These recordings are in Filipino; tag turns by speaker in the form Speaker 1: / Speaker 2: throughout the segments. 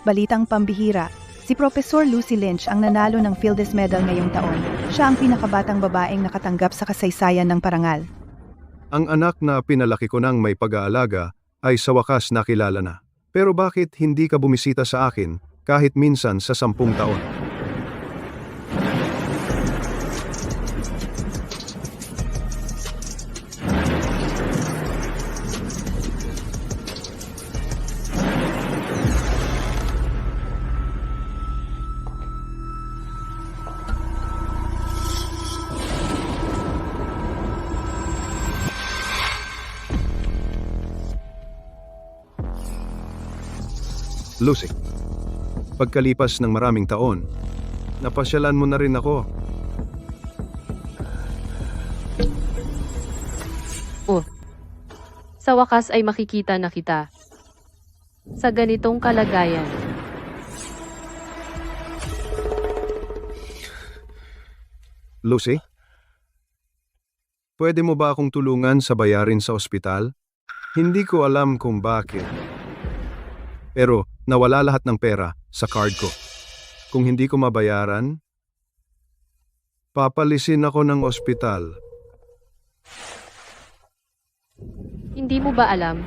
Speaker 1: Balitang pambihira, si Professor Lucy Lynch ang nanalo ng Fields Medal ngayong taon. Siya ang pinakabatang babaeng nakatanggap sa kasaysayan ng parangal.
Speaker 2: Ang anak na pinalaki ko ng may pag-aalaga ay sa wakas nakilala na. Pero bakit hindi ka bumisita sa akin kahit minsan sa 10 taon? Lucy, pagkalipas ng maraming taon, napasyalan mo na rin ako.
Speaker 3: Oh, sa wakas ay makikita na kita. Sa ganitong kalagayan.
Speaker 2: Lucy, pwede mo ba akong tulungan sa bayarin sa ospital? Hindi ko alam kung bakit. Pero nawala lahat ng pera sa card ko. Kung hindi ko mabayaran, papalisin ako ng ospital.
Speaker 3: Hindi mo ba alam?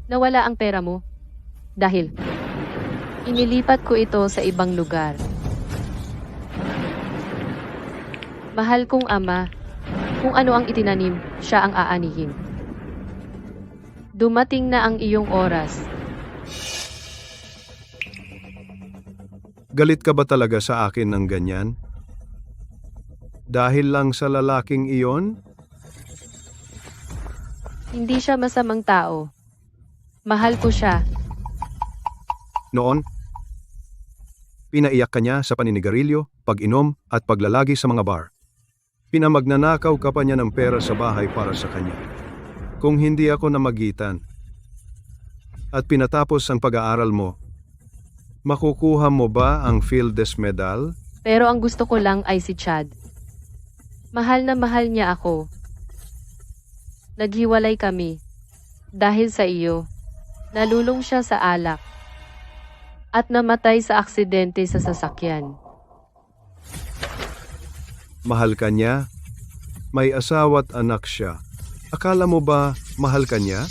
Speaker 3: Nawala ang pera mo? Dahil inilipat ko ito sa ibang lugar. Mahal kong ama, kung ano ang itinanim, siya ang aanihin. Dumating na ang iyong oras.
Speaker 2: Galit ka ba talaga sa akin ng ganyan? Dahil lang sa lalaking iyon?
Speaker 3: Hindi siya masamang tao. Mahal ko siya.
Speaker 2: Noon, pinaiyak ka niya sa paninigarilyo, pag-inom at paglalagi sa mga bar. Pinamagnanakaw ka pa niya ng pera sa bahay para sa kanya. Kung hindi ako namagitan at pinatapos ang pag-aaral mo, makukuha mo ba ang Fields Medal?
Speaker 3: Pero ang gusto ko lang ay si Chad. Mahal na mahal niya ako. Naghiwalay kami. Dahil sa iyo, nalulong siya sa alak. At namatay sa aksidente sa sasakyan.
Speaker 2: Mahal ka niya? May asawa at anak siya. Akala mo ba mahal ka niya?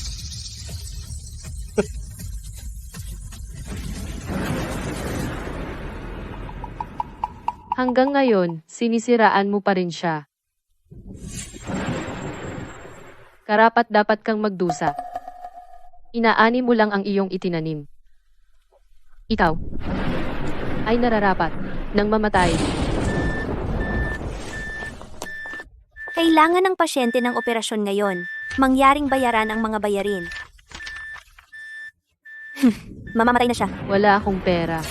Speaker 3: Hanggang ngayon, sinisiraan mo pa rin siya. Karapat dapat kang magdusa. Inaani mo lang ang iyong itinanim. Ikaw ay nararapat ng mamatay.
Speaker 4: Kailangan ng pasyente ng operasyon ngayon. Mangyaring bayaran ang mga bayarin. Mamamatay na siya.
Speaker 3: Wala akong pera.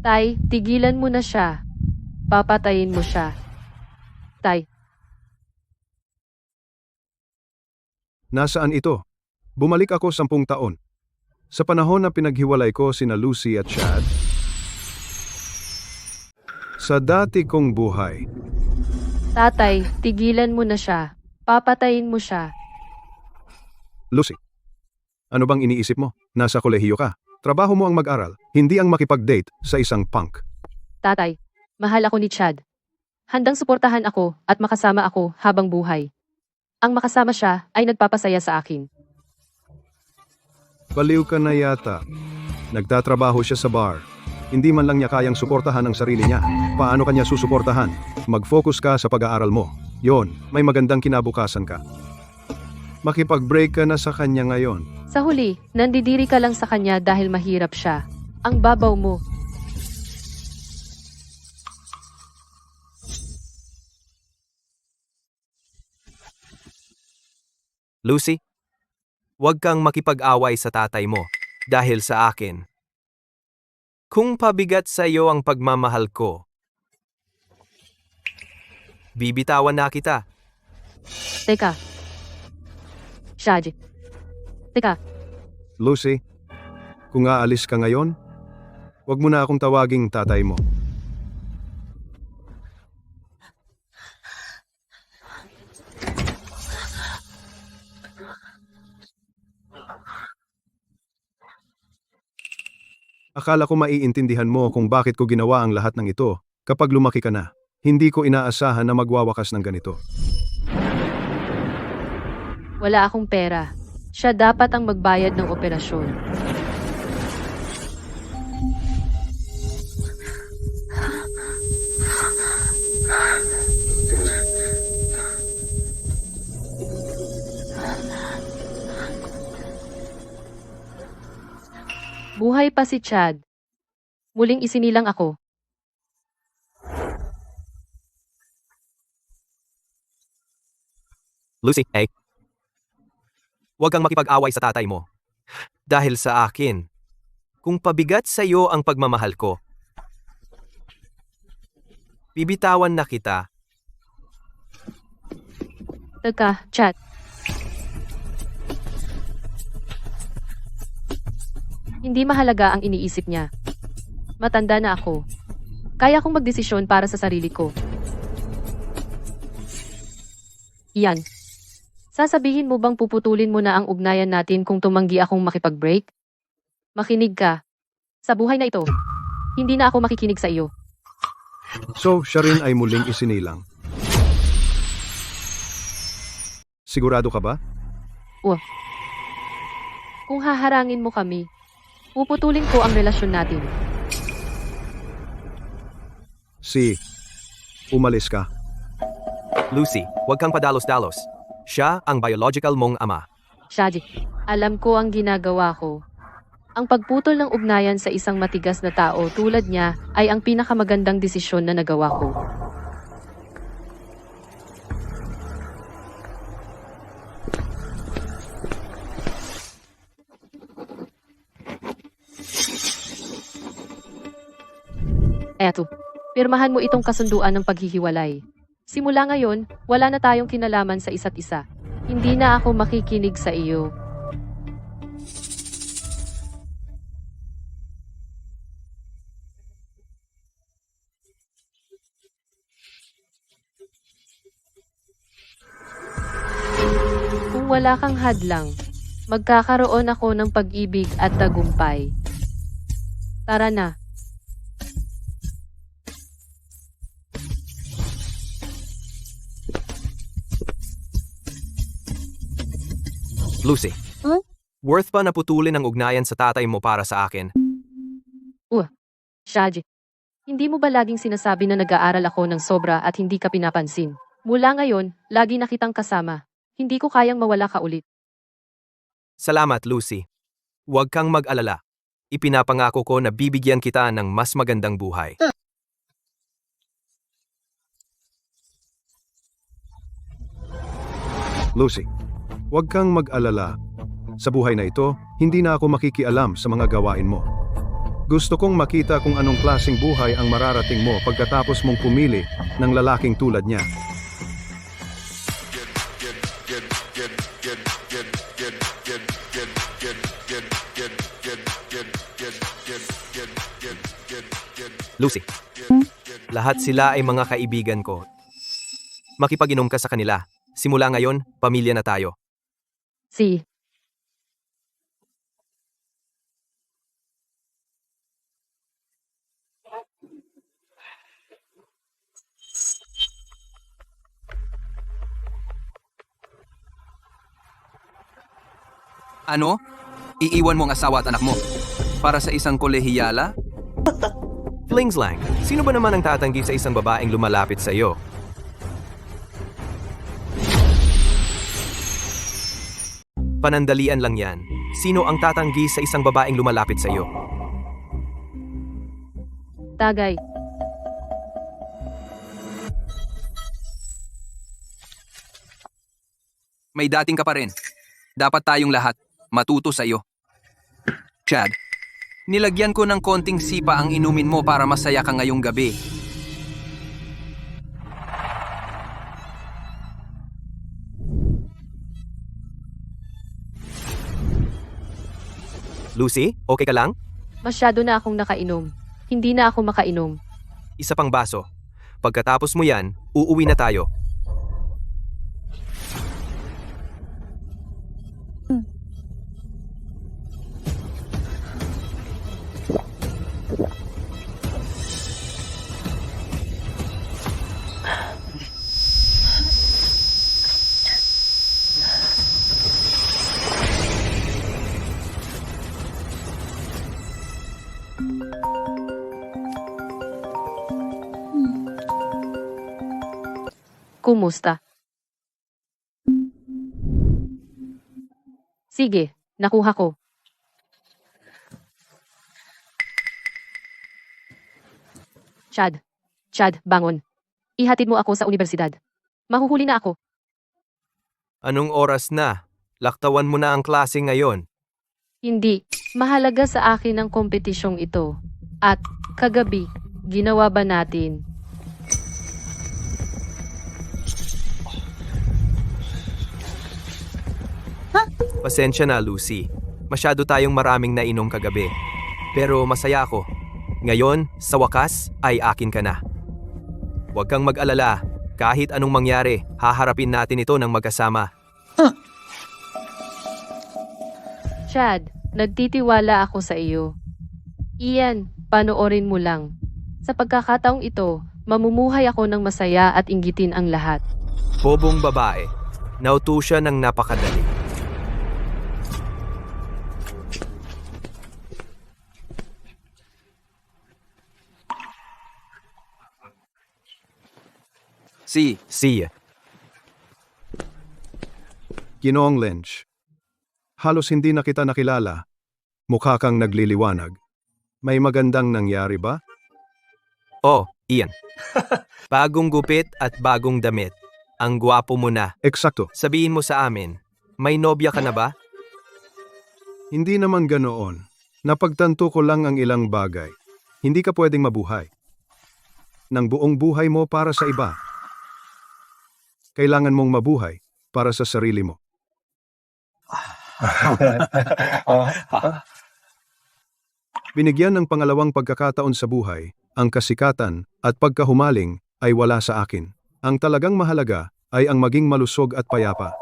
Speaker 3: Tay, tigilan mo na siya. Papatayin mo siya. Tay,
Speaker 2: Nasaan ito? Bumalik ako 10 taon. Sa panahon na pinaghiwalay ko sina Lucy at Chad, sa dati kong buhay,
Speaker 3: tatay, tigilan mo na siya. Papatayin mo siya.
Speaker 2: Lucy, ano bang iniisip mo? Nasa kolehiyo ka. Trabaho mo ang mag-aral, hindi ang makipag-date sa isang punk.
Speaker 3: Tatay, mahal ako ni Chad. Handang suportahan ako at makasama ako habang buhay. Ang makasama siya ay nagpapasaya sa akin.
Speaker 2: Baliw ka na yata. Nagtatrabaho siya sa bar. Hindi man lang niya kayang suportahan ang sarili niya. Paano kanya susuportahan? Mag-focus ka sa pag-aaral mo. Yon, may magandang kinabukasan ka. Makipag-break ka na sa kanya ngayon.
Speaker 3: Sa huli, nandidiri ka lang sa kanya dahil mahirap siya. Ang babaw mo.
Speaker 5: Lucy, huwag kang makipag-away sa tatay mo dahil sa akin. Kung pabigat sa iyo ang pagmamahal ko, bibitawan na kita.
Speaker 3: Teka. Chad. Teka.
Speaker 2: Lucy, kung aalis ka ngayon, wag mo na akong tawaging tatay mo. Akala ko maiintindihan mo kung bakit ko ginawa ang lahat ng ito kapag lumaki ka na. Hindi ko inaasahan na magwawakas ng ganito.
Speaker 3: Wala akong pera. Siya dapat ang magbayad ng operasyon. Buhay pa si Chad. Muling isinilang ako.
Speaker 5: Lucy, hey. Huwag kang makipag-away sa tatay mo. Dahil sa akin, kung pabigat sa iyo ang pagmamahal ko, bibitawan na kita.
Speaker 3: Teka, Chad. Hindi mahalaga ang iniisip niya. Matanda na ako. Kaya kong magdesisyon para sa sarili ko. Iyan. Sasabihin mo bang puputulin mo na ang ugnayan natin kung tumanggi akong makipag-break? Makinig ka. Sa buhay na ito, hindi na ako makikinig sa iyo.
Speaker 2: So, siya rin ay muling isinilang. Sigurado ka ba?
Speaker 3: Kung haharangin mo kami, puputulin ko ang relasyon natin.
Speaker 2: Umalis ka.
Speaker 5: Lucy, huwag kang padalos-dalos. Siya ang biological mong ama.
Speaker 3: Shadi, alam ko ang ginagawa ko. Ang pagputol ng ugnayan sa isang matigas na tao tulad niya ay ang pinakamagandang desisyon na nagawa ko. Eto, pirmahan mo itong kasunduan ng paghihiwalay. Simula ngayon, wala na tayong kinalaman sa isa't isa. Hindi na ako makikinig sa iyo. Kung wala kang hadlang, magkakaroon ako ng pag-ibig at tagumpay. Tara na.
Speaker 5: Lucy,
Speaker 3: Huh?
Speaker 5: worth pa na putulin ang ugnayan sa tatay mo para sa akin?
Speaker 3: Shaji, hindi mo ba laging sinasabi na nag-aaral ako ng sobra at hindi ka pinapansin? Mula ngayon, lagi na kitang kasama. Hindi ko kayang mawala ka ulit.
Speaker 5: Salamat, Lucy. Huwag kang mag-alala. Ipinapangako ko na bibigyan kita ng mas magandang buhay.
Speaker 2: Lucy, huwag kang mag-alala. Sa buhay na ito, hindi na ako makikialam sa mga gawain mo. Gusto kong makita kung anong klaseng buhay ang mararating mo pagkatapos mong pumili ng lalaking tulad niya.
Speaker 5: Lucy, lahat sila ay mga kaibigan ko. Makipag-inom ka sa kanila. Simula ngayon, pamilya na tayo.
Speaker 3: Si.
Speaker 6: Ano? Iiwan mo ang asawa at anak mo? Para sa isang kolehiyala?
Speaker 5: Flings lang, sino ba naman ang tatanggi sa isang babaeng lumalapit sa iyo? Panandalian lang yan. Sino ang tatanggi sa isang babaeng lumalapit sa iyo?
Speaker 3: Tagay.
Speaker 6: May dating ka pa rin. Dapat tayong lahat matuto sa iyo. Chad, Nilagyan ko ng konting sipa ang inumin mo para masaya ka ngayong gabi.
Speaker 5: Lucy, okay ka lang?
Speaker 3: Masyado na akong nakainom. Hindi na ako makainom.
Speaker 5: Isa pang baso. Pagkatapos mo yan, uuwi na tayo.
Speaker 3: Kumusta? Sige, nakuha ko. Chad, bangon. Ihatid mo ako sa universidad. Mahuhuli na ako.
Speaker 5: Anong oras na? Laktawan mo na ang klase ngayon.
Speaker 3: Hindi. Mahalaga sa akin ang kompetisyong ito. At, kagabi, ginawa ba natin?
Speaker 5: Pasensya na, Lucy. Masyado tayong maraming nainom kagabi. Pero masaya ako. Ngayon, sa wakas, ay akin ka na. Huwag kang mag-alala. Kahit anong mangyari, haharapin natin ito ng magkasama.
Speaker 3: Chad, nagtitiwala ako sa iyo. Iyan, panoorin mo lang. Sa pagkakataong ito, mamumuhay ako ng masaya at inggitin ang lahat.
Speaker 5: Bobong babae. Nauto siya ng napakadali.
Speaker 6: Si,
Speaker 2: Ginoong Lynch. Halos hindi na kita nakilala. Mukha kang nagliliwanag. May magandang nangyari ba?
Speaker 5: Oh, Ian. Bagong gupit at bagong damit. Ang gwapo mo na.
Speaker 2: Eksakto.
Speaker 5: Sabihin mo sa amin, may nobya ka na ba?
Speaker 2: Hindi naman ganoon. Napagtanto ko lang ang ilang bagay. Hindi ka pwedeng mabuhay. Nang buong buhay mo para sa iba. Kailangan mong mabuhay para sa sarili mo. Binigyan ng pangalawang pagkakataon sa buhay, ang kasikatan at pagkahumaling ay wala sa akin. Ang talagang mahalaga ay ang maging malusog at payapa.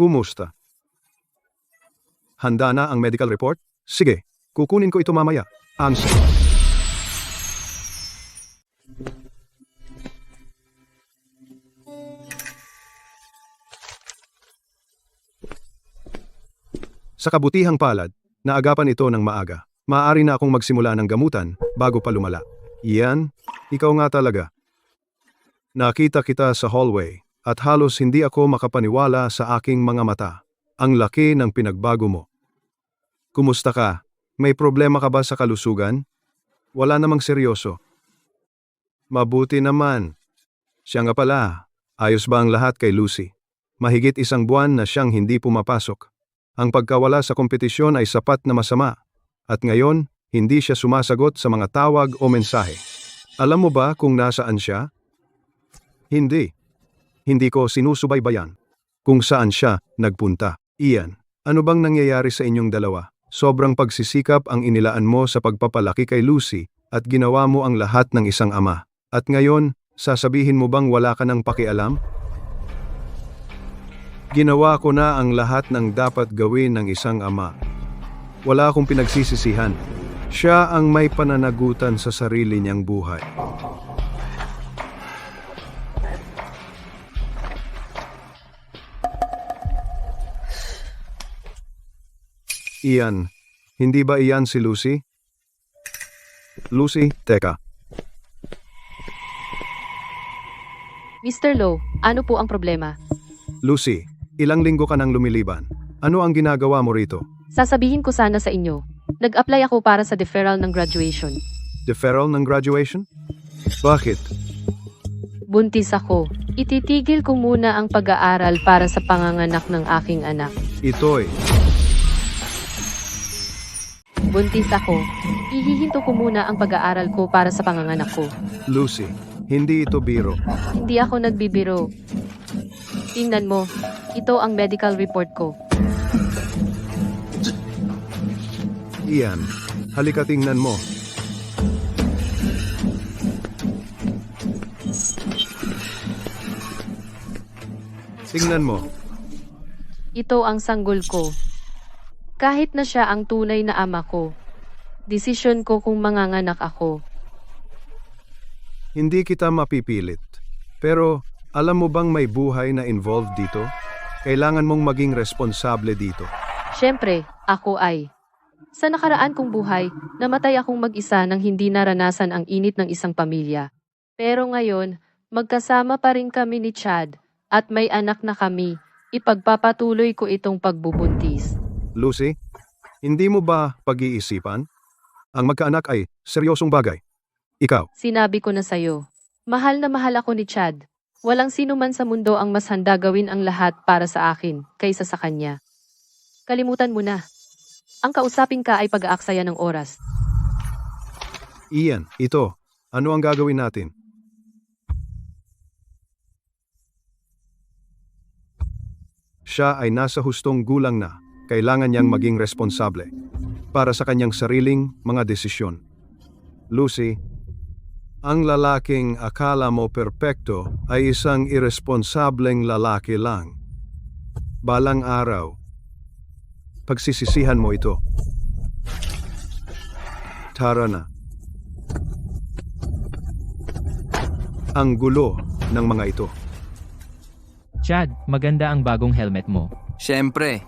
Speaker 2: Kumusta? Handa na ang medical report? Sige, kukunin ko ito mamaya. Ang Sa kabutihang palad, naagapan ito ng maaga. Maaari na akong magsimula ng gamutan bago pa lumala. Iyan, ikaw nga talaga. Nakita kita sa hallway at halos hindi ako makapaniwala sa aking mga mata. Ang laki ng pinagbago mo. Kumusta ka? May problema ka ba sa kalusugan? Wala namang seryoso. Mabuti naman. Siya nga pala, ayos ba ang lahat kay Lucy? Mahigit 1 buwan na siyang hindi pumapasok. Ang pagkawala sa kompetisyon ay sapat na masama. At ngayon, hindi siya sumasagot sa mga tawag o mensahe. Alam mo ba kung nasaan siya? Hindi. Hindi ko sinusubaybayan kung saan siya nagpunta. Ian, ano bang nangyayari sa inyong dalawa? Sobrang pagsisikap ang inilaan mo sa pagpapalaki kay Lucy at ginawa mo ang lahat ng isang ama. At ngayon, sasabihin mo bang wala ka ng pakialam? Ginawa ko na ang lahat ng dapat gawin ng isang ama. Wala akong pinagsisisihan. Siya ang may pananagutan sa sarili niyang buhay. Ian, hindi ba iyan si Lucy? Lucy, teka.
Speaker 3: Mr. Low, ano po ang problema?
Speaker 2: Lucy, ilang linggo ka nang lumiliban. Ano ang ginagawa mo rito?
Speaker 3: Sasabihin ko sana sa inyo. Nag-apply ako para sa deferral ng graduation.
Speaker 2: Deferral ng graduation? Bakit?
Speaker 3: Buntis ako. Ititigil ko muna ang pag-aaral para sa panganganak ng aking anak.
Speaker 2: Ito'y
Speaker 3: Buntis ako. Ihihinto ko muna ang pag-aaral ko para sa panganganak ko.
Speaker 2: Lucy. Hindi ito biro.
Speaker 3: Hindi ako nagbibiro. Tingnan mo. Ito ang medical report ko.
Speaker 2: Ian, halika tingnan mo. Tingnan mo.
Speaker 3: Ito ang sanggol ko. Kahit na siya ang tunay na ama ko. Desisyon ko kung manganganak ako.
Speaker 2: Hindi kita mapipilit. Pero, alam mo bang may buhay na involved dito? Kailangan mong maging responsable dito.
Speaker 3: Siyempre, ako ay. Sa nakaraan kong buhay, namatay akong mag-isa nang hindi naranasan ang init ng isang pamilya. Pero ngayon, magkasama pa rin kami ni Chad, at may anak na kami. Ipagpapatuloy ko itong pagbubuntis.
Speaker 2: Lucy, hindi mo ba pag-iisipan? Ang magkaanak ay seryosong bagay. Ikaw,
Speaker 3: Sinabi ko na sayo, mahal na mahal ako ni Chad. Walang sino man sa mundo ang mas handa gawin ang lahat para sa akin kaysa sa kanya. Kalimutan mo na. Ang kausapin ka ay pag-aaksaya ng oras.
Speaker 2: Ian, ito. Ano ang gagawin natin? Siya ay nasa hustong gulang na. Kailangan niyang maging responsable para sa kanyang sariling mga desisyon. Lucy, ang lalaking akala mo perpekto ay isang irresponsableng lalaki lang. Balang araw, pagsisisihan mo ito. Tara na. Ang gulo ng mga ito.
Speaker 7: Chad, maganda ang bagong helmet mo.
Speaker 6: Siyempre,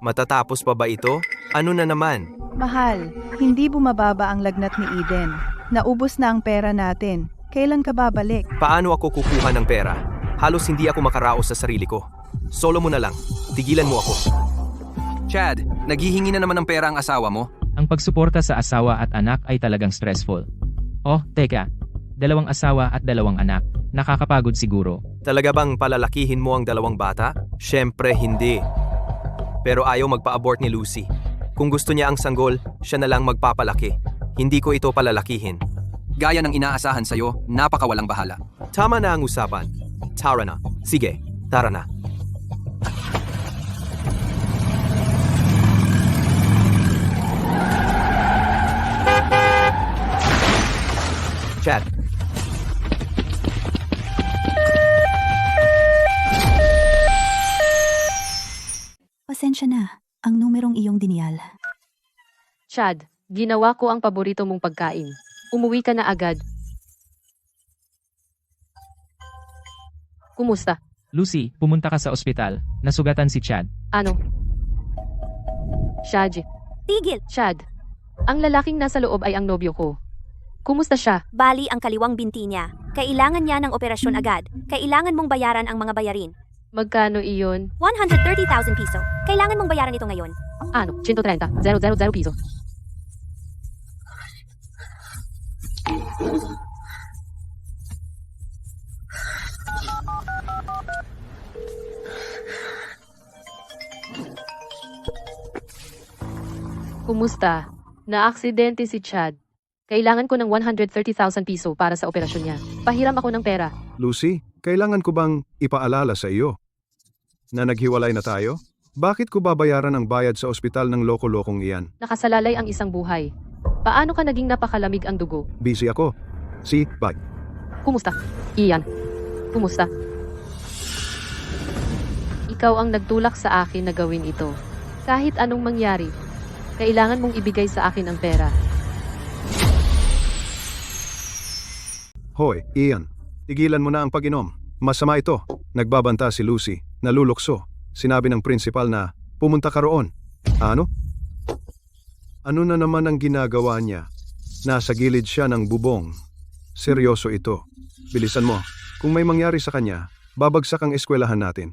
Speaker 5: Matatapos pa ba ito? Ano na naman?
Speaker 1: Mahal, hindi bumababa ang lagnat ni Eden. Naubos na ang pera natin. Kailan ka babalik?
Speaker 5: Paano ako kukuha ng pera? Halos hindi ako makaraos sa sarili ko. Solo mo na lang. Tigilan mo ako.
Speaker 6: Chad, naghihingi na naman ng pera ang asawa mo.
Speaker 7: Ang pagsuporta sa asawa at anak ay talagang stressful. Oh, teka. 2 asawa at 2 anak. Nakakapagod siguro.
Speaker 5: Talaga bang palalakihin mo ang 2 bata? Siyempre hindi. Pero ayaw magpa-abort ni Lucy. Kung gusto niya ang sanggol, siya na lang magpapalaki. Hindi ko ito palalakihin.
Speaker 6: Gaya ng inaasahan sa'yo, napakawalang bahala.
Speaker 5: Tama na ang usapan. Tara na. Sige, tara na. Chad,
Speaker 8: Pasensya na, ang numerong iyong dinial.
Speaker 3: Chad, ginawa ko ang paborito mong pagkain. Umuwi ka na agad. Kumusta?
Speaker 7: Lucy, pumunta ka sa ospital. Nasugatan si Chad.
Speaker 3: Ano? Chad.
Speaker 4: Tigil!
Speaker 3: Chad. Ang lalaking nasa loob ay ang nobyo ko. Kumusta siya?
Speaker 4: Bali ang kaliwang binti niya. Kailangan niya ng operasyon agad. Kailangan mong bayaran ang mga bayarin.
Speaker 3: Magkano iyon?
Speaker 4: 130,000 piso. Kailangan mong bayaran ito ngayon.
Speaker 3: Ano? 130,000 piso. Kumusta? Naaksidente si Chad. Kailangan ko ng 130,000 piso para sa operasyon niya. Pahiram ako ng pera.
Speaker 2: Lucy, kailangan ko bang ipaalala sa iyo na naghiwalay na tayo? Bakit ko babayaran ang bayad sa ospital ng loko-lokong iyan?
Speaker 3: Nakasalalay ang isang buhay. Paano ka naging napakalamig ang dugo?
Speaker 2: Busy ako. Bye.
Speaker 3: Kumusta? Ian. Kumusta? Ikaw ang nagtulak sa akin na gawin ito. Kahit anong mangyari, kailangan mong ibigay sa akin ang pera.
Speaker 2: Hoy, Ian. Tigilan mo na ang pag-inom. Masama ito. Nagbabanta si Lucy. Nalulukso. Sinabi ng principal na pumunta ka roon. Ano? Ano na naman ang ginagawa niya? Nasa gilid siya ng bubong. Seryoso ito. Bilisan mo. Kung may mangyari sa kanya, babagsak ang eskwelahan natin.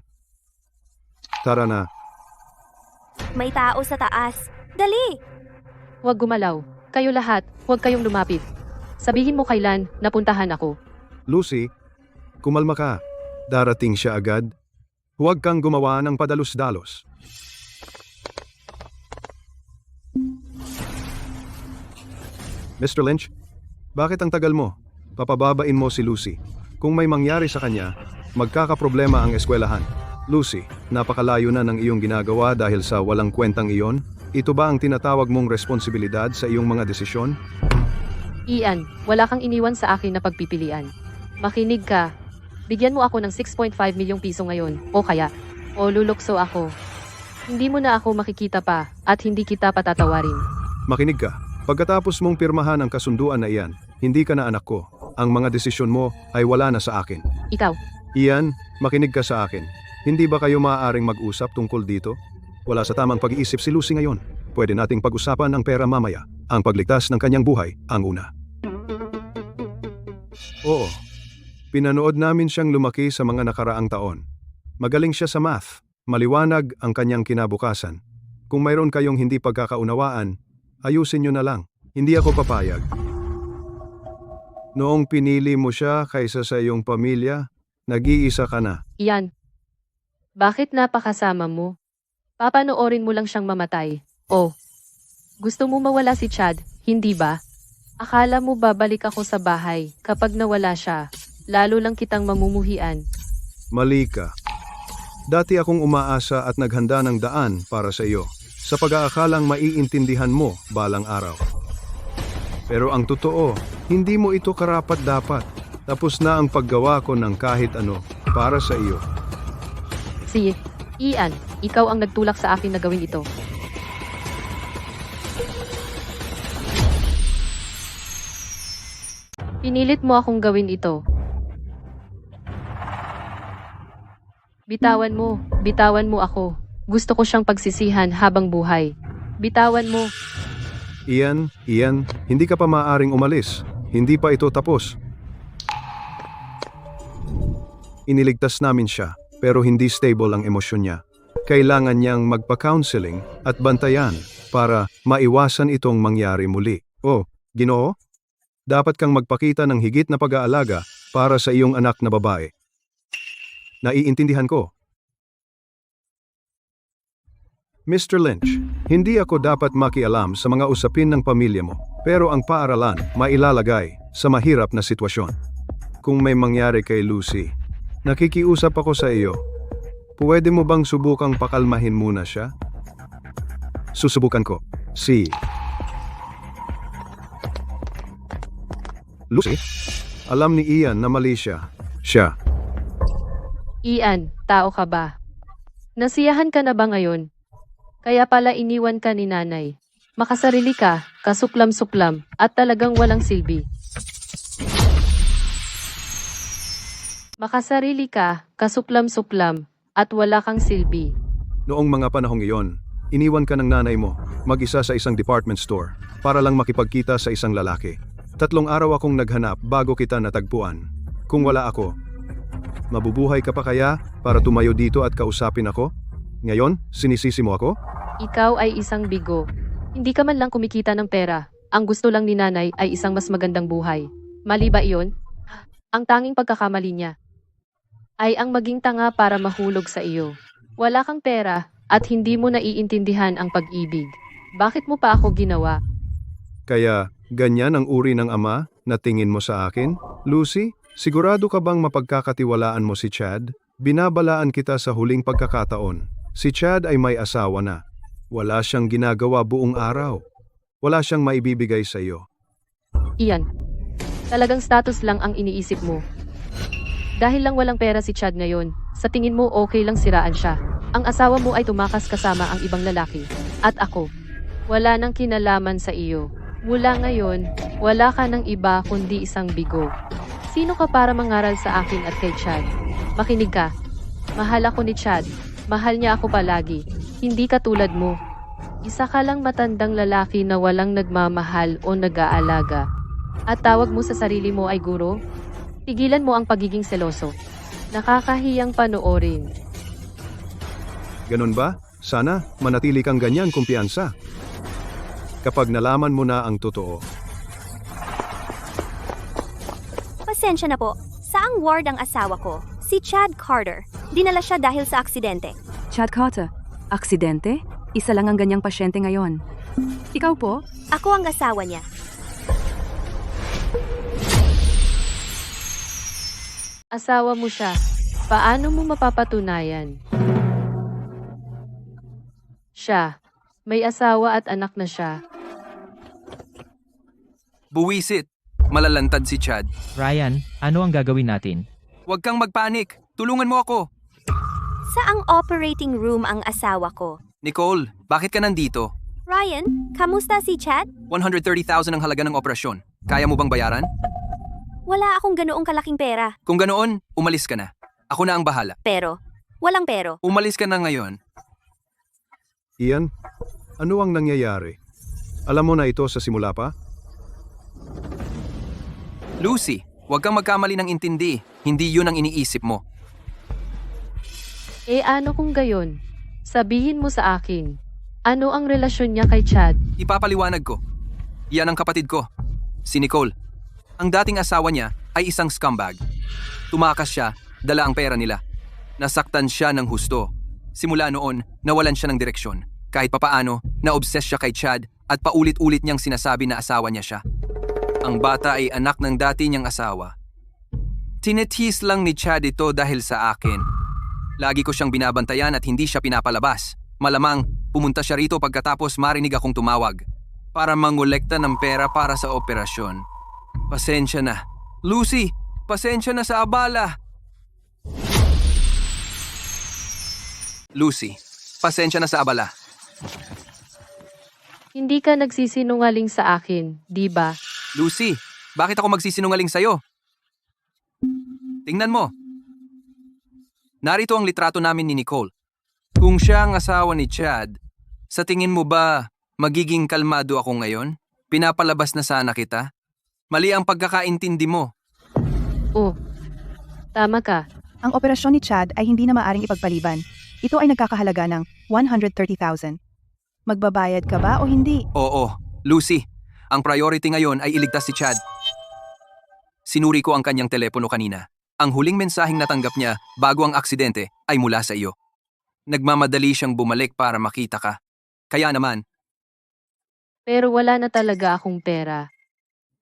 Speaker 2: Tara na.
Speaker 4: May tao sa taas. Dali!
Speaker 3: Huwag gumalaw. Kayo lahat, huwag kayong lumapit. Sabihin mo kailan napuntahan ako.
Speaker 2: Lucy, kumalma ka. Darating siya agad. Huwag kang gumawa ng padalos-dalos. Mr. Lynch, bakit ang tagal mo? Papababain mo si Lucy. Kung may mangyari sa kanya, magkakaproblema ang eskwelahan. Lucy, napakalayo na ng iyong ginagawa dahil sa walang kwentang iyon. Ito ba ang tinatawag mong responsibilidad sa iyong mga desisyon?
Speaker 3: Ian, wala kang iniwan sa akin na pagpipilian. Makinig ka. Bigyan mo ako ng 6.5 milyong piso ngayon, o kaya, o lulukso ako. Hindi mo na ako makikita pa, at hindi kita patatawarin.
Speaker 2: Makinig ka. Pagkatapos mong pirmahan ang kasunduan na iyan, hindi ka na anak ko. Ang mga desisyon mo ay wala na sa akin.
Speaker 3: Ikaw,
Speaker 2: Ian, makinig ka sa akin. Hindi ba kayo maaaring mag-usap tungkol dito? Wala sa tamang pag-iisip si Lucy ngayon. Pwede nating pag-usapan ang pera mamaya. Ang pagligtas ng kanyang buhay, ang una. Oo. Pinanood namin siyang lumaki sa mga nakaraang taon. Magaling siya sa math. Maliwanag ang kanyang kinabukasan. Kung mayroon kayong hindi pagkakaunawaan, ayusin nyo na lang. Hindi ako papayag. Noong pinili mo siya kaysa sa iyong pamilya, nag-iisa ka na.
Speaker 3: Ian. Bakit napakasama mo? Papanoorin mo lang siyang mamatay. Oh. Gusto mo mawala si Chad, hindi ba? Akala mo babalik ako sa bahay kapag nawala siya. Lalo lang kitang mamumuhian.
Speaker 2: Mali ka. Dati akong umaasa at naghanda ng daan para sa iyo, sa pag-aakalang maiintindihan mo balang araw. Pero ang totoo, hindi mo ito karapat-dapat. Tapos na ang paggawa ko ng kahit ano para sa iyo.
Speaker 3: Si Ian, ikaw ang nagtulak sa akin na gawin ito. Pinilit mo akong gawin ito. Bitawan mo ako. Gusto ko siyang pagsisihan habang buhay. Bitawan mo.
Speaker 2: Ian, hindi ka pa maaaring umalis. Hindi pa ito tapos. Iniligtas namin siya, pero hindi stable ang emosyon niya. Kailangan niyang magpa-counseling at bantayan para maiwasan itong mangyari muli. Oh, Ginoo? Dapat kang magpakita ng higit na pag-aalaga para sa iyong anak na babae. Naiintindihan ko. Mr. Lynch, hindi ako dapat makialam sa mga usapin ng pamilya mo, pero ang paaralan mailalagay sa mahirap na sitwasyon. Kung may mangyari kay Lucy, nakikiusap ako sa iyo. Pwede mo bang subukang pakalmahin muna siya? Susubukan ko. Si Lucy? Alam ni Ian na mali siya.
Speaker 3: Ian, tao ka ba? Nasiyahan ka na ba ngayon? Kaya pala iniwan ka ni nanay. Makasarili ka, kasuklam-suklam, at talagang walang silbi. Makasarili ka, kasuklam-suklam, at wala kang silbi.
Speaker 2: Noong mga panahong iyon, iniwan ka ng nanay mo, mag-isa sa isang department store, para lang makipagkita sa isang lalaki. 3 araw akong naghanap bago kita natagpuan. Kung wala ako, mabubuhay ka pa kaya para tumayo dito at kausapin ako? Ngayon, sinisisi mo ako?
Speaker 3: Ikaw ay isang bigo. Hindi ka man lang kumikita ng pera. Ang gusto lang ni nanay ay isang mas magandang buhay. Mali ba iyon? Ang tanging pagkakamali niya ay ang maging tanga para mahulog sa iyo. Wala kang pera at hindi mo naiintindihan ang pag-ibig. Bakit mo pa ako ginawa?
Speaker 2: Kaya, ganyan ang uri ng ama na tingin mo sa akin? Lucy, sigurado ka bang mapagkakatiwalaan mo si Chad? Binabalaan kita sa huling pagkakataon. Si Chad ay may asawa na. Wala siyang ginagawa buong araw. Wala siyang maibibigay sa iyo.
Speaker 3: Iyan, talagang status lang ang iniisip mo. Dahil lang walang pera si Chad ngayon, sa tingin mo okay lang siraan siya. Ang asawa mo ay tumakas kasama ang ibang lalaki. At ako, wala nang kinalaman sa iyo. Mula ngayon, wala ka ng iba kundi isang bigo. Sino ka para mangaral sa akin at kay Chad? Makinig ka. Mahal ako ni Chad. Mahal niya ako palagi. Hindi katulad mo. Isa ka lang matandang lalaki na walang nagmamahal o nag-aalaga. At tawag mo sa sarili mo ay guro? Tigilan mo ang pagiging seloso. Nakakahiyang panoorin.
Speaker 2: Ganun ba? Sana manatili kang ganyan kumpiyansa. Kapag nalaman mo na ang totoo,
Speaker 4: Pasensya na po. Saang ward ang asawa ko? Si Chad Carter. Dinala siya dahil sa aksidente.
Speaker 9: Chad Carter, aksidente? Isa lang ang ganyang pasyente ngayon. Ikaw po?
Speaker 4: Ako ang asawa niya.
Speaker 3: Asawa mo siya. Paano mo mapapatunayan? Siya. May asawa at anak na siya.
Speaker 6: Buwisit. Malalantad si Chad.
Speaker 7: Ryan, ano ang gagawin natin?
Speaker 6: Huwag kang magpanik. Tulungan mo ako.
Speaker 4: Saang operating room ang asawa ko?
Speaker 6: Nicole, bakit ka nandito?
Speaker 4: Ryan, kamusta si Chad?
Speaker 6: 130,000 ang halaga ng operasyon. Kaya mo bang bayaran?
Speaker 4: Wala akong ganoong kalaking pera.
Speaker 6: Kung ganoon, umalis ka na. Ako na ang bahala.
Speaker 4: Pero, walang pero.
Speaker 6: Umalis ka na ngayon.
Speaker 2: Ian, ano ang nangyayari? Alam mo na ito sa simula pa?
Speaker 6: Lucy, huwag kang magkamali ng intindi. Hindi yun ang iniisip mo.
Speaker 3: Ano kung gayon? Sabihin mo sa akin. Ano ang relasyon niya kay Chad?
Speaker 6: Ipapaliwanag ko. Yan ang kapatid ko, si Nicole. Ang dating asawa niya ay isang scumbag. Tumakas siya, dala ang pera nila. Nasaktan siya ng husto. Simula noon, nawalan siya ng direksyon. Kahit papaano, na-obsess siya kay Chad at paulit-ulit niyang sinasabi na asawa niya siya. Ang bata ay anak ng dati niyang asawa. Tinitihis lang ni Chad ito dahil sa akin. Lagi ko siyang binabantayan at hindi siya pinapalabas. Malamang, pumunta siya rito pagkatapos marinig akong tumawag para mangolekta ng pera para sa operasyon. Pasensya na. Lucy, pasensya na sa abala. Lucy, pasensya na sa abala.
Speaker 3: Hindi ka nagsisinungaling sa akin, di ba?
Speaker 6: Lucy, bakit ako magsisinungaling sa'yo? Tingnan mo. Narito ang litrato namin ni Nicole. Kung siya ang asawa ni Chad, sa tingin mo ba magiging kalmado ako ngayon? Pinapalabas na sana kita? Mali ang pagkakaintindi mo.
Speaker 3: Oh, tama ka.
Speaker 1: Ang operasyon ni Chad ay hindi na maaring ipagpaliban. Ito ay nagkakahalaga ng 130,000. Magbabayad ka ba o hindi?
Speaker 6: Oo, Lucy, ang priority ngayon ay iligtas si Chad. Sinuri ko ang kanyang telepono kanina. Ang huling mensaheng natanggap niya bago ang aksidente ay mula sa iyo. Nagmamadali siyang bumalik para makita ka. Kaya naman,
Speaker 3: Pero wala na talaga akong pera.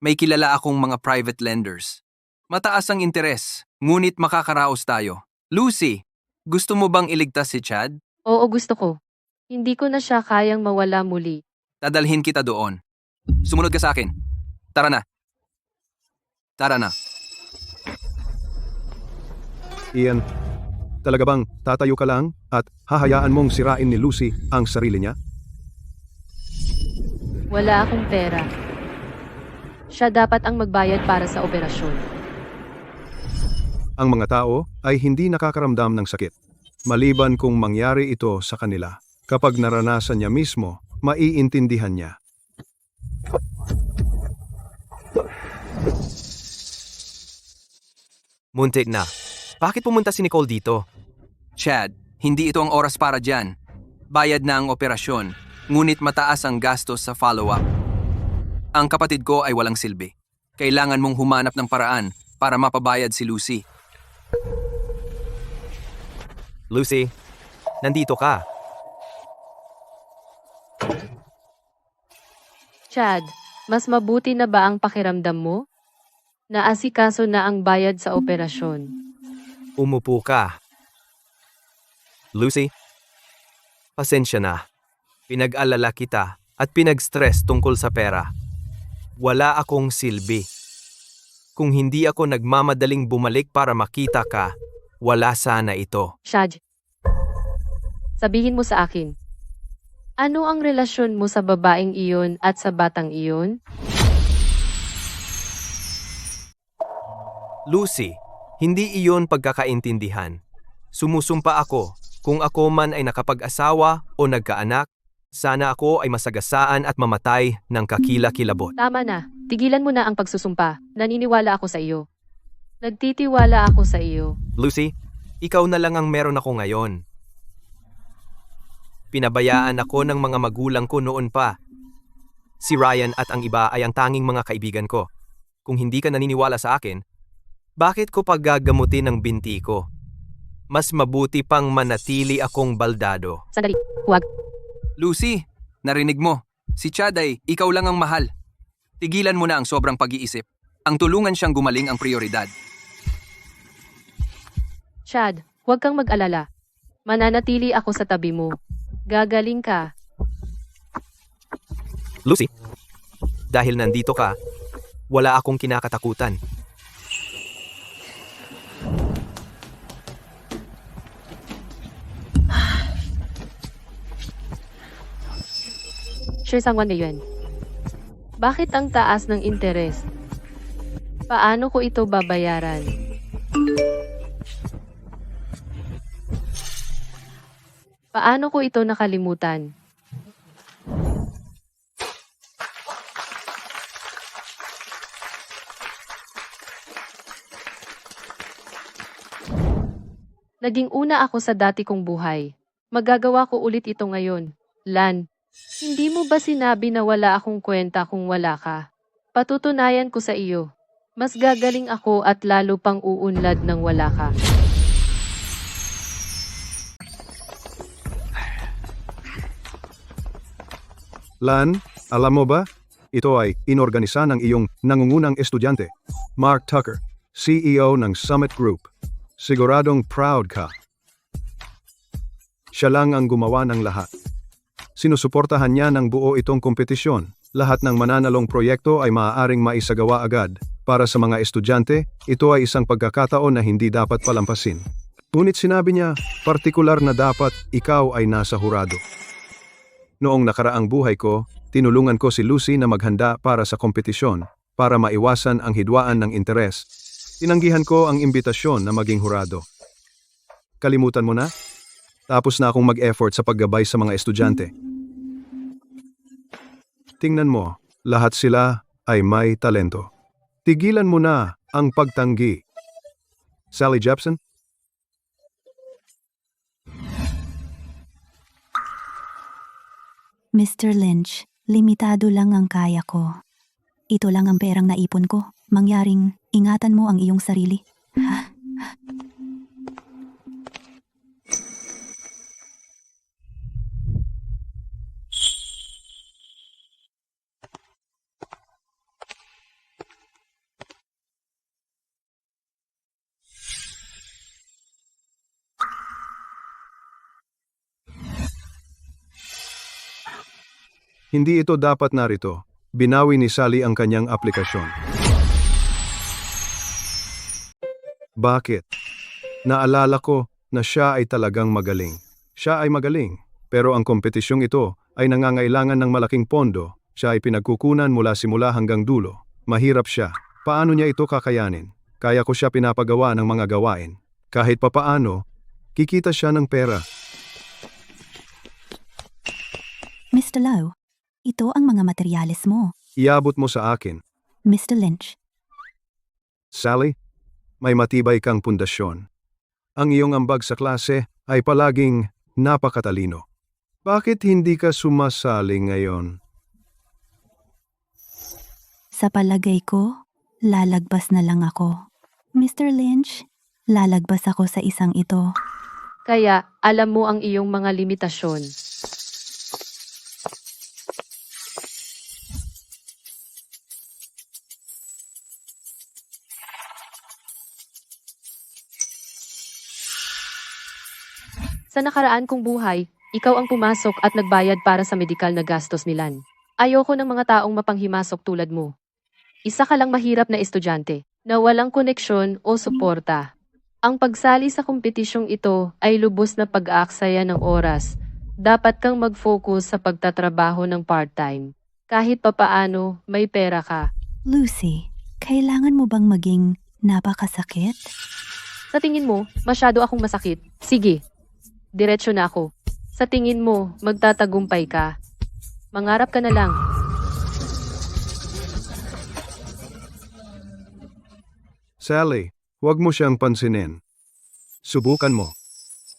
Speaker 6: may kilala akong mga private lenders. Mataas ang interes, ngunit makakaraos tayo. Lucy, gusto mo bang iligtas si Chad?
Speaker 3: Oo, gusto ko. Hindi ko na siya kayang mawala muli.
Speaker 6: Dadalhin kita doon. Sumunod ka sa akin. Tara na. Tara na.
Speaker 2: Ian, talaga bang tatayo ka lang at hahayaan mong sirain ni Lucy ang sarili niya?
Speaker 3: Wala akong pera. Siya dapat ang magbayad para sa operasyon.
Speaker 2: Ang mga tao ay hindi nakakaramdam ng sakit. Maliban kung mangyari ito sa kanila. Kapag naranasan niya mismo, maiintindihan niya.
Speaker 5: Muntik na. Bakit pumunta si Nicole dito?
Speaker 6: Chad, hindi ito ang oras para dyan. Bayad na ang operasyon, ngunit mataas ang gastos sa follow-up. Ang kapatid ko ay walang silbi. Kailangan mong humanap ng paraan para mapabayad si Lucy.
Speaker 5: Lucy, nandito ka.
Speaker 3: Chad, mas mabuti na ba ang pakiramdam mo? Naasikaso na ang bayad sa operasyon.
Speaker 5: Umupo ka. Lucy, pasensya na. Pinag-alala kita at pinag-stress tungkol sa pera. Wala akong silbi. Kung hindi ako nagmamadaling bumalik para makita ka, wala sana ito.
Speaker 3: Chad, sabihin mo sa akin. Ano ang relasyon mo sa babaeng iyon at sa batang iyon?
Speaker 5: Lucy, hindi iyon pagkakaintindihan. Sumusumpa ako, kung ako man ay nakapag-asawa o nagkaanak, sana ako ay masagasaan at mamatay ng kakila-kilabot.
Speaker 3: Tama na. Tigilan mo na ang pagsusumpa. Naniniwala ako sa iyo. Nagtitiwala ako sa iyo.
Speaker 5: Lucy, ikaw na lang ang meron ako ngayon. Pinabayaan ako ng mga magulang ko noon pa. Si Ryan at ang iba ay ang tanging mga kaibigan ko. Kung hindi ka naniniwala sa akin, bakit ko paggagamutin ang binti ko? Mas mabuti pang manatili akong baldado.
Speaker 3: Sandali, huwag.
Speaker 6: Lucy, narinig mo. Si Chad ay ikaw lang ang mahal. Tigilan mo na ang sobrang pag-iisip. Ang tulungan siyang gumaling ang prioridad.
Speaker 3: Chad, huwag kang mag-alala. Mananatili ako sa tabi mo. Gagaling ka.
Speaker 5: Lucy, dahil nandito ka, wala akong kinakatakutan.
Speaker 3: Sure Sangwan ngayon. Bakit ang taas ng interes? Paano ko ito babayaran? Paano ko ito nakalimutan? Naging una ako sa dati kong buhay. Magagawa ko ulit ito ngayon. Lan, hindi mo ba sinabi na wala akong kwenta kung wala ka? Patutunayan ko sa iyo. Mas gagaling ako at lalo pang uunlad ng wala ka.
Speaker 2: Lan, alam mo ba? Ito ay inorganisa ng iyong nangungunang estudyante, Mark Tucker, CEO ng Summit Group. Siguradong proud ka. Siya lang ang gumawa ng lahat. Sinusuportahan niya ng buo itong kompetisyon. Lahat ng mananalong proyekto ay maaaring maisagawa agad. Para sa mga estudyante, ito ay isang pagkakataon na hindi dapat palampasin. Ngunit sinabi niya, partikular na dapat ikaw ay nasa hurado. Noong nakaraang buhay ko, tinulungan ko si Lucy na maghanda para sa kompetisyon para maiwasan ang hidwaan ng interes. Tinanggihan ko ang imbitasyon na maging hurado. Kalimutan mo na? Tapos na akong mag-effort sa paggabay sa mga estudyante. Tingnan mo, lahat sila ay may talento. Tigilan mo na ang pagtanggi. Sally Jepson?
Speaker 8: Mr. Lynch, limitado lang ang kaya ko. Ito lang ang perang naipon ko. Mangyaring, ingatan mo ang iyong sarili.
Speaker 2: Hindi ito dapat narito. Binawi ni Sally ang kanyang aplikasyon. Bakit? Naalala ko na siya ay talagang magaling. Siya ay magaling, pero ang kompetisyong ito ay nangangailangan ng malaking pondo. Siya ay pinagkukunan mula simula hanggang dulo. Mahirap siya. Paano niya ito kakayanin? Kaya ko siya pinapagawa ng mga gawain. Kahit papaano, kikita siya ng pera.
Speaker 8: Mr. Lau, ito ang mga materyales mo.
Speaker 2: Iabot mo sa akin.
Speaker 8: Mr. Lynch,
Speaker 2: Sally, may matibay kang pundasyon. Ang iyong ambag sa klase ay palaging napakatalino. Bakit hindi ka sumasali ngayon?
Speaker 8: sa palagay ko, lalagpas na lang ako. Mr. Lynch, lalagpas ako sa isang ito.
Speaker 3: Kaya, alam mo ang iyong mga limitasyon. Sa nakaraan kong buhay, ikaw ang pumasok at nagbayad para sa medikal na gastos ni Lan. Ayoko ng mga taong mapanghimasok tulad mo. Isa ka lang mahirap na estudyante, na walang koneksyon o suporta. Ang pagsali sa kompetisyong ito ay lubos na pag-aaksaya ng oras. Dapat kang mag-focus sa pagtatrabaho ng part-time. Kahit papaano, may pera ka.
Speaker 8: Lucy, kailangan mo bang maging napakasakit?
Speaker 3: Sa tingin mo, masyado akong masakit. Sige, diretso na ako. Sa tingin mo, magtatagumpay ka. Mangarap ka na lang.
Speaker 2: Sally, Huwag mo siyang pansinin. Subukan mo.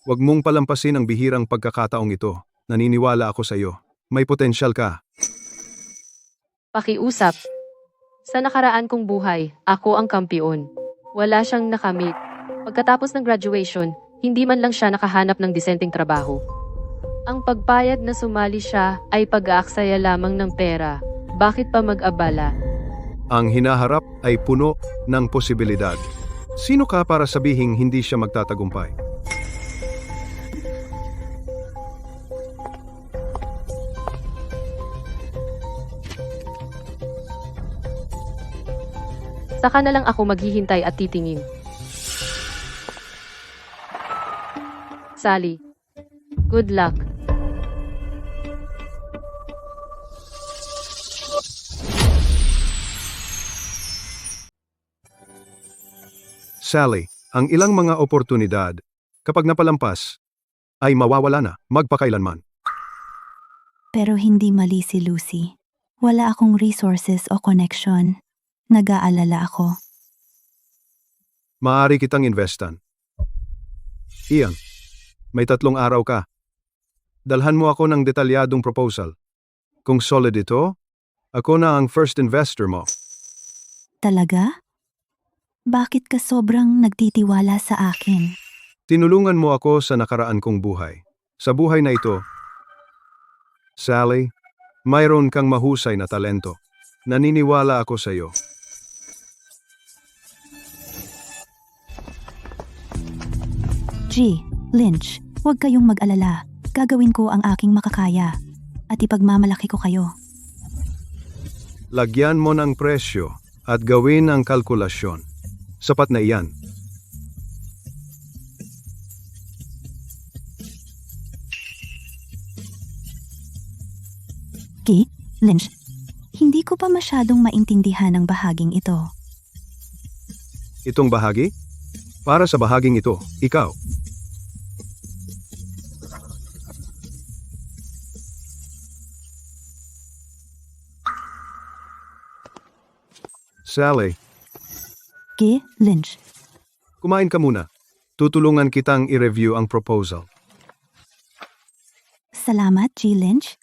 Speaker 2: Huwag mong palampasin ang bihirang pagkakataong ito. Naniniwala ako sa iyo. May potensyal ka.
Speaker 3: Pakiusap. Sa nakaraan kong buhay, ako ang kampiyon. Wala siyang nakamit. Pagkatapos ng graduation, hindi man lang siya nakahanap ng disenteng trabaho. Ang pagpayag na sumali siya ay pag-aaksaya lamang ng pera. Bakit pa mag-abala?
Speaker 2: Ang hinaharap ay puno ng posibilidad. Sino ka para sabihing hindi siya magtatagumpay?
Speaker 3: Saka na lang ako maghihintay at titingin. Sally, good luck.
Speaker 2: Sally, ang ilang mga oportunidad, kapag napalampas, ay mawawala na magpakailanman.
Speaker 8: Pero hindi mali si Lucy. Wala akong resources o connection. Nag-aalala ako.
Speaker 2: Maaari kitang investan. Ian, may 3 araw ka. Dalhan mo ako ng detalyadong proposal. Kung solid ito, ako na ang first investor mo.
Speaker 8: Talaga? Bakit ka sobrang nagtitiwala sa akin?
Speaker 2: Tinulungan mo ako sa nakaraan kong buhay. Sa buhay na ito, Sally, mayroon kang mahusay na talento. Naniniwala ako sa iyo.
Speaker 8: G. Lynch, huwag kayong mag-alala. Gagawin ko ang aking makakaya. At ipagmamalaki ko kayo.
Speaker 2: Lagyan mo ng presyo at gawin ang kalkulasyon. Sapat na iyan.
Speaker 8: G. Lynch, hindi ko pa masyadong maintindihan ang bahaging ito.
Speaker 2: Itong bahagi? Para sa bahaging ito, ikaw. Sally,
Speaker 8: G. Lynch,
Speaker 2: kumain ka muna. Tutulungan kitang i-review ang proposal.
Speaker 8: salamat G. Lynch.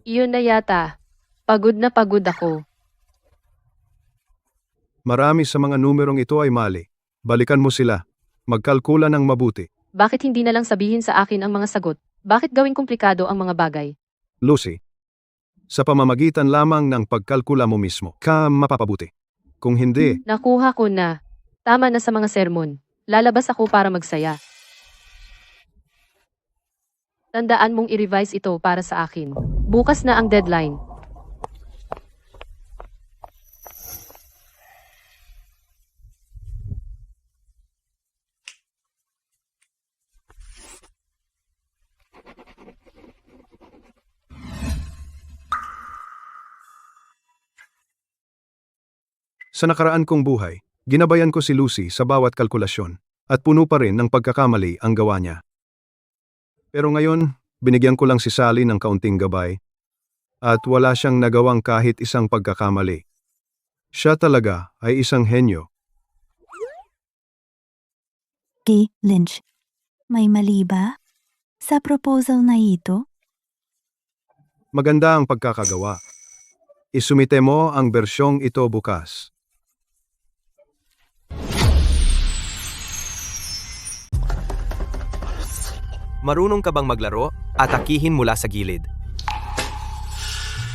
Speaker 3: Iyon na yata. Pagod na pagod ako.
Speaker 2: Marami sa mga numerong ito ay mali. Balikan mo sila. Magkalkula ng mabuti.
Speaker 3: Bakit hindi na lang sabihin sa akin ang mga sagot? Bakit gawing komplikado ang mga bagay?
Speaker 2: Lucy, sa pamamagitan lamang ng pagkalkula mo mismo, ka mapapabuti. Kung hindi,
Speaker 3: Nakuha ko na. Tama na sa mga sermon. Lalabas ako para magsaya. Tandaan mong i-revise ito para sa akin. Bukas na ang deadline.
Speaker 2: sa nakaraan kong buhay, ginabayan ko si Lucy sa bawat kalkulasyon at puno pa rin ng pagkakamali ang gawa niya. Pero ngayon, binigyan ko lang si Sally ng kaunting gabay at wala siyang nagawang kahit isang pagkakamali. Siya talaga ay isang henyo.
Speaker 8: G. Lynch, may mali ba sa proposal na ito?
Speaker 2: Maganda ang pagkakagawa. Isumite mo ang bersyong ito bukas.
Speaker 5: Marunong ka bang maglaro? Atakihin mula sa gilid.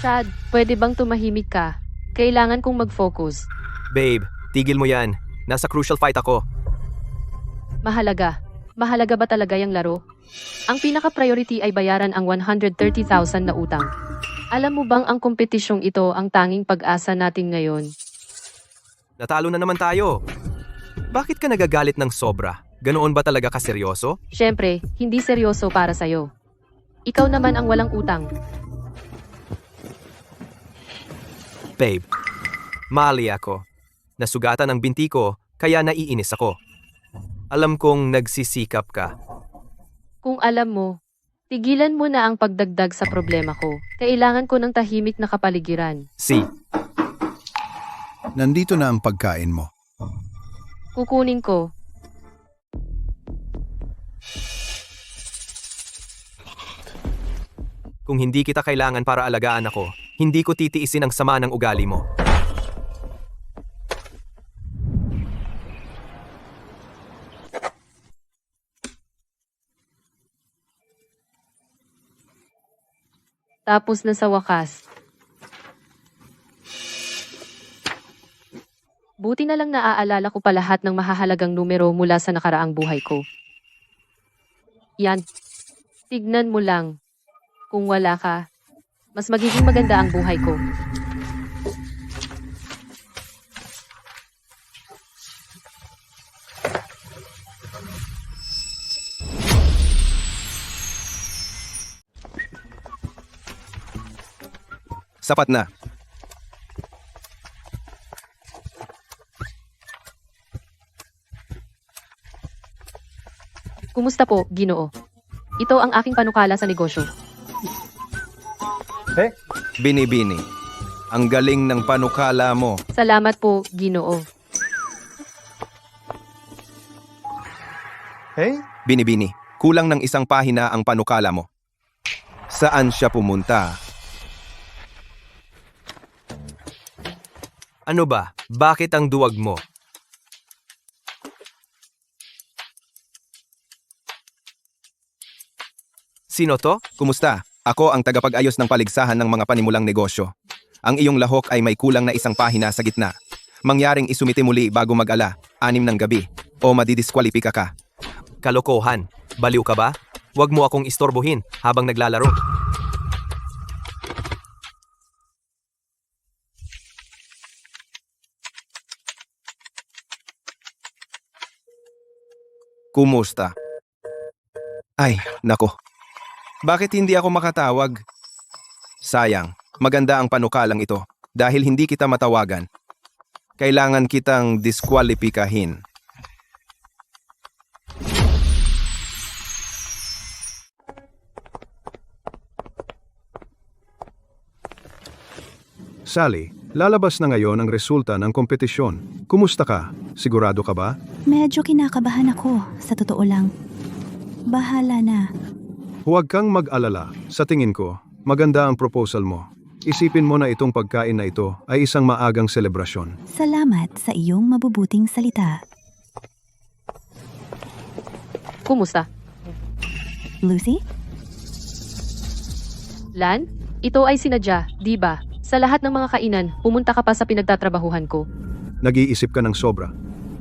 Speaker 3: Chad, pwede bang tumahimik ka? Kailangan kong mag-focus.
Speaker 5: Babe, tigil mo yan. Nasa crucial fight ako.
Speaker 3: Mahalaga. Mahalaga ba talaga yung laro? Ang pinaka-priority ay bayaran ang 130,000 na utang. Alam mo bang ang kompetisyong ito ang tanging pag-asa natin ngayon?
Speaker 5: Natalo na naman tayo. Bakit ka nagagalit ng sobra? Ganoon ba talaga kaseryoso?
Speaker 3: Siyempre, hindi seryoso para sa'yo. Ikaw naman ang walang utang.
Speaker 5: Babe, mali ako. Nasugatan ang binti ko, kaya naiinis ako. Alam kong nagsisikap ka.
Speaker 3: Kung alam mo, tigilan mo na ang pagdagdag sa problema ko. Kailangan ko ng tahimik na kapaligiran.
Speaker 5: Si,
Speaker 2: Nandito na ang pagkain mo.
Speaker 3: Kukunin ko.
Speaker 5: kung hindi kita kailangan para alagaan ako, hindi ko titiisin ang sama ng ugali mo.
Speaker 3: Tapos na sa wakas. Buti na lang naaalala ko pa lahat ng mahahalagang numero mula sa nakaraang buhay ko. Yan. Tignan mo lang. Kung wala ka, mas magiging maganda ang buhay ko.
Speaker 6: Sapat na.
Speaker 3: Kumusta po, Ginoo? Ito ang aking panukala sa negosyo.
Speaker 6: Bini-bini. Ang galing ng panukala mo.
Speaker 3: Salamat po, Ginoo.
Speaker 6: Bini-bini. Kulang ng isang pahina ang panukala mo. Saan siya pumunta?
Speaker 5: Ano ba? Bakit ang duwag mo? Sino to?
Speaker 6: Kumusta? Ako ang tagapag-ayos ng paligsahan ng mga panimulang negosyo. Ang iyong lahok ay may kulang na isang pahina sa gitna. Mangyaring isumite muli bago mag-ala, 6 ng gabi, o madidiskwalipika ka.
Speaker 5: Kalokohan. Baliw ka ba? Huwag mo akong istorbohin habang naglalaro.
Speaker 6: Kumusta? Ay, nako. Bakit hindi ako makatawag? Sayang, maganda ang panukalang ito dahil hindi kita matawagan. Kailangan kitang diskwalipikahin.
Speaker 2: Sally, lalabas na ngayon ang resulta ng kompetisyon. Kumusta ka? Sigurado ka ba?
Speaker 8: Medyo kinakabahan ako, sa totoo lang. Bahala na.
Speaker 2: Huwag kang mag-alala. Sa tingin ko, maganda ang proposal mo. Isipin mo na itong pagkain na ito ay isang maagang selebrasyon.
Speaker 8: Salamat sa iyong mabubuting salita.
Speaker 3: Kumusta?
Speaker 8: Lucy?
Speaker 3: Lan? Ito ay sinadya, di ba? Sa lahat ng mga kainan, pumunta ka pa sa pinagtatrabahuhan ko.
Speaker 2: Nag-iisip ka ng sobra.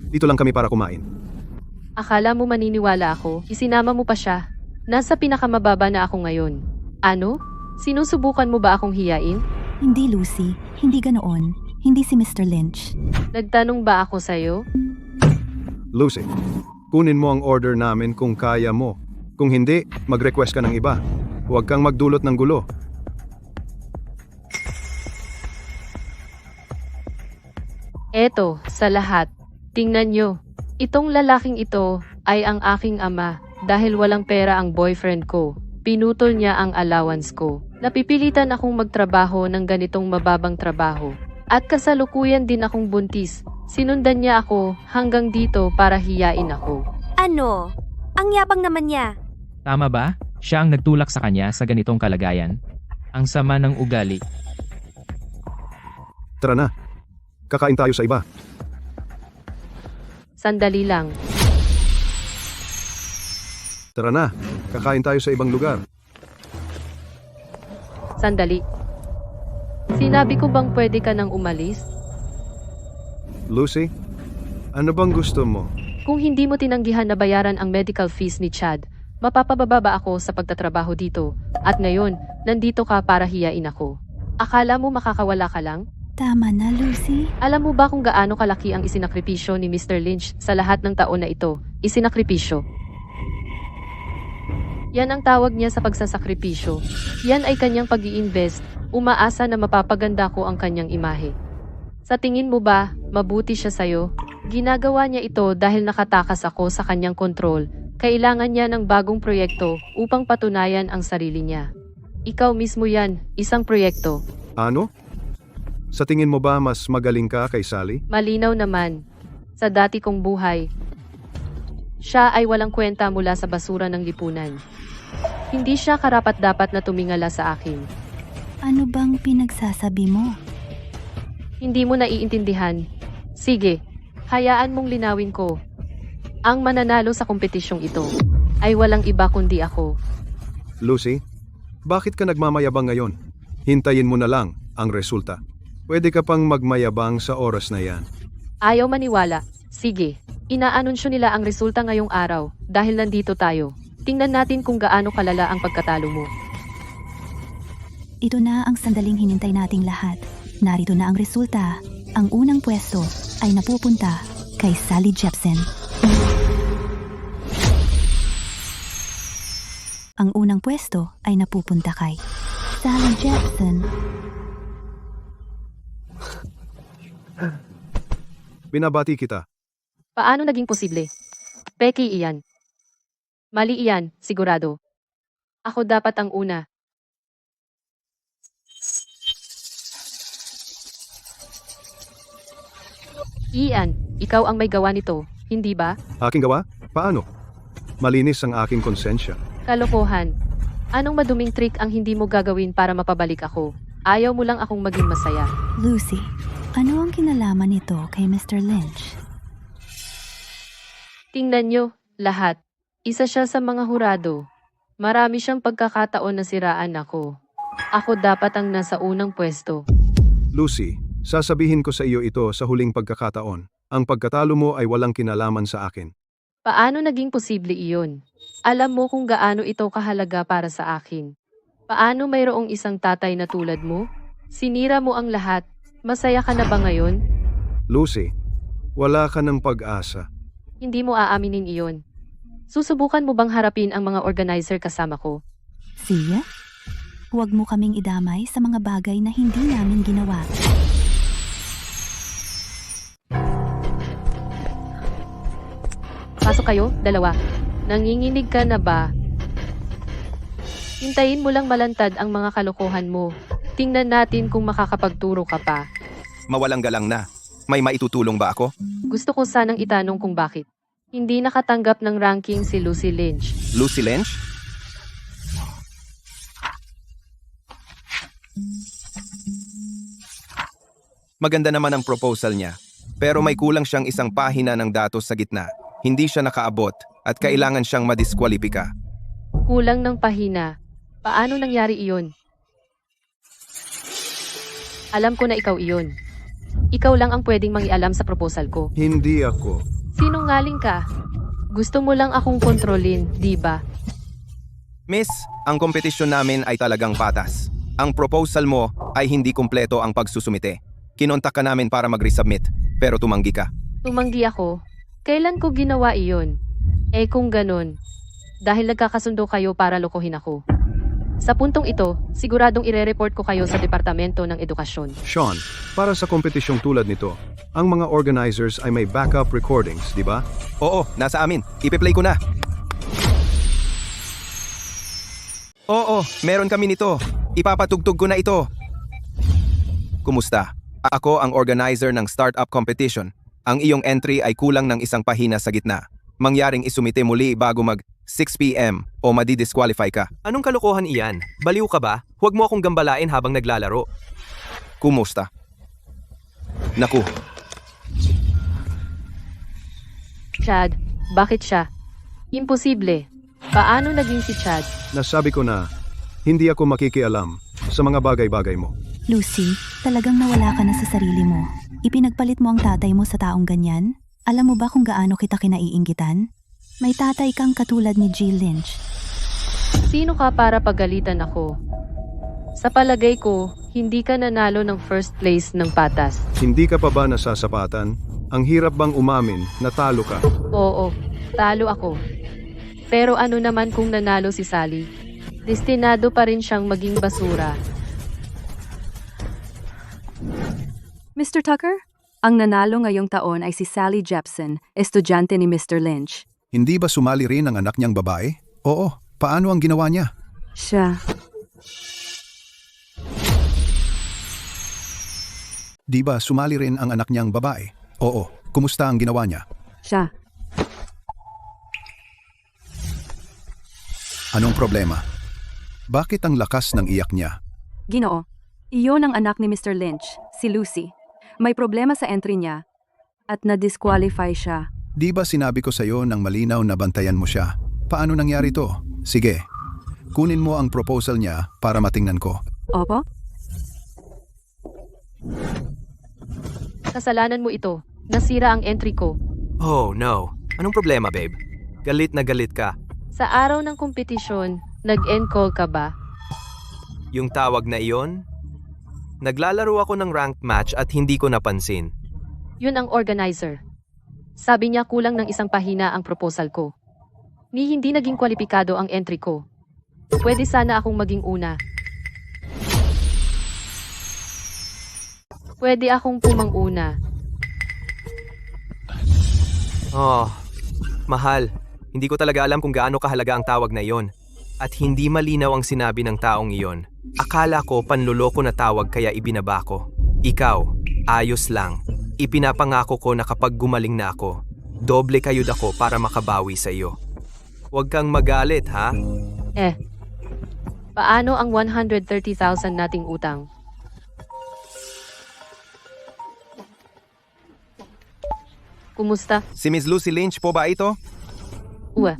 Speaker 2: Dito lang kami para kumain.
Speaker 3: Akala mo maniniwala ako, isinama mo pa siya. Nasa pinakamababa na ako ngayon. Ano? Sinusubukan mo ba akong hiyain?
Speaker 8: Hindi Lucy, hindi ganoon. Hindi si Mr. Lynch.
Speaker 3: Nagtanong ba ako sa'yo?
Speaker 2: Lucy, kunin mo ang order namin kung kaya mo. Kung hindi, mag-request ka ng iba. Huwag kang magdulot ng gulo.
Speaker 3: Eto, sa lahat. Tingnan nyo. Itong lalaking ito ay ang aking ama. Dahil walang pera ang boyfriend ko, pinutol niya ang allowance ko. Napipilitan akong magtrabaho ng ganitong mababang trabaho. At kasalukuyan din akong buntis. Sinundan niya ako hanggang dito para hiyain ako.
Speaker 4: Ano? Ang yabang naman niya.
Speaker 7: Tama ba? Siya ang nagtulak sa kanya sa ganitong kalagayan. Ang sama ng ugali.
Speaker 2: Tara na. Kakain tayo sa iba.
Speaker 3: Sandali lang.
Speaker 2: Tara na. Kakain tayo sa ibang lugar.
Speaker 3: Sandali. Sinabi ko bang pwede ka nang umalis?
Speaker 2: Lucy, ano bang gusto mo?
Speaker 3: Kung hindi mo tinanggihan na bayaran ang medical fees ni Chad, mapapababa ba ako sa pagtatrabaho dito? At ngayon, nandito ka para hiyain ako. Akala mo makakawala ka lang?
Speaker 8: Tama na, Lucy.
Speaker 3: Alam mo ba kung gaano kalaki ang isinakripisyo ni Mr. Lynch sa lahat ng taon na ito? Isinakripisyo. Yan ang tawag niya sa pagsasakripisyo. Yan ay kanyang pag-i-invest Umaasa na mapapaganda ko ang kanyang imahe. Sa tingin mo ba, mabuti siya sa'yo? Ginagawa niya ito dahil nakatakas ako sa kanyang kontrol. Kailangan niya ng bagong proyekto upang patunayan ang sarili niya. Ikaw mismo yan, isang proyekto.
Speaker 2: Ano? Sa tingin mo ba mas magaling ka kay Sally?
Speaker 3: Malinaw naman. Sa dati kong buhay, siya ay walang kwenta mula sa basura ng lipunan. Hindi siya karapat-dapat na tumingala sa akin.
Speaker 8: Ano bang pinagsasabi mo?
Speaker 3: Hindi mo naiintindihan. Sige, hayaan mong linawin ko. Ang mananalo sa kompetisyong ito ay walang iba kundi ako.
Speaker 2: Lucy, bakit ka nagmamayabang ngayon? Hintayin mo na lang ang resulta. Pwede ka pang magmayabang sa oras na yan.
Speaker 3: Ayaw maniwala. Sige, inaanunsyo nila ang resulta ngayong araw dahil nandito tayo. Tingnan natin kung gaano kalala ang pagkatalo mo.
Speaker 8: Ito na ang sandaling hinintay nating lahat. Narito na ang resulta. Ang unang pwesto ay napupunta kay Sally Jepsen. Ang unang pwesto ay napupunta kay Sally Jepsen.
Speaker 2: Binabati kita.
Speaker 3: Paano naging posible? Peki iyan. Mali iyan, sigurado. Ako dapat ang una. Ian, ikaw ang may gawa nito, hindi ba?
Speaker 2: Aking gawa? Paano? Malinis ang aking konsensya.
Speaker 3: Kalokohan. Anong maduming trick ang hindi mo gagawin para mapabalik ako? Ayaw mo lang akong maging masaya.
Speaker 8: Lucy, ano ang kinalaman nito kay Mr. Lynch?
Speaker 3: Tingnan nyo, lahat. Isa siya sa mga hurado. Marami siyang pagkakataon na siraan ako. Ako dapat ang nasa unang pwesto.
Speaker 2: Lucy, sasabihin ko sa iyo ito sa huling pagkakataon. Ang pagkatalo mo ay walang kinalaman sa akin.
Speaker 3: Paano naging posible iyon? Alam mo kung gaano ito kahalaga para sa akin. Paano mayroong isang tatay na tulad mo? Sinira mo ang lahat. Masaya ka na ba ngayon?
Speaker 2: Lucy, wala ka ng pag-asa.
Speaker 3: Hindi mo aaminin iyon. Susubukan mo bang harapin ang mga organizer kasama ko?
Speaker 8: Siya? Huwag mo kaming idamay sa mga bagay na hindi namin ginawa.
Speaker 3: Pasok kayo, dalawa. Nanginginig ka na ba? Hintayin mo lang malantad ang mga kalokohan mo. Tingnan natin kung makakapagturo ka pa.
Speaker 5: Mawalang galang na. May maitutulong ba ako?
Speaker 3: Gusto ko sanang itanong kung bakit. Hindi nakatanggap ng ranking si Lucy Lynch.
Speaker 5: Lucy Lynch? Maganda naman ang proposal niya. Pero may kulang siyang isang pahina ng datos sa gitna. Hindi siya nakaabot at kailangan siyang madiskwalipika.
Speaker 3: Kulang ng pahina. Paano nangyari iyon? Alam ko na ikaw iyon. Ikaw lang ang pwedeng mangialam sa proposal ko.
Speaker 2: Hindi ako.
Speaker 3: Sinungaling ka. Gusto mo lang akong kontrolin, di ba?
Speaker 5: Miss, ang kompetisyon namin ay talagang patas. Ang proposal mo ay hindi kumpleto ang pagsusumite. Kinontak ka namin para mag-resubmit, pero tumanggi ka.
Speaker 3: Tumanggi ako. Kailan ko ginawa iyon? Eh kung ganun, dahil nagkakasundo kayo para lokohin ako. Sa puntong ito, siguradong ire-report ko kayo sa Departamento ng Edukasyon.
Speaker 2: Sean, para sa kompetisyong tulad nito, ang mga organizers ay may backup recordings, di ba?
Speaker 5: Oo, nasa amin. Ipe-play ko na. Oo, meron kami nito. Ipapatugtog ko na ito. Kumusta? Ako ang organizer ng startup competition. Ang iyong entry ay kulang ng isang pahina sa gitna. Mangyaring isumite muli bago mag 6 p.m. o madi-disqualify ka. Anong kalokohan iyan? Baliw ka ba? Huwag mo akong gambalain habang naglalaro. Kumusta? Naku,
Speaker 3: Chad, bakit siya? Imposible. Paano naging si Chad?
Speaker 2: Nasabi ko na, hindi ako makikialam sa mga bagay-bagay mo.
Speaker 8: Lucy, talagang nawala ka na sa sarili mo. Ipinagpalit mo ang tatay mo sa taong ganyan? Alam mo ba kung gaano kita kinaiinggitan? May tatay kang katulad ni Jill Lynch.
Speaker 3: Sino ka para pagalitan ako? Sa palagay ko, hindi ka nanalo ng first place ng patas.
Speaker 2: Hindi ka pa ba nasasapatan? Ang hirap bang umamin na talo ka?
Speaker 3: Oo, talo ako. Pero ano naman kung nanalo si Sally? Destinado pa rin siyang maging basura.
Speaker 9: Mr. Tucker? Ang nanalo ngayong taon ay si Sally Jepson, estudyante ni Mr. Lynch.
Speaker 2: Hindi ba sumali rin ang anak niyang babae? Oo, paano ang ginawa niya?
Speaker 9: Siya.
Speaker 2: Di ba sumali rin ang anak niyang babae? Oo, kumusta ang ginawa niya?
Speaker 9: Siya.
Speaker 2: Anong problema? Bakit ang lakas ng iyak niya?
Speaker 9: Ginoo. Iyon ang anak ni Mr. Lynch, si Lucy. May problema sa entry niya at na-disqualify siya.
Speaker 2: Di ba sinabi ko sa'yo nang malinaw na bantayan mo siya? Paano nangyari to? Sige, kunin mo ang proposal niya para matingnan ko.
Speaker 9: Opo?
Speaker 3: Kasalanan mo ito. Nasira ang entry ko.
Speaker 5: Oh no. Anong problema, babe? Galit na galit ka.
Speaker 3: Sa araw ng kompetisyon, nag-encall ka ba?
Speaker 5: Yung tawag na iyon? Naglalaro ako ng ranked match at hindi ko napansin.
Speaker 3: Yun ang organizer. Sabi niya kulang ng isang pahina ang proposal ko. Ni hindi naging kwalipikado ang entry ko. Pwede sana akong maging una. Pwede akong pumanguna.
Speaker 5: Oh, mahal. Hindi ko talaga alam kung gaano kahalaga ang tawag na iyon. At hindi malinaw ang sinabi ng taong iyon. Akala ko panluloko na tawag kaya ibinaba ko. Ikaw, ayos lang. Ipinapangako ko na kapag gumaling na ako, doble kayod ako para makabawi sa iyo. Huwag kang magalit, ha?
Speaker 3: Paano ang 130,000 nating utang? Kumusta?
Speaker 10: Si Miss Lucy Lynch po ba ito?
Speaker 3: Uwa.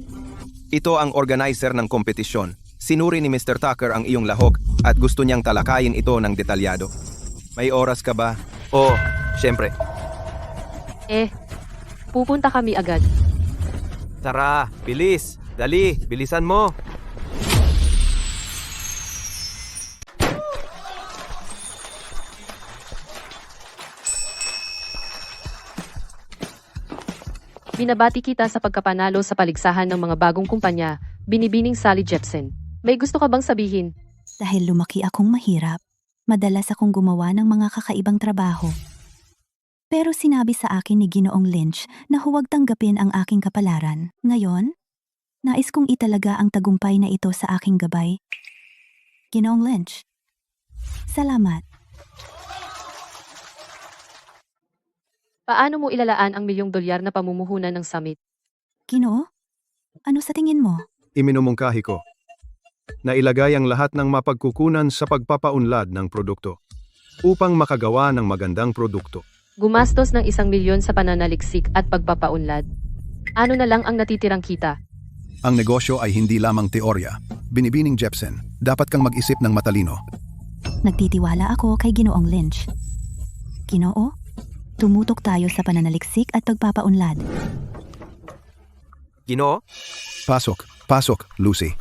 Speaker 10: Ito ang organizer ng kompetisyon. Sinuri ni Mr. Tucker ang iyong lahok at gusto niyang talakayin ito ng detalyado. May oras ka ba?
Speaker 5: Oo, syempre.
Speaker 3: Pupunta kami agad.
Speaker 5: Tara, bilis. Dali, bilisan mo.
Speaker 3: Binabati kita sa pagkapanalo sa paligsahan ng mga bagong kumpanya, binibining Sally Jepson. May gusto ka bang sabihin?
Speaker 8: Dahil lumaki akong mahirap, madalas akong gumawa ng mga kakaibang trabaho. Pero sinabi sa akin ni Ginoong Lynch na huwag tanggapin ang aking kapalaran. Ngayon, nais kong italaga ang tagumpay na ito sa aking gabay. Ginoong Lynch, salamat.
Speaker 3: Paano mo ilalaan ang $1,000,000 na pamumuhunan ng summit?
Speaker 8: Ginoo, ano sa tingin mo?
Speaker 2: Iminumungkahi ko na ilagay ang lahat ng mapagkukunan sa pagpapaunlad ng produkto upang makagawa ng magandang produkto.
Speaker 3: Gumastos ng 1,000,000 sa pananaliksik at pagpapaunlad. Ano na lang ang natitirang kita?
Speaker 2: Ang negosyo ay hindi lamang teorya. Binibining Jepson, dapat kang mag-isip ng matalino.
Speaker 8: Nagtitiwala ako kay Ginoong Lynch. Ginoo, tumutok tayo sa pananaliksik at pagpapaunlad.
Speaker 5: Ginoo?
Speaker 2: Pasok, Lucy.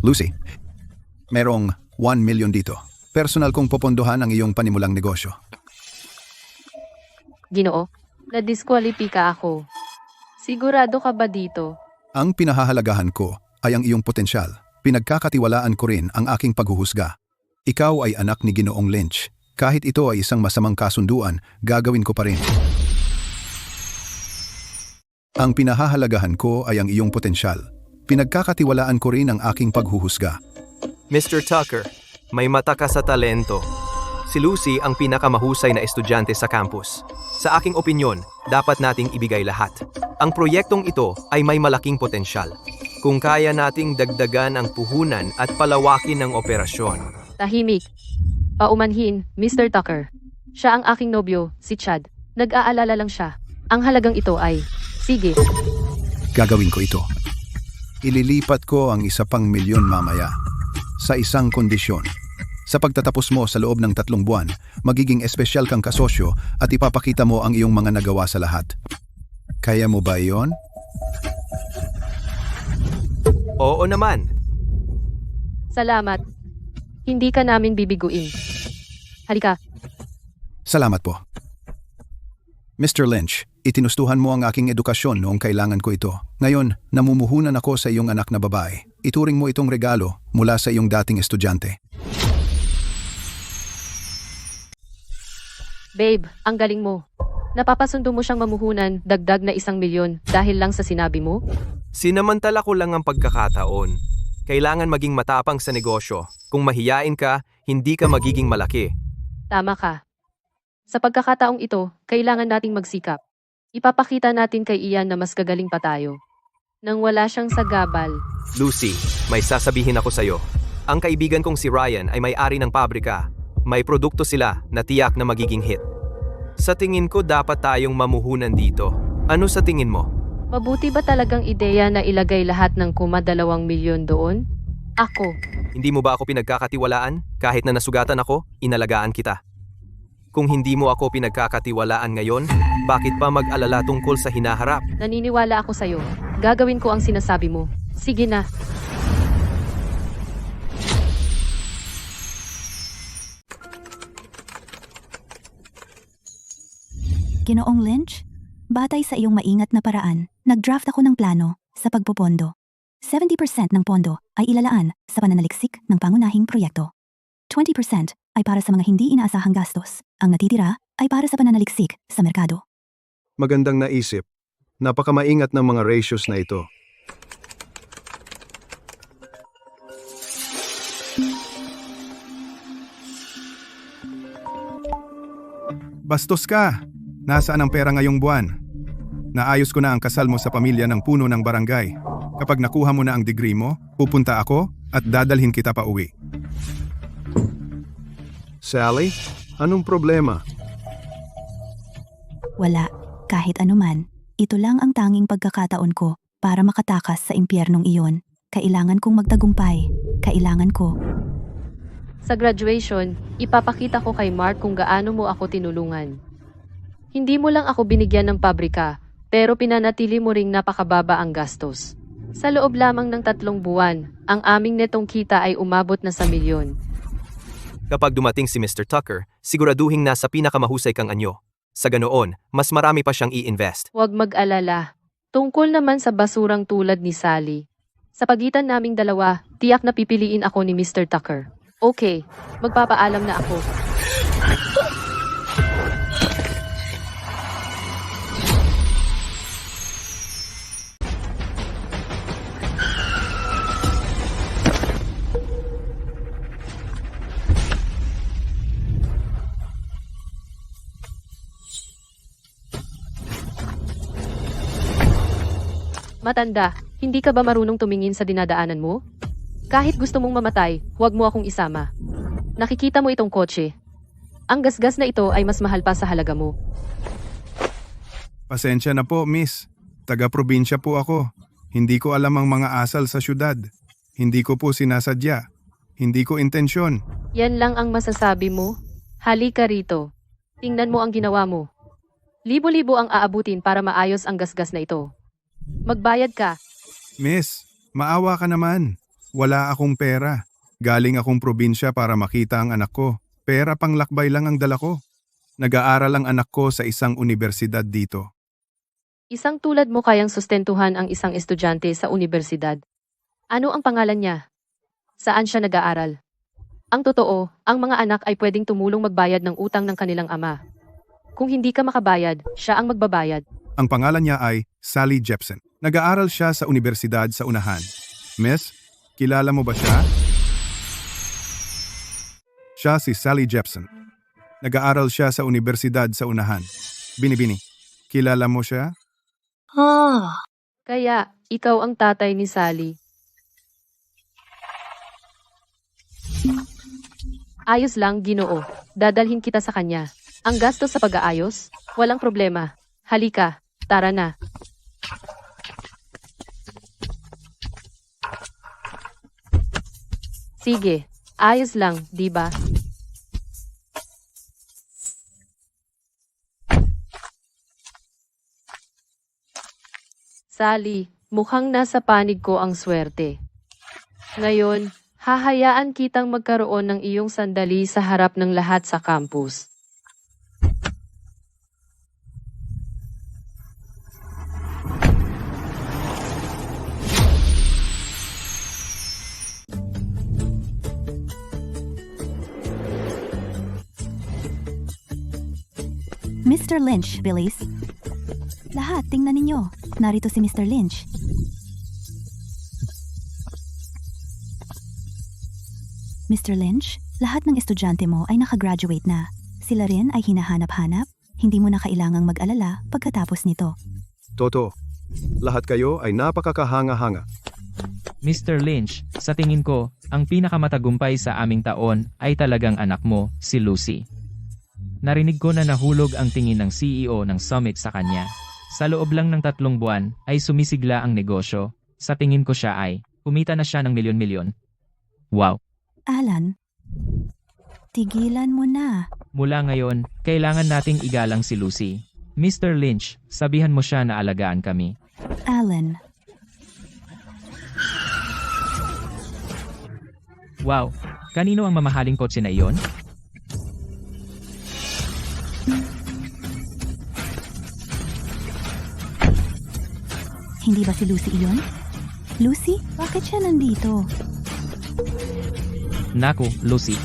Speaker 2: Lucy, merong 1 million dito. Personal kong popondohan ang iyong panimulang negosyo.
Speaker 3: Ginoo, na-disqualify ako. Sigurado ka ba dito?
Speaker 2: Ang pinahahalagahan ko ay ang iyong potensyal. Pinagkakatiwalaan ko rin ang aking paghuhusga. Ikaw ay anak ni Ginoong Lynch. Kahit ito ay isang masamang kasunduan, gagawin ko pa rin. Ang pinahahalagahan ko ay ang iyong potensyal. Pinagkakatiwalaan ko rin ang aking paghuhusga.
Speaker 5: Mr. Tucker, may mata ka sa talento. Si Lucy ang pinakamahusay na estudyante sa campus. Sa aking opinyon, dapat nating ibigay lahat. Ang proyektong ito ay may malaking potensyal. Kung kaya nating dagdagan ang puhunan at palawakin ng operasyon.
Speaker 3: Tahimik. Paumanhin, Mr. Tucker. Siya ang aking nobyo, si Chad. Nag-aalala lang siya. Ang halagang ito ay, sige.
Speaker 2: Gagawin ko ito. Ililipat ko ang 1,000,000 mamaya. Sa isang kondisyon. Sa pagtatapos mo sa loob ng 3 buwan, magiging espesyal kang kasosyo at ipapakita mo ang iyong mga nagawa sa lahat. Kaya mo ba iyon?
Speaker 5: Oo naman.
Speaker 3: Salamat. Hindi ka namin bibiguin. Halika.
Speaker 2: Salamat po. Mr. Lynch, itinustuhan mo ang aking edukasyon noong kailangan ko ito. Ngayon, namumuhunan ako sa iyong anak na babae. Ituring mo itong regalo mula sa iyong dating estudyante.
Speaker 3: Babe, ang galing mo. Napapasundo mo siyang mamuhunan, dagdag na 1 milyon dahil lang sa sinabi mo?
Speaker 5: Sinamantala ko lang ang pagkakataon. Kailangan maging matapang sa negosyo. Kung mahiyain ka, hindi ka magiging malaki.
Speaker 3: Tama ka. Sa pagkakataong ito, kailangan nating magsikap. Ipapakita natin kay Ian na mas gagaling pa tayo. Nang wala siyang sagabal,
Speaker 5: Lucy, may sasabihin ako sa'yo. Ang kaibigan kong si Ryan ay may-ari ng pabrika. May produkto sila na tiyak na magiging hit. Sa tingin ko dapat tayong mamuhunan dito. Ano sa tingin mo?
Speaker 3: mabuti ba talagang ideya na ilagay lahat ng 2 milyon doon? Ako.
Speaker 5: Hindi mo ba ako pinagkakatiwalaan? Kahit na nasugatan ako, inalagaan kita. Kung hindi mo ako pinagkakatiwalaan ngayon, bakit pa mag-alala tungkol sa hinaharap?
Speaker 3: Naniniwala ako sa'yo. Gagawin ko ang sinasabi mo. Sige na.
Speaker 8: Ginoong Lynch, batay sa iyong maingat na paraan, nag-draft ako ng plano sa pagpopondo. 70% ng pondo ay ilalaan sa pananaliksik ng pangunahing proyekto. 20% ay para sa mga hindi inaasahang gastos. Ang natitira ay para sa pananaliksik sa merkado.
Speaker 2: Magandang naisip. Napakamaingat ng mga ratios na ito.
Speaker 11: Bastos ka! Nasaan ang pera ngayong buwan? Naayos ko na ang kasal mo sa pamilya ng puno ng barangay. Kapag nakuha mo na ang degree mo, pupunta ako at dadalhin kita pa uwi.
Speaker 2: Sally, anong problema?
Speaker 8: Wala, kahit anuman. Ito lang ang tanging pagkakataon ko para makatakas sa impyernong iyon. Kailangan kong magtagumpay. Kailangan ko.
Speaker 3: Sa graduation, ipapakita ko kay Mark kung gaano mo ako tinulungan. Hindi mo lang ako binigyan ng pabrika, pero pinanatili mo ring napakababa ang gastos. Sa loob lamang ng 3 buwan, ang aming netong kita ay umabot na sa 1 milyon.
Speaker 5: Kapag dumating si Mr. Tucker, siguraduhin nasa pinakamahusay kang anyo. Sa ganoon, mas marami pa siyang i-invest.
Speaker 3: Huwag mag-alala. Tungkol naman sa basurang tulad ni Sally. Sa pagitan naming dalawa, tiyak na pipiliin ako ni Mr. Tucker. Okay, magpapaalam na ako. Matanda, hindi ka ba marunong tumingin sa dinadaanan mo? Kahit gusto mong mamatay, huwag mo akong isama. Nakikita mo itong kotse. Ang gasgas na ito ay mas mahal pa sa halaga mo.
Speaker 11: Pasensya na po, miss. Taga-probinsya po ako. Hindi ko alam ang mga asal sa syudad. Hindi ko po sinasadya. Hindi ko intensyon.
Speaker 3: Yan lang ang masasabi mo? Halika rito. Tingnan mo ang ginawa mo. Libo-libo ang aabutin para maayos ang gasgas na ito. Magbayad ka.
Speaker 11: Miss, maawa ka naman. Wala akong pera. Galing akong probinsya para makita ang anak ko. Pera pang lakbay lang ang dala ko. Nag-aaral ang anak ko sa isang universidad dito.
Speaker 3: Isang tulad mo kayang sustentuhan ang isang estudyante sa universidad. Ano ang pangalan niya? Saan siya nag-aaral? Ang totoo, ang mga anak ay pwedeng tumulong magbayad ng utang ng kanilang ama. Kung hindi ka makabayad, siya ang magbabayad.
Speaker 11: Ang pangalan niya ay Sally Jepson. Nag-aaral siya sa universidad sa unahan. Miss, kilala mo ba siya? Siya si Sally Jepson. Nag-aaral siya sa universidad sa unahan. Binibini, kilala mo siya?
Speaker 3: Kaya, ikaw ang tatay ni Sally. Ayos lang, Ginoo. Dadalhin kita sa kanya. Ang gastos sa pag-aayos? Walang problema. Halika, tara na. Sige, ayos lang, di ba? Sally, mukhang nasa panig ko ang swerte. Ngayon, hahayaan kitang magkaroon ng iyong sandali sa harap ng lahat sa campus.
Speaker 8: Mr. Lynch, Billis. Lahat, tingnan ninyo. Narito si Mr. Lynch. Mr. Lynch, lahat ng estudyante mo ay nakagraduate na. Sila rin ay hinahanap-hanap. Hindi mo na kailangang mag-alala pagkatapos nito.
Speaker 2: Toto, lahat kayo ay napakakahanga-hanga.
Speaker 7: Mr. Lynch, sa tingin ko, ang pinakamatagumpay sa aming taon ay talagang anak mo, si Lucy. Narinig ko na nahulog ang tingin ng CEO ng Summit sa kanya. Sa loob lang ng 3 buwan ay sumisigla ang negosyo. Sa tingin ko siya ay kumita na siya ng milyon-milyon. Wow!
Speaker 8: Alan, tigilan mo na.
Speaker 7: Mula ngayon, kailangan nating igalang si Lucy. Mr. Lynch, sabihan mo siya na alagaan kami.
Speaker 8: Alan,
Speaker 7: Wow! Kanino ang mamahaling kotse na iyon?
Speaker 8: hindi ba si Lucy iyon? Lucy, bakit siya nandito?
Speaker 7: Naku, Lucy.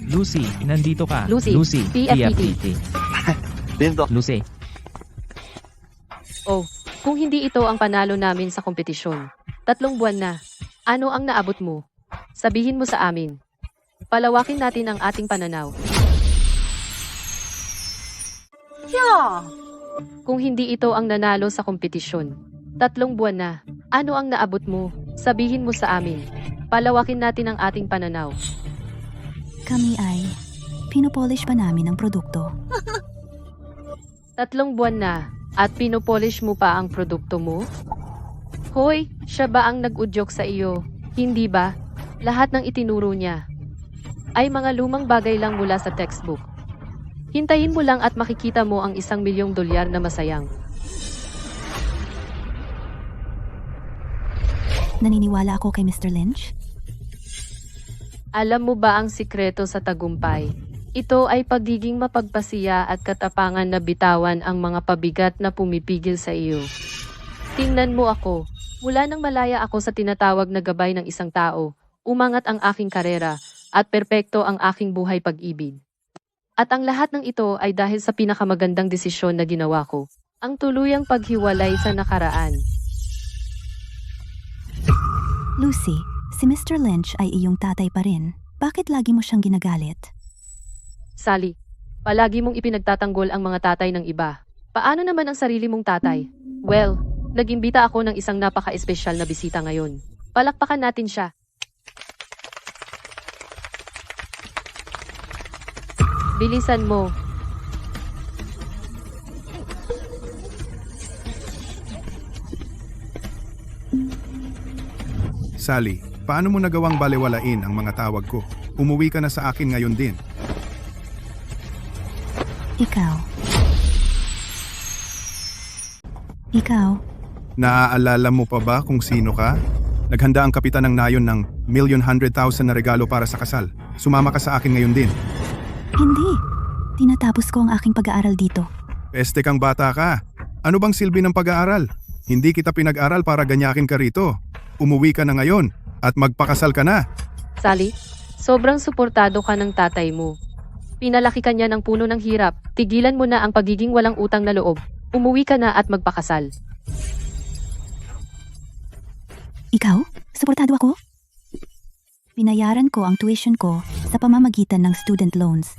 Speaker 7: Lucy, nandito ka.
Speaker 3: Lucy, PFPT.
Speaker 7: Lucy,
Speaker 3: Oh, kung hindi ito ang panalo namin sa kompetisyon. 3 buwan na. Ano ang naabot mo? Sabihin mo sa amin. Palawakin natin ang ating pananaw. Kung hindi ito ang nanalo sa kompetisyon. 3 buwan na. Ano ang naabot mo? Sabihin mo sa amin. Palawakin natin ang ating pananaw.
Speaker 8: Kami ay pinopolish pa namin ang produkto.
Speaker 3: 3 buwan na at pinopolish mo pa ang produkto mo? Hoy, siya ba ang nag-udyok sa iyo? Hindi ba? Lahat ng itinuro niya ay mga lumang bagay lang mula sa textbook. Hintayin mo lang at makikita mo ang $1 milyong na masayang.
Speaker 8: Naniniwala ako kay Mr. Lynch?
Speaker 3: Alam mo ba ang sikreto sa tagumpay? Ito ay pagiging mapagpasiya at katapangan na bitawan ang mga pabigat na pumipigil sa iyo. Tingnan mo ako. Mula nang malaya ako sa tinatawag na gabay ng isang tao, umangat ang aking karera at perpekto ang aking buhay pag-ibig. At ang lahat ng ito ay dahil sa pinakamagandang desisyon na ginawa ko, ang tuluyang paghiwalay sa nakaraan.
Speaker 8: Lucy, si Mr. Lynch ay iyong tatay pa rin. Bakit lagi mo siyang ginagalit?
Speaker 3: Sally, palagi mong ipinagtatanggol ang mga tatay ng iba. Paano naman ang sarili mong tatay? Well, nag-imbita ako ng isang napaka-espesyal na bisita ngayon. Palakpakan natin siya. Bilisan mo.
Speaker 11: Sally, paano mo nagawang balewalain ang mga tawag ko? Umuwi ka na sa akin ngayon din.
Speaker 8: Ikaw,
Speaker 11: Naaalala mo pa ba kung sino ka? Naghanda ang kapitan ng nayon ng $1,100,000 na regalo para sa kasal. Sumama ka sa akin ngayon din.
Speaker 8: hindi. Tinatapos ko ang aking pag-aaral dito.
Speaker 11: Peste kang bata ka. Ano bang silbi ng pag-aaral? Hindi kita pinag-aral para ganyakin ka rito. Umuwi ka na ngayon at magpakasal ka na.
Speaker 3: Sally, sobrang suportado ka ng tatay mo. Pinalaki ka niya ng puno ng hirap. Tigilan mo na ang pagiging walang utang na loob. Umuwi ka na at magpakasal.
Speaker 8: Ikaw? Suportado ako? Binayaran ko ang tuition ko sa pamamagitan ng student loans.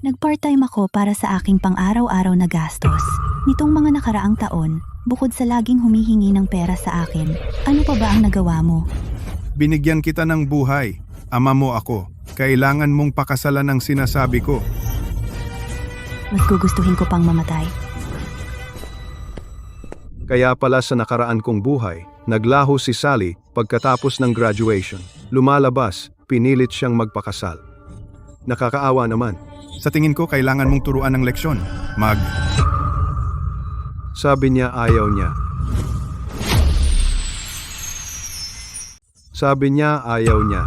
Speaker 8: Nag-part-time ako para sa aking pang-araw-araw na gastos. Nitong mga nakaraang taon, bukod sa laging humihingi ng pera sa akin, ano pa ba ang nagawa mo?
Speaker 11: Binigyan kita ng buhay. Ama mo ako. Kailangan mong pakasalan ang sinasabi ko.
Speaker 8: Mas gugustuhin ko pang mamatay.
Speaker 2: Kaya pala sa nakaraan kong buhay, naglaho si Sally pagkatapos ng graduation. Lumalabas, pinilit siyang magpakasal. Nakakaawa naman.
Speaker 11: Sa tingin ko, kailangan mong turuan ng leksyon.
Speaker 2: Sabi niya ayaw niya. Sabi niya ayaw niya.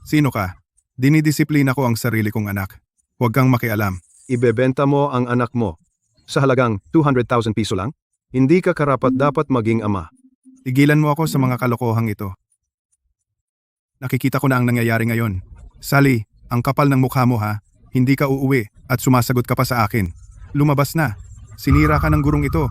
Speaker 11: Sino ka? Dinidisiplina ko ang sarili kong anak. Huwag kang makialam.
Speaker 2: Ibebenta mo ang anak mo sa halagang 200,000 piso lang? Hindi ka karapat dapat maging ama.
Speaker 11: Tigilan mo ako sa mga kalokohang ito. Nakikita ko na ang nangyayari ngayon. Sally, ang kapal ng mukha mo ha. Hindi ka uuwi at sumasagot ka pa sa akin. Lumabas na. Sinira ka ng gurong ito.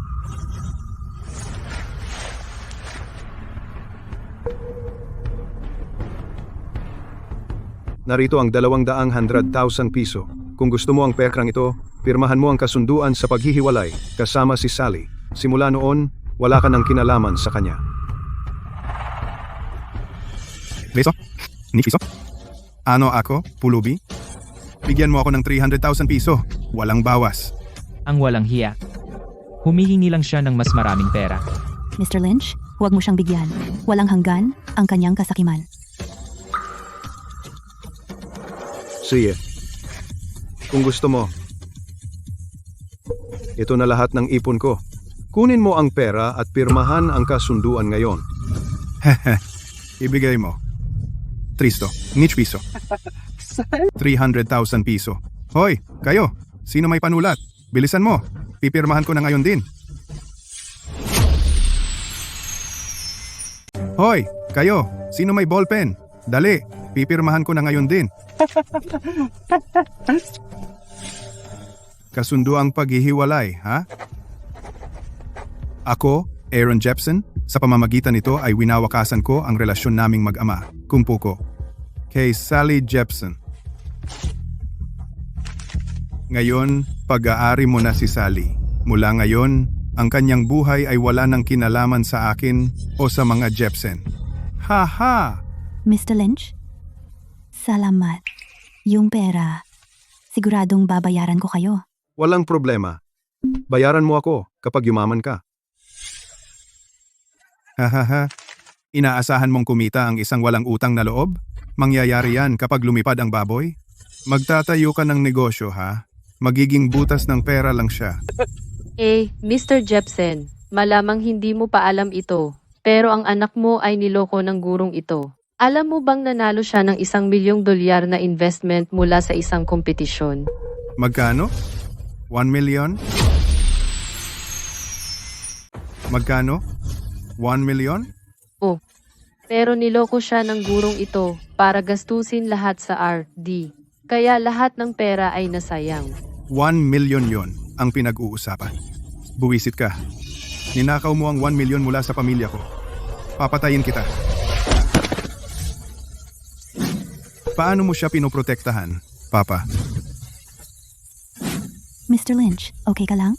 Speaker 2: Narito ang 200,000 piso. Kung gusto mo ang perang ito, pirmahan mo ang kasunduan sa paghihiwalay kasama si Sally. Simula noon, wala ka ng kinalaman sa kanya.
Speaker 11: Beso? Ni piso? Ano ako, pulubi? Bigyan mo ako ng 300,000 piso. Walang bawas.
Speaker 7: Ang walang hiya. Humihingi lang siya ng mas maraming pera.
Speaker 8: Mr. Lynch, huwag mo siyang bigyan. Walang hanggan ang kanyang kasakiman.
Speaker 2: Sige. Kung gusto mo, ito na lahat ng ipon ko. Kunin mo ang pera at pirmahan ang kasunduan ngayon.
Speaker 11: Ibigay mo. Tristo, niche piso. 300,000 piso. Hoy, kayo, sino may panulat? Bilisan mo, pipirmahan ko na ngayon din. Hoy, kayo, sino may ballpen? Dali, pipirmahan ko na ngayon din. Kasunduang paghihiwalay, ha? Ako, Aaron Jepson, sa pamamagitan nito ay winawakasan ko ang relasyon naming mag-ama, kumpu ko, kay Sally Jepson. Ngayon, pag-aari mo na si Sally. Mula ngayon, ang kanyang buhay ay wala ng kinalaman sa akin o sa mga Jepson. Ha ha!
Speaker 8: Mr. Lynch? Salamat. Yung pera, siguradong babayaran ko kayo.
Speaker 2: Walang problema. Bayaran mo ako kapag yumaman ka.
Speaker 11: Hahaha. Inaasahan mong kumita ang isang walang utang na loob? Mangyayari yan kapag lumipad ang baboy? Magtatayo ka ng negosyo, ha? Magiging butas ng pera lang siya.
Speaker 3: Mr. Jepson, malamang hindi mo pa alam ito, pero ang anak mo ay niloko ng gurong ito. Alam mo bang nanalo siya ng $1 milyong na investment mula sa isang kompetisyon?
Speaker 11: Magkano? 1 million? Magkano? 1 million?
Speaker 3: Pero niloko siya ng gurong ito para gastusin lahat sa RD. Kaya lahat ng pera ay nasayang.
Speaker 11: 1 million yon ang pinag-uusapan. Buwisit ka. Ninakaw mo ang 1 million mula sa pamilya ko. Papatayin kita. Paano mo siya pinoprotektahan, Papa?
Speaker 8: Mr. Lynch, okay ka lang?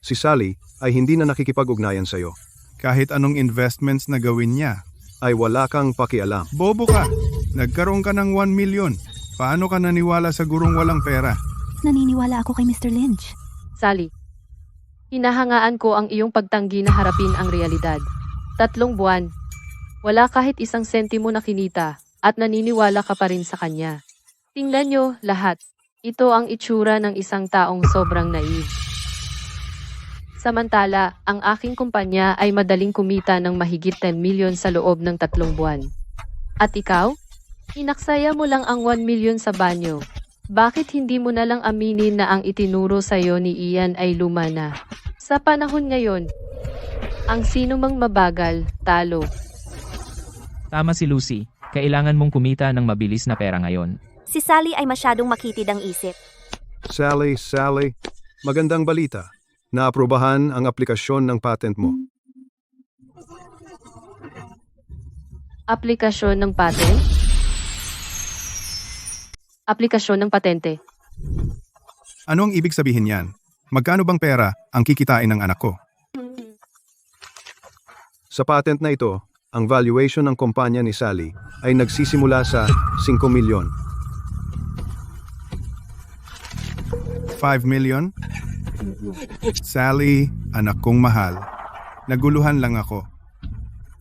Speaker 2: Si Sally ay hindi na nakikipag-ugnayan sa'yo.
Speaker 11: Kahit anong investments na gawin niya,
Speaker 2: Ay wala kang pakialam.
Speaker 11: bobo ka. Nagkaroon ka ng 1 million. Paano ka naniwala sa gurong walang pera?
Speaker 8: Naniniwala ako kay Mr. Lynch.
Speaker 3: Sally, hinahangaan ko ang iyong pagtanggi na harapin ang realidad. 3 buwan. Wala kahit isang sentimo na kinita at naniniwala ka pa rin sa kanya. Tingnan nyo lahat. Ito ang itsura ng isang taong sobrang naive. Samantala, ang aking kumpanya ay madaling kumita ng mahigit 10 million sa loob ng 3 buwan. At ikaw? Inaksaya mo lang ang 1 million sa banyo. Bakit hindi mo na lang aminin na ang itinuro sa'yo ni Ian ay luma na? Sa panahon ngayon, ang sinumang mabagal, talo.
Speaker 7: Tama si Lucy, kailangan mong kumita ng mabilis na pera ngayon.
Speaker 4: Si Sally ay masyadong makitid ang isip.
Speaker 2: Sally, magandang balita. Naaprubahan ang aplikasyon ng patent mo.
Speaker 3: Aplikasyon ng patent? Aplikasyon ng patente.
Speaker 11: Ano ang ibig sabihin niyan? Magkano bang pera ang kikitain ng anak ko?
Speaker 2: Sa patent na ito, ang valuation ng kumpanya ni Sally ay nagsisimula sa 5 milyon.
Speaker 11: 5 million? Sally, anak kong mahal. Naguluhan lang ako.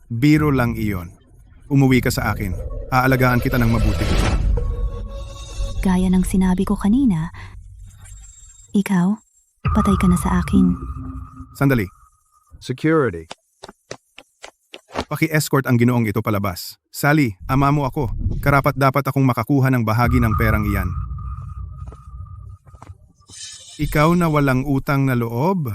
Speaker 11: Biro lang iyon. Umuwi ka sa akin. Aalagaan kita ng mabuti.
Speaker 8: Gaya ng sinabi ko kanina, ikaw, patay ka na sa akin.
Speaker 11: Sandali.
Speaker 2: Security.
Speaker 11: Paki-escort ang ginoong ito palabas. Sally, ama mo ako. Karapat dapat akong makakuha ng bahagi ng perang iyan. Ikaw na walang utang na loob?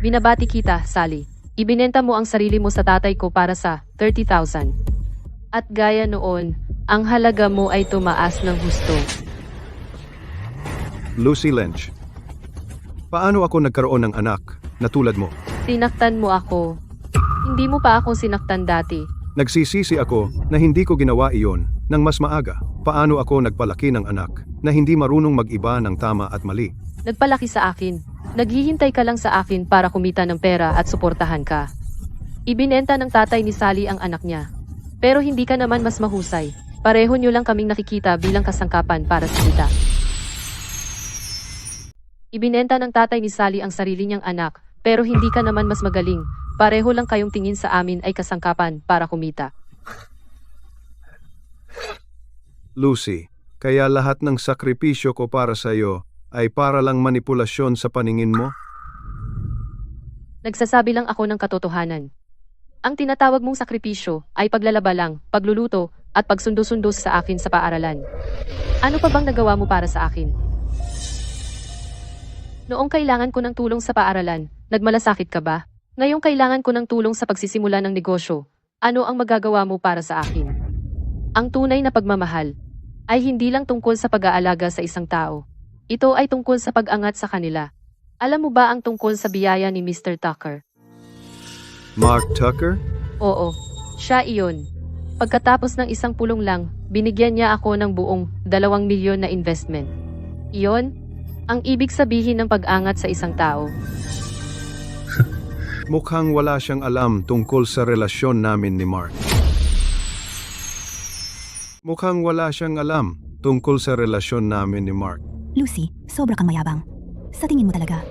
Speaker 3: Binabati kita, Sally. Ibinenta mo ang sarili mo sa tatay ko para sa 30,000. At gaya noon, ang halaga mo ay tumaas ng husto.
Speaker 2: Lucy Lynch. Paano ako nagkaroon ng anak na tulad mo?
Speaker 3: Sinaktan mo ako. Hindi mo pa ako sinaktan dati.
Speaker 2: Nagsisisi ako na hindi ko ginawa iyon ng mas maaga. Paano ako nagpalaki ng anak na hindi marunong mag-iba ng tama at mali?
Speaker 3: Nagpalaki sa akin. Naghihintay ka lang sa akin para kumita ng pera at suportahan ka. Ibinenta ng tatay ni Sally ang anak niya. Pero hindi ka naman mas mahusay. Pareho nyo lang kaming nakikita bilang kasangkapan para sa kita. Ibinenta ng tatay ni Sally ang sarili niyang anak, pero hindi ka naman mas magaling. Pareho lang kayong tingin sa amin ay kasangkapan para kumita.
Speaker 2: Lucy, kaya lahat ng sakripisyo ko para sa iyo ay para lang manipulasyon sa paningin mo?
Speaker 3: Nagsasabi lang ako ng katotohanan. Ang tinatawag mong sakripisyo ay paglalaba lang, pagluluto, at pagsundo-sundo sa akin sa paaralan. Ano pa bang nagawa mo para sa akin? Noong kailangan ko ng tulong sa paaralan, nagmalasakit ka ba? Ngayong kailangan ko ng tulong sa pagsisimula ng negosyo, ano ang magagawa mo para sa akin? Ang tunay na pagmamahal ay hindi lang tungkol sa pag-aalaga sa isang tao. Ito ay tungkol sa pag-angat sa kanila. Alam mo ba ang tungkol sa biyaya ni Mr. Tucker?
Speaker 2: Mark Tucker?
Speaker 3: Oo, siya iyon. Pagkatapos ng isang pulong lang, binigyan niya ako ng buong 2 milyon na investment. Iyon, ang ibig sabihin ng pag-angat sa isang tao.
Speaker 2: Mukhang wala siyang alam tungkol sa relasyon namin ni Mark. Mukhang wala siyang alam tungkol sa relasyon namin ni Mark.
Speaker 8: Lucy, sobra kang mayabang. Sa tingin mo talaga,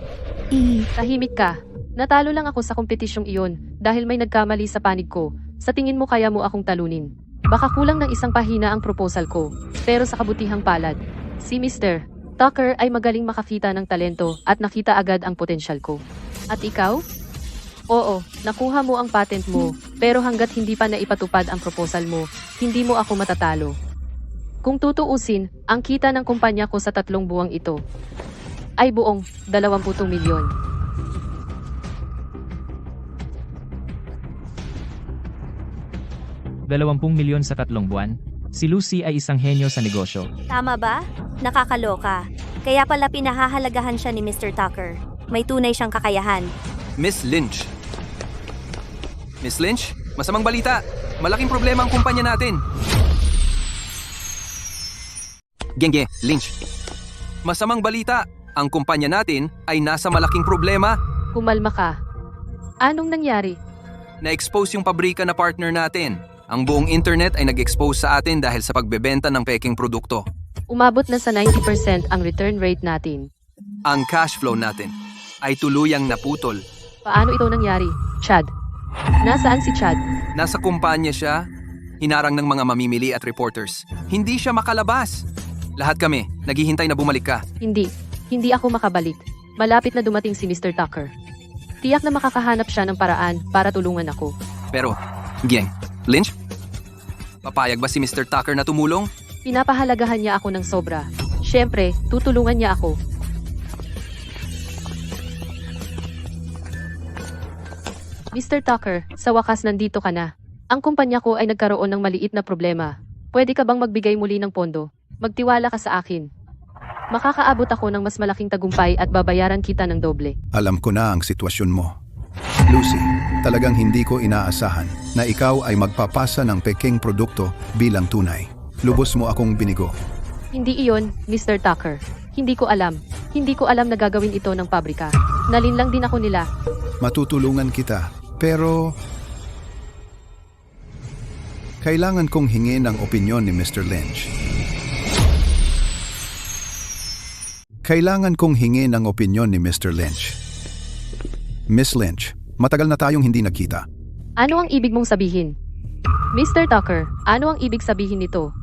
Speaker 3: Tahimik ka. Natalo lang ako sa kompetisyong iyon dahil may nagkamali sa panig ko. Sa tingin mo kaya mo akong talunin? Baka kulang ng isang pahina ang proposal ko. Pero sa kabutihang palad, si Mr. Tucker ay magaling makakita ng talento at nakita agad ang potensyal ko. At ikaw? Oo, nakuha mo ang patent mo, pero hanggat hindi pa naipatupad ang proposal mo, hindi mo ako matatalo. Kung tutuusin, ang kita ng kumpanya ko sa 3 buwang ito ay buong 20 milyon.
Speaker 7: $20 milyon sa 3 buwan? Si Lucy ay isang henyo sa negosyo.
Speaker 4: Tama ba? Nakakaloka. Kaya pala pinahahalagahan siya ni Mr. Tucker. May tunay siyang kakayahan.
Speaker 6: Miss Lynch. Miss Lynch, masamang balita. Malaking problema ang kumpanya natin. Genge, Lynch. Masamang balita. Ang kumpanya natin ay nasa malaking problema.
Speaker 3: Kumalma ka. Anong nangyari?
Speaker 6: Na-expose yung pabrika na partner natin. Ang buong internet ay nag-expose sa atin dahil sa pagbebenta ng peking produkto.
Speaker 3: Umabot na sa 90% ang return rate natin.
Speaker 6: Ang cash flow natin ay tuluyang naputol.
Speaker 3: Paano ito nangyari, Chad? Nasaan si Chad?
Speaker 6: Nasa kumpanya siya, hinarang ng mga mamimili at reporters. Hindi siya makalabas. Lahat kami, naghihintay na bumalik ka.
Speaker 3: Hindi ako makabalik. Malapit na dumating si Mr. Tucker. Tiyak na makakahanap siya ng paraan para tulungan ako.
Speaker 6: Pero, Geng, Lynch? Papayag ba si Mr. Tucker na tumulong?
Speaker 3: Pinapahalagahan niya ako ng sobra. Siyempre, tutulungan niya ako. Mr. Tucker, sa wakas nandito ka na. Ang kumpanya ko ay nagkaroon ng maliit na problema. Pwede ka bang magbigay muli ng pondo? Magtiwala ka sa akin. Makakaabot ako ng mas malaking tagumpay at babayaran kita ng doble.
Speaker 11: Alam ko na ang sitwasyon mo. Lucy, talagang hindi ko inaasahan na ikaw ay magpapasa ng peking produkto bilang tunay. Lubos mo akong binigo.
Speaker 3: Hindi iyon, Mr. Tucker. Hindi ko alam. Hindi ko alam na gagawin ito ng pabrika. Nalinlang din ako nila.
Speaker 11: Matutulungan kita, pero kailangan kong hingin ang opinyon ni Mr. Lynch. Kailangan kong hingin ang opinyon ni Mr. Lynch. Miss Lynch, matagal na tayong hindi nagkita.
Speaker 3: Ano ang ibig mong sabihin? Mr. Tucker, ano ang ibig sabihin nito?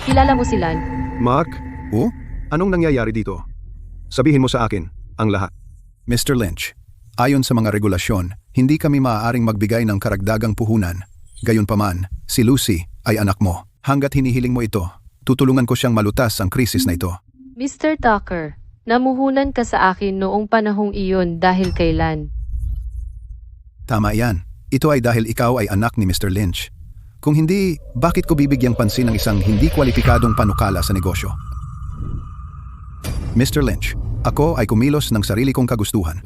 Speaker 3: Kilala mo si Lan?
Speaker 2: Mark,
Speaker 11: Oh?
Speaker 2: anong nangyayari dito? Sabihin mo sa akin ang lahat.
Speaker 11: Mr. Lynch, ayon sa mga regulasyon, hindi kami maaaring magbigay ng karagdagang puhunan. Gayunpaman, si Lucy ay anak mo. Hanggat hinihiling mo ito, tutulungan ko siyang malutas ang krisis na ito.
Speaker 3: Mr. Tucker, namuhunan ka sa akin noong panahong iyon dahil kay Lan.
Speaker 11: Tama yan. Ito ay dahil ikaw ay anak ni Mr. Lynch. Kung hindi, bakit ko bibigyang pansin ng isang hindi kwalipikadong panukala sa negosyo? Mr. Lynch, ako ay kumilos ng sarili kong kagustuhan.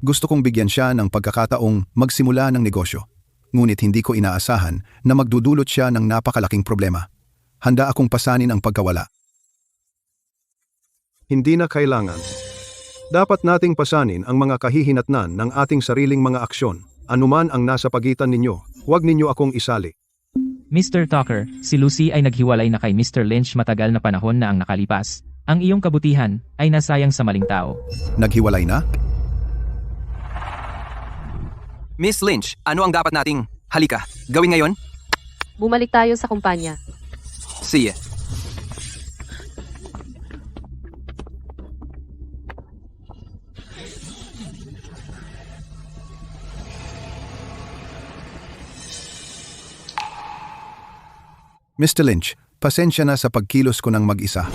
Speaker 11: Gusto kong bigyan siya ng pagkakataong magsimula ng negosyo. Ngunit hindi ko inaasahan na magdudulot siya ng napakalaking problema. Handa akong pasanin ang pagkawala.
Speaker 2: Hindi na kailangan. Dapat nating pasanin ang mga kahihinatnan ng ating sariling mga aksyon. Anuman ang nasa pagitan ninyo, huwag ninyo akong isali.
Speaker 7: Mr. Tucker, si Lucy ay naghiwalay na kay Mr. Lynch matagal na panahon na ang nakalipas. Ang iyong kabutihan ay nasayang sa maling tao.
Speaker 11: Naghiwalay na?
Speaker 6: Miss Lynch, ano ang dapat nating, halika, gawin ngayon?
Speaker 3: Bumalik tayo sa kumpanya.
Speaker 6: Sige.
Speaker 11: Mr. Lynch, pasensya na sa pagkilos ko ng mag-isa.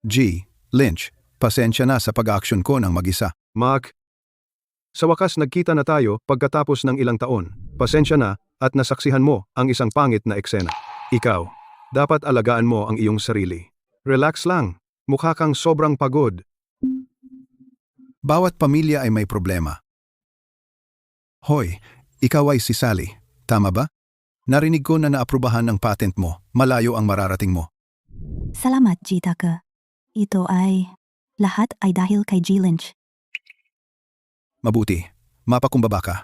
Speaker 11: G. Lynch, pasensya na sa pag-aaksyon ko ng mag-isa.
Speaker 2: Mark, sa wakas nagkita na tayo pagkatapos ng ilang taon. Pasensya na at nasaksihan mo ang isang pangit na eksena. Ikaw, dapat alagaan mo ang iyong sarili. Relax lang, mukha kang sobrang pagod.
Speaker 11: Bawat pamilya ay may problema. Hoy, ikaw ay si Sally, tama ba? Narinig ko na naaprubahan ng patent mo, malayo ang mararating mo.
Speaker 8: Salamat, G. Tucker. Ito ay... Lahat ay dahil kay G. Lynch.
Speaker 11: Mabuti, mapakumbaba ka.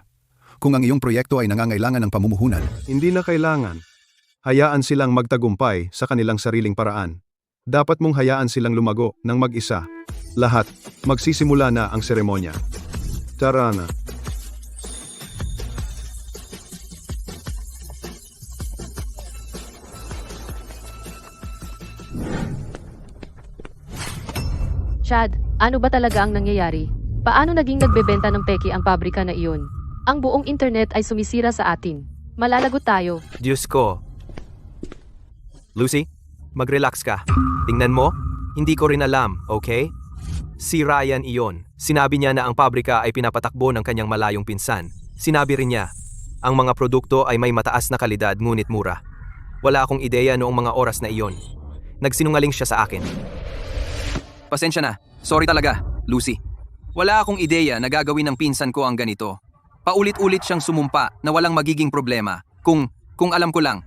Speaker 11: Kung ang iyong proyekto ay nangangailangan ng pamumuhunan,
Speaker 2: Hindi na kailangan. Hayaan silang magtagumpay sa kanilang sariling paraan. Dapat mong hayaan silang lumago ng mag-isa. Lahat, magsisimula na ang seremonya. Tara na.
Speaker 3: Chad, ano ba talaga ang nangyayari? Paano naging nagbebenta ng peke ang pabrika na iyon? Ang buong internet ay sumisira sa atin. Malalagot tayo.
Speaker 5: Diyos ko. Lucy, mag-relax ka. Tingnan mo, hindi ko rin alam, okay? Si Ryan iyon. Sinabi niya na ang pabrika ay pinapatakbo ng kanyang malayong pinsan. Sinabi rin niya, ang mga produkto ay may mataas na kalidad ngunit mura. Wala akong ideya noong mga oras na iyon. Nagsinungaling siya sa akin.
Speaker 6: Pasensya na. Sorry talaga, Lucy. Wala akong ideya na gagawin ng pinsan ko ang ganito. Paulit-ulit siyang sumumpa na walang magiging problema. Kung alam ko lang,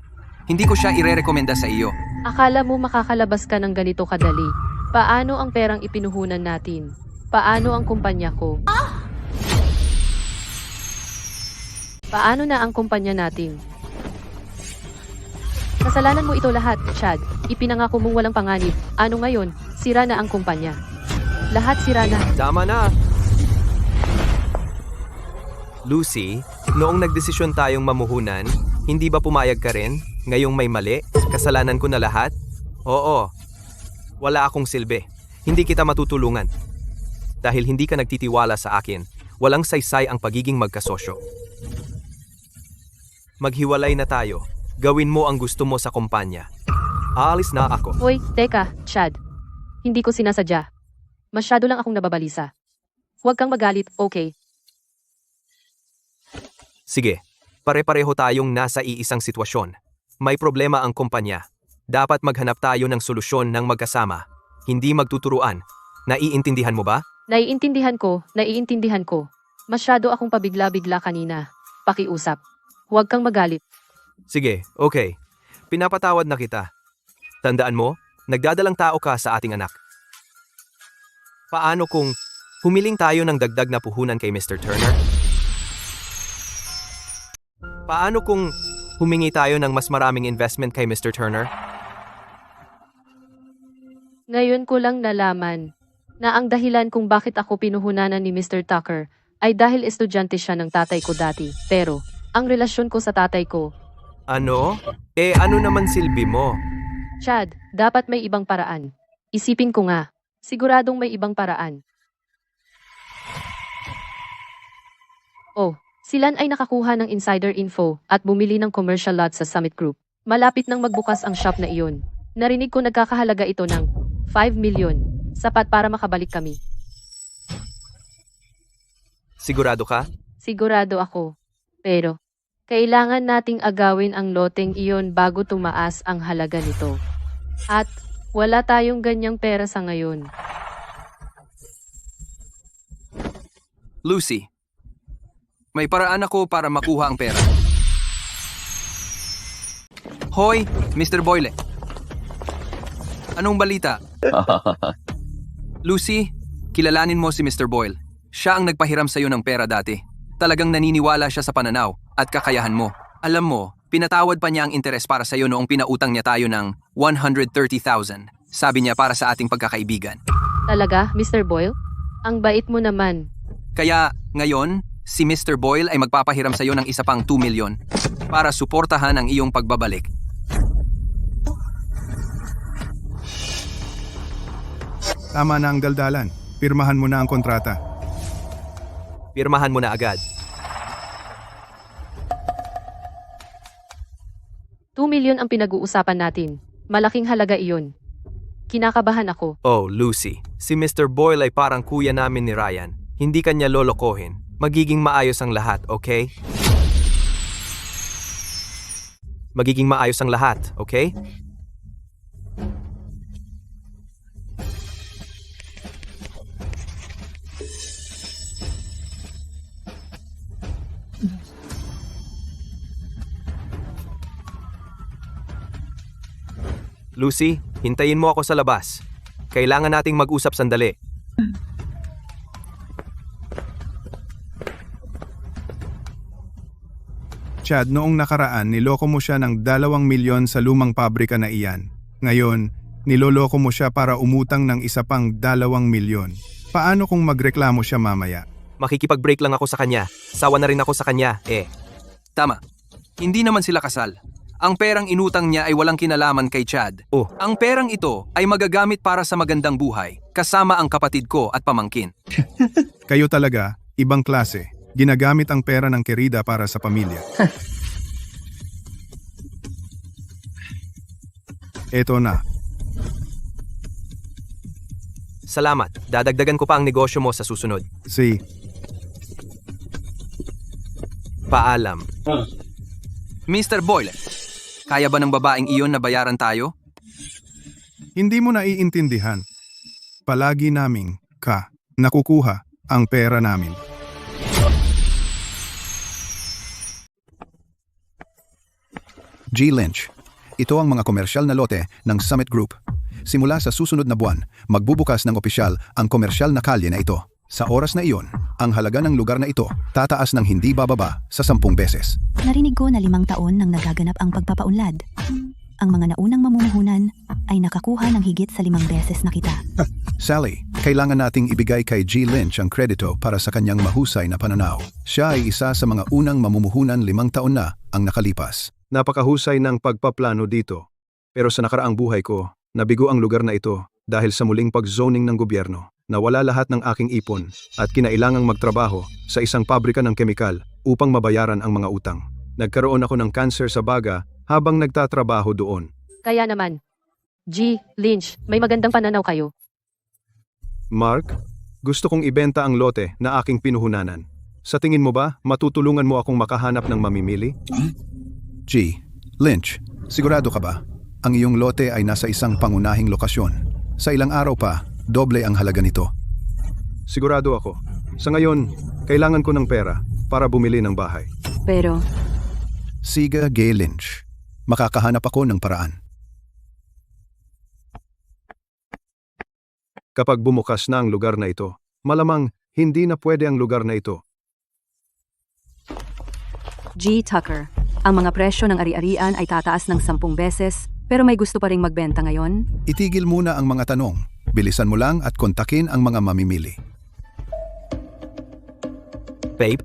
Speaker 6: hindi ko siya irerekomenda sa iyo.
Speaker 3: Akala mo makakalabas ka ng ganito kadali? Paano ang perang ipinuhunan natin? Paano ang kumpanya ko? Paano na ang kumpanya natin? Kasalanan mo ito lahat, Chad. Ipinangako mong walang panganib. Ano ngayon? Sira na ang kumpanya. Lahat sira na.
Speaker 5: Tama na! Lucy, noong nagdesisyon tayong mamuhunan, hindi ba pumayag ka rin? Ngayong may mali? Kasalanan ko na lahat? Oo. Wala akong silbi. Hindi kita matutulungan. Dahil hindi ka nagtitiwala sa akin, walang saysay ang pagiging magkasosyo. Maghiwalay na tayo. Gawin mo ang gusto mo sa kumpanya. Aalis na ako.
Speaker 3: Hoy, teka, Chad. Hindi ko sinasadya. Masyado lang akong nababalisa. Huwag kang magalit, okay?
Speaker 5: Sige, pare-pareho tayong nasa iisang sitwasyon. May problema ang kumpanya. Dapat maghanap tayo ng solusyon ng magkasama. Hindi magtuturuan. Naiintindihan mo ba?
Speaker 3: Naiintindihan ko. Masyado akong pabigla-bigla kanina. Pakiusap. Huwag kang magalit.
Speaker 5: Sige, okay. Pinapatawad na kita. Tandaan mo, nagdadalang tao ka sa ating anak. Paano kung humiling tayo ng dagdag na puhunan kay Mr. Turner? Paano kung humingi tayo ng mas maraming investment kay Mr. Turner?
Speaker 3: Ngayon ko lang nalaman na ang dahilan kung bakit ako pinuhunanan ni Mr. Tucker ay dahil estudyante siya ng tatay ko dati. Pero, ang relasyon ko sa tatay ko,
Speaker 5: Ano? Ano naman silbi mo?
Speaker 3: Chad, dapat may ibang paraan. Isipin ko nga. Siguradong may ibang paraan. Oh, silan ay nakakuha ng insider info at bumili ng commercial lot sa Summit Group. Malapit nang magbukas ang shop na iyon. Narinig ko nagkakahalaga ito ng 5 million. Sapat para makabalik kami.
Speaker 5: Sigurado ka?
Speaker 3: Sigurado ako. Pero, kailangan nating agawin ang loteng iyon bago tumaas ang halaga nito. At, wala tayong ganyang pera sa ngayon.
Speaker 6: Lucy, may paraan ako para makuha ang pera. Hoy, Mr. Boyle. Anong balita? Lucy, kilalanin mo si Mr. Boyle. Siya ang nagpahiram sa'yo ng pera dati. Talagang naniniwala siya sa pananaw at kakayahan mo. Alam mo, pinatawad pa niya ang interes para sa'yo noong pinautang niya tayo ng 130,000. Sabi niya para sa ating pagkakaibigan.
Speaker 3: Talaga, Mr. Boyle? Ang bait mo naman.
Speaker 6: Kaya, ngayon, si Mr. Boyle ay magpapahiram sa'yo ng isa pang 2 milyon para suportahan ang iyong pagbabalik.
Speaker 11: Tama na ang daldalan. Pirmahan mo na ang kontrata.
Speaker 5: Pirmahan mo na agad.
Speaker 3: 2 milyon ang pinag-uusapan natin. Malaking halaga iyon. Kinakabahan ako.
Speaker 5: Oh, Lucy. Si Mr. Boyle ay parang kuya namin ni Ryan. Hindi kanya lolokohin. Magiging maayos ang lahat, okay? Magiging maayos ang lahat, okay? Lucy, hintayin mo ako sa labas. Kailangan nating mag-usap sandali.
Speaker 11: Chad, noong nakaraan, niloko mo siya ng 2 milyon sa lumang pabrika na iyan. Ngayon, niloloko mo siya para umutang ng isa pang 2 milyon. Paano kung magreklamo siya mamaya?
Speaker 5: Makikipag-break lang ako sa kanya. Sawa na rin ako sa kanya, eh.
Speaker 6: Tama. Hindi naman sila kasal. Ang perang inutang niya ay walang kinalaman kay Chad.
Speaker 5: Oh.
Speaker 6: Ang perang ito ay magagamit para sa magandang buhay, kasama ang kapatid ko at pamangkin.
Speaker 11: Kayo talaga, ibang klase. Ginagamit ang pera ng kerida para sa pamilya. Eto na.
Speaker 5: Salamat. Dadagdagan ko pa ang negosyo mo sa susunod.
Speaker 11: Si,
Speaker 5: Paalam.
Speaker 6: Mr. Boyle, kaya ba ng babaeng iyon na bayaran tayo?
Speaker 11: hindi mo naiintindihan. Palagi naming nakukuha ang pera namin.
Speaker 12: G. Lynch. Ito ang mga komersyal na lote ng Summit Group. Simula sa susunod na buwan, magbubukas ng opisyal ang komersyal na kalye na ito. Sa oras na iyon, ang halaga ng lugar na ito tataas ng hindi bababa sa 10 beses.
Speaker 8: Narinig ko na 5 taon nang nagaganap ang pagpapaunlad. Ang mga naunang mamumuhunan ay nakakuha ng higit sa 5 beses na kita.
Speaker 12: Sally, kailangan nating ibigay kay G. Lynch ang kredito para sa kanyang mahusay na pananaw. Siya ay isa sa mga unang mamumuhunan 5 taon na ang nakalipas.
Speaker 2: Napakahusay ng pagpaplano dito. Pero sa nakaraang buhay ko, nabigo ang lugar na ito dahil sa muling pag-zoning ng gobyerno. Nawala lahat ng aking ipon at kinailangang magtrabaho sa isang pabrika ng kemikal upang mabayaran ang mga utang. Nagkaroon ako ng cancer sa baga habang nagtatrabaho doon.
Speaker 3: Kaya naman. G. Lynch, may magandang pananaw kayo.
Speaker 2: Mark, gusto kong ibenta ang lote na aking pinuhunanan. Sa tingin mo ba, matutulungan mo akong makahanap ng mamimili?
Speaker 12: G. Lynch, sigurado ka ba? Ang iyong lote ay nasa isang pangunahing lokasyon. Sa ilang araw pa, doble ang halaga nito.
Speaker 2: Sigurado ako. Sa ngayon, kailangan ko ng pera para bumili ng bahay.
Speaker 9: Pero,
Speaker 12: Siga G. Lynch, makakahanap ako ng paraan.
Speaker 2: Kapag bumukas na ang lugar na ito, malamang hindi na pwede ang lugar na ito.
Speaker 9: G. Tucker, ang mga presyo ng ari-arian ay tataas ng 10 beses, pero may gusto pa ring magbenta ngayon?
Speaker 12: Itigil muna ang mga tanong. Bilisan mo lang at kontakin ang mga mamimili.
Speaker 5: Babe,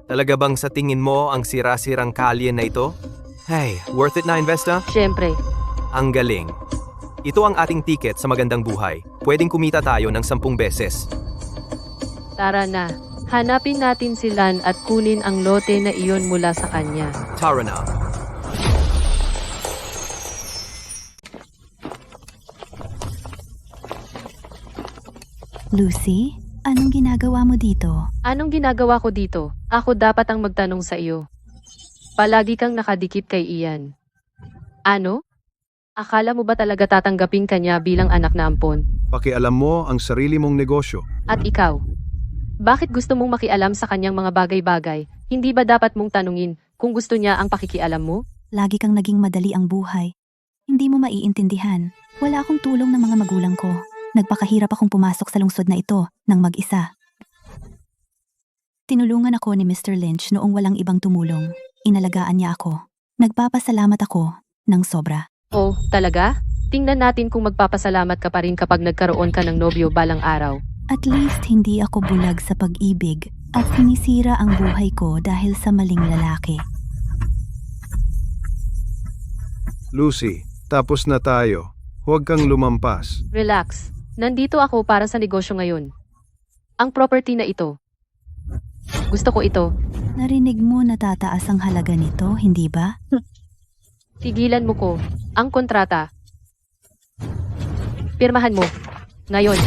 Speaker 5: talaga bang sa tingin mo ang sira-sirang kalye na ito? Hey, worth it na investa?
Speaker 3: Siyempre,
Speaker 5: Ang galing. Ito ang ating ticket sa magandang buhay. Pwedeng kumita tayo ng 10 beses.
Speaker 3: tara na. Hanapin natin si Lan at kunin ang lote na iyon mula sa kanya.
Speaker 5: Tara na.
Speaker 8: Lucy, Anong ginagawa mo dito?
Speaker 3: Anong ginagawa ko dito? Ako dapat ang magtanong sa iyo. Palagi kang nakadikit kay Ian. Ano? Akala mo ba talaga tatanggapin kanya bilang anak na ampon?
Speaker 2: Pakialam mo ang sarili mong negosyo.
Speaker 3: At ikaw? Bakit gusto mong makialam sa kanyang mga bagay-bagay? Hindi ba dapat mong tanungin kung gusto niya ang pakikialam mo?
Speaker 8: Lagi kang naging madali ang buhay. Hindi mo maiintindihan. Wala akong tulong ng mga magulang ko. Nagpakahirap akong pumasok sa lungsod na ito ng mag-isa. Tinulungan ako ni Mr. Lynch noong walang ibang tumulong. Inalagaan niya ako. Nagpapasalamat ako ng sobra.
Speaker 3: Oh, talaga? Tingnan natin kung magpapasalamat ka pa rin kapag nagkaroon ka ng nobyo balang araw.
Speaker 8: At least hindi ako bulag sa pag-ibig at sinisira ang buhay ko dahil sa maling lalaki.
Speaker 2: Lucy, tapos na tayo. Huwag kang lumampas.
Speaker 3: Relax. Nandito ako para sa negosyo ngayon. Ang property na ito. Gusto ko ito.
Speaker 8: Narinig mo na tataas ang halaga nito, hindi ba?
Speaker 3: Tigilan mo ko. Ang kontrata. Pirmahan mo. Ngayon.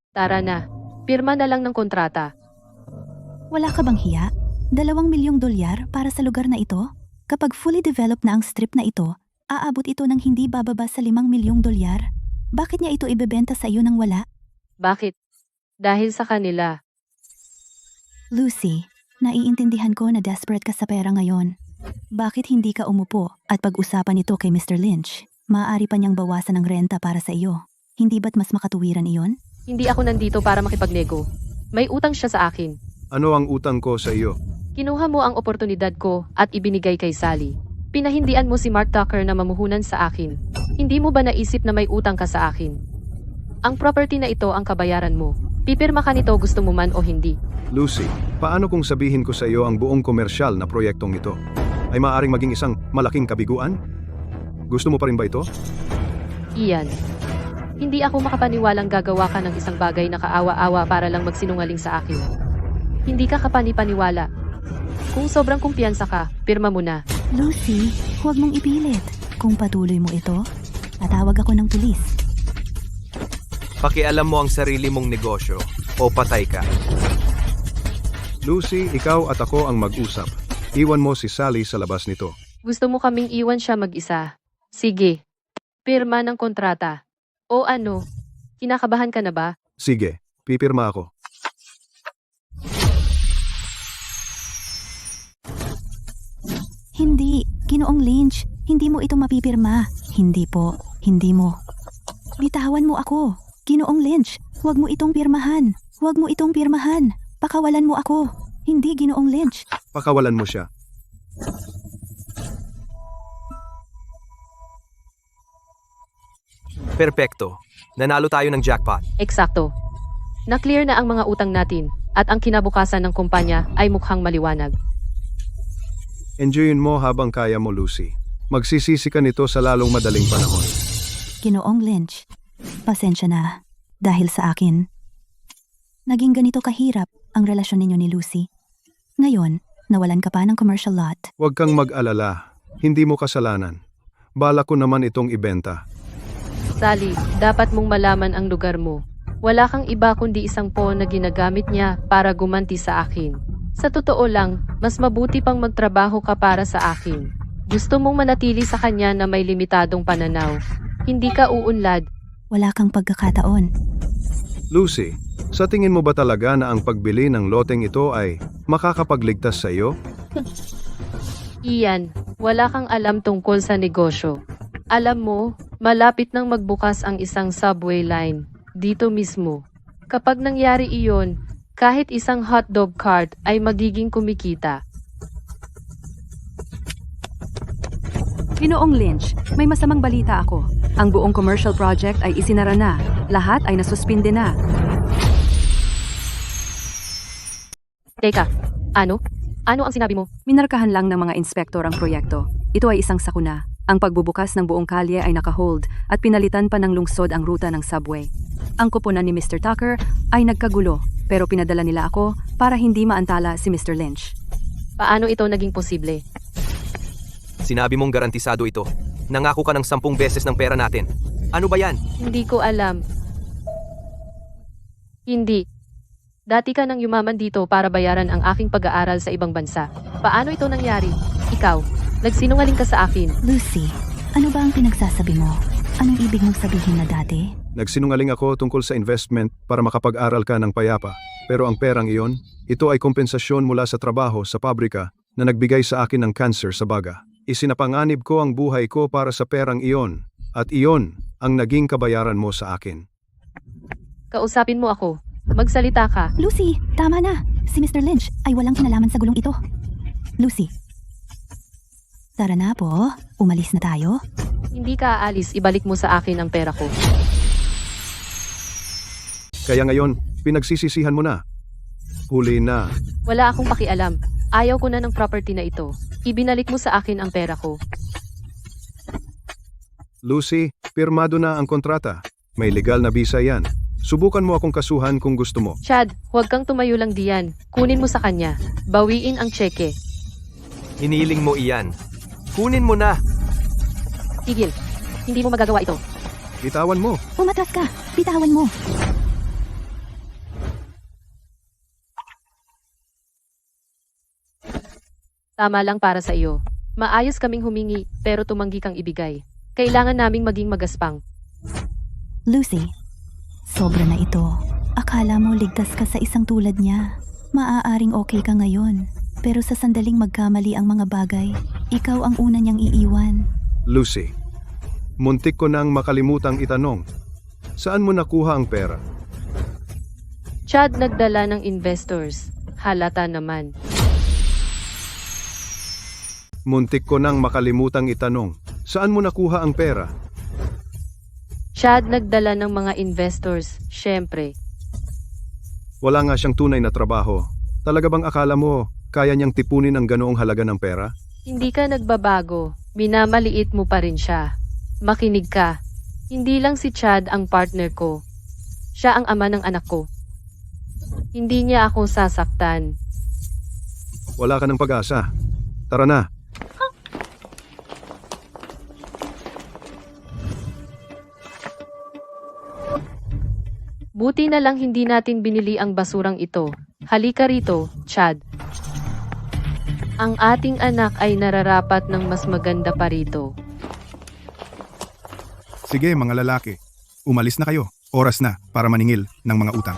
Speaker 3: Tara na. Pirma na lang ng kontrata.
Speaker 8: Wala ka bang hiya? $2 milyong para sa lugar na ito? Kapag fully developed na ang strip na ito, aabot ito ng hindi bababa sa $5 milyong. Bakit niya ito ibebenta sa iyo ng wala?
Speaker 3: Bakit? Dahil sa kanila.
Speaker 8: Lucy, naiintindihan ko na desperate ka sa pera ngayon. Bakit hindi ka umupo at pag-usapan ito kay Mr. Lynch? Maaari pa niyang bawasan ang renta para sa iyo. Hindi ba't mas makatuwiran iyon?
Speaker 3: Hindi ako nandito para makipagnego. May utang siya sa akin.
Speaker 2: Ano ang utang ko sa iyo?
Speaker 3: Kinuha mo ang oportunidad ko at ibinigay kay Sally. Pinahindian mo si Mark Tucker na mamuhunan sa akin. Hindi mo ba naisip na may utang ka sa akin? Ang property na ito ang kabayaran mo. Pipirma ka nito gusto mo man o hindi.
Speaker 2: Lucy, paano kung sabihin ko sa iyo ang buong komersyal na proyektong ito? Ay maaaring maging isang malaking kabiguan? Gusto mo pa rin ba ito?
Speaker 3: Ian, hindi ako makapaniwalang gagawa ka ng isang bagay na kaawa-awa para lang magsinungaling sa akin. Hindi ka kapanipaniwala. Kung sobrang kumpiyansa ka, pirma mo na.
Speaker 8: Lucy, huwag mong ipilit. Kung patuloy mo ito, tatawag ako ng pulis.
Speaker 5: Pakialam mo ang sarili mong negosyo o patay ka.
Speaker 2: Lucy, ikaw at ako ang mag-usap. Iwan mo si Sally sa labas nito.
Speaker 3: Gusto mo kaming iwan siya mag-isa? Sige. Pirma ng kontrata. O ano? Kinakabahan ka na ba?
Speaker 2: Sige, pipirma ako.
Speaker 8: Hindi, Ginoong Lynch, hindi mo ito mapipirma. Hindi po, hindi mo. Bitawan mo ako. Ginoong Lynch, huwag mo itong pirmahan. Huwag mo itong pirmahan. Pakawalan mo ako. Hindi, Ginoong Lynch.
Speaker 2: Pakawalan mo siya.
Speaker 5: Perpekto. Nanalo tayo ng jackpot.
Speaker 3: Eksakto. Na-clear na ang mga utang natin at ang kinabukasan ng kumpanya ay mukhang maliwanag.
Speaker 2: Enjoyin mo habang kaya mo, Lucy. Magsisisi ka nito sa lalong madaling panahon.
Speaker 8: Ginoong Lynch, pasensya na. Dahil sa akin. Naging ganito kahirap ang relasyon ninyo ni Lucy. Ngayon, nawalan ka pa ng commercial lot.
Speaker 2: Huwag kang mag-alala. Hindi mo kasalanan. Bala ko naman itong ibenta.
Speaker 3: Sally, dapat mong malaman ang lugar mo. Wala kang iba kundi isang pawn na ginagamit niya para gumanti sa akin. Sa totoo lang, mas mabuti pang magtrabaho ka para sa akin. Gusto mong manatili sa kanya na may limitadong pananaw. Hindi ka uunlad.
Speaker 8: Wala kang pagkakataon.
Speaker 2: Lucy, sa tingin mo ba talaga na ang pagbili ng loteng ito ay makakapagligtas sa iyo?
Speaker 3: Ian, wala kang alam tungkol sa negosyo. Alam mo, malapit nang magbukas ang isang subway line. Dito mismo. Kapag nangyari iyon, kahit isang hotdog cart ay magiging kumikita.
Speaker 9: Ginoong Lynch, may masamang balita ako. Ang buong commercial project ay isinara na. Lahat ay nasuspinde na.
Speaker 3: Teka, ano? Ano ang sinabi mo?
Speaker 9: Minarkahan lang ng mga inspektor ang proyekto. Ito ay isang sakuna. Ang pagbubukas ng buong kalye ay nakahold at pinalitan pa ng lungsod ang ruta ng subway. Ang kuponan ni Mr. Tucker ay nagkagulo pero pinadala nila ako para hindi maantala si Mr. Lynch.
Speaker 3: Paano ito naging posible?
Speaker 5: Sinabi mong garantisado ito. Nangako ka ng 10 beses ng pera natin. Ano ba yan?
Speaker 3: Hindi ko alam. Hindi. Dati ka nang yumaman dito para bayaran ang aking pag-aaral sa ibang bansa. Paano ito nangyari? Ikaw, nagsinungaling ka sa akin.
Speaker 8: Lucy, ano ba ang pinagsasabi mo? Anong ibig mong sabihin na dati?
Speaker 2: Nagsinungaling ako tungkol sa investment para makapag-aral ka ng payapa. Pero ang perang iyon, ito ay kompensasyon mula sa trabaho sa pabrika na nagbigay sa akin ng cancer sa baga. Isinapanganib ko ang buhay ko para sa perang iyon, at iyon ang naging kabayaran mo sa akin.
Speaker 3: Kausapin mo ako. Magsalita ka.
Speaker 8: Lucy, tama na. Si Mr. Lynch ay walang kinalaman sa gulong ito. Lucy. Tara na po, umalis na tayo.
Speaker 3: Hindi ka aalis, ibalik mo sa akin ang pera ko.
Speaker 2: Kaya ngayon, pinagsisisihan mo na. Huli na.
Speaker 3: Wala akong pakialam. Ayaw ko na ng property na ito. Ibinalik mo sa akin ang pera ko.
Speaker 2: Lucy, pirmado na ang kontrata. May legal na visa yan. Subukan mo akong kasuhan kung gusto mo.
Speaker 3: Chad, huwag kang tumayo lang diyan. Kunin mo sa kanya. Bawiin ang tseke.
Speaker 5: Hiniling mo iyan. Kunin mo na.
Speaker 3: Tigil. Hindi mo magagawa ito.
Speaker 2: Bitawan mo.
Speaker 8: Umatras ka. Bitawan mo.
Speaker 3: Tama lang para sa iyo. Maayos kaming humingi, pero tumanggi kang ibigay. Kailangan naming maging magaspang.
Speaker 8: Lucy, sobra na ito. Akala mo ligtas ka sa isang tulad niya. Maaaring okay ka ngayon. Pero sa sandaling magkamali ang mga bagay, ikaw ang una niyang iiwan.
Speaker 2: Lucy, muntik ko nang makalimutang itanong. Saan mo nakuha ang pera?
Speaker 3: Chad nagdala ng investors. Halata naman.
Speaker 2: Muntik ko nang makalimutang itanong. Saan mo nakuha ang pera?
Speaker 3: Chad nagdala ng mga investors, syempre.
Speaker 2: Wala nga siyang tunay na trabaho. Talaga bang akala mo kaya niyang tipunin ang ganoong halaga ng pera?
Speaker 3: Hindi ka nagbabago. Minamaliit mo pa rin siya. Makinig ka. Hindi lang si Chad ang partner ko. Siya ang ama ng anak ko. Hindi niya ako sasaktan.
Speaker 2: Wala ka ng pag-asa. Tara na.
Speaker 3: Buti na lang hindi natin binili ang basurang ito. Halika rito, Chad. Ang ating anak ay nararapat ng mas maganda pa rito.
Speaker 11: Sige mga lalaki, umalis na kayo. Oras na para maningil ng mga utang.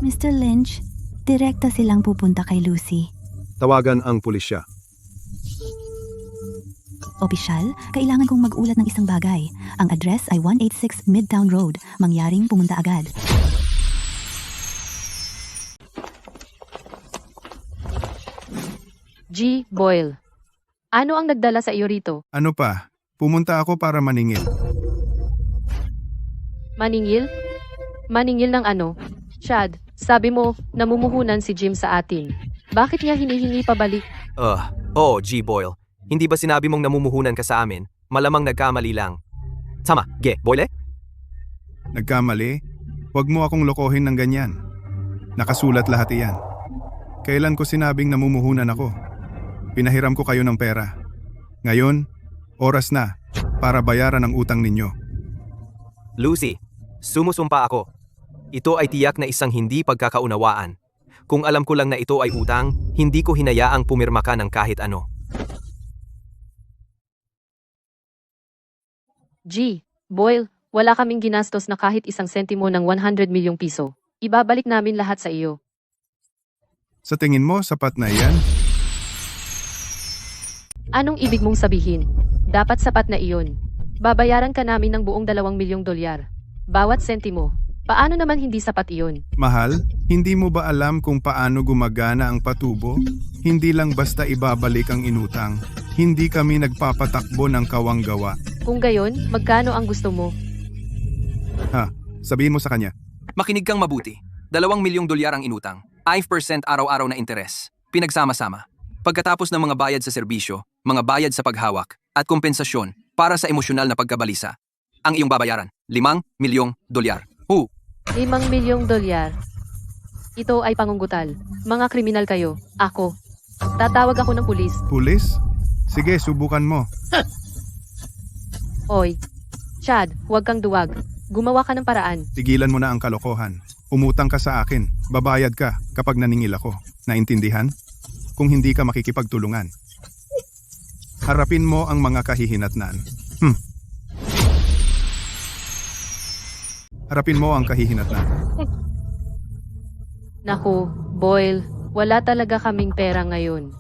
Speaker 8: Mr. Lynch, direkta silang pupunta kay Lucy.
Speaker 2: Tawagan ang pulisya.
Speaker 8: Opisyal, kailangan kong mag-ulat ng isang bagay. Ang address ay 186 Midtown Road. Mangyaring pumunta agad.
Speaker 3: G. Boyle. Ano ang nagdala sa iyo rito?
Speaker 11: Ano pa? Pumunta ako para maningil.
Speaker 3: Maningil? Maningil ng ano? Chad, sabi mo, namumuhunan si Jim sa atin. Bakit niya hinihingi pabalik?
Speaker 5: Oo, G. Boyle. Hindi ba sinabi mong namumuhunan ka sa amin? Malamang nagkamali lang. Sama, Boyle?
Speaker 11: Nagkamali? Huwag mo akong lokohin ng ganyan. Nakasulat lahat iyan. Kailan ko sinabing namumuhunan ako? Pinahiram ko kayo ng pera. Ngayon, oras na para bayaran ang utang ninyo.
Speaker 5: Lucy, sumusumpa ako. Ito ay tiyak na isang hindi pagkakaunawaan. Kung alam ko lang na ito ay utang, hindi ko hinayaang pumirma ka ng kahit ano.
Speaker 3: G. Boyle, wala kaming ginastos na kahit isang sentimo ng 100 milyong piso. Ibabalik namin lahat sa iyo.
Speaker 11: Sa tingin mo, sapat na iyan?
Speaker 3: Anong ibig mong sabihin? Dapat sapat na iyon. Babayaran ka namin ng buong $2 milyong. Bawat sentimo. Paano naman hindi sapat iyon?
Speaker 11: Mahal, hindi mo ba alam kung paano gumagana ang patubo? Hindi lang basta ibabalik ang inutang. Hindi kami nagpapatakbo ng kawanggawa.
Speaker 3: Kung gayon, magkano ang gusto mo?
Speaker 11: Sabihin mo sa kanya.
Speaker 6: Makinig kang mabuti. $2 milyong ang inutang. 5% araw-araw na interes. Pinagsama-sama. Pagkatapos ng mga bayad sa serbisyo, mga bayad sa paghawak, at kompensasyon para sa emosyonal na pagkabalisa. Ang iyong babayaran, $5 milyong. $5
Speaker 3: milyong. Ito ay pangunggutal. Mga kriminal kayo. Ako. Tatawag ako ng pulis.
Speaker 11: Pulis? Sige, subukan mo.
Speaker 3: Oy. Chad, huwag kang duwag. Gumawa ka ng paraan.
Speaker 11: Tigilan mo na ang kalokohan. Umutang ka sa akin. Babayad ka kapag naningil ako. Naintindihan? Kung hindi ka makikipagtulungan. Harapin mo ang mga kahihinatnan. Harapin mo ang kahihinatnan.
Speaker 3: Naku, Boyle, wala talaga kaming pera ngayon.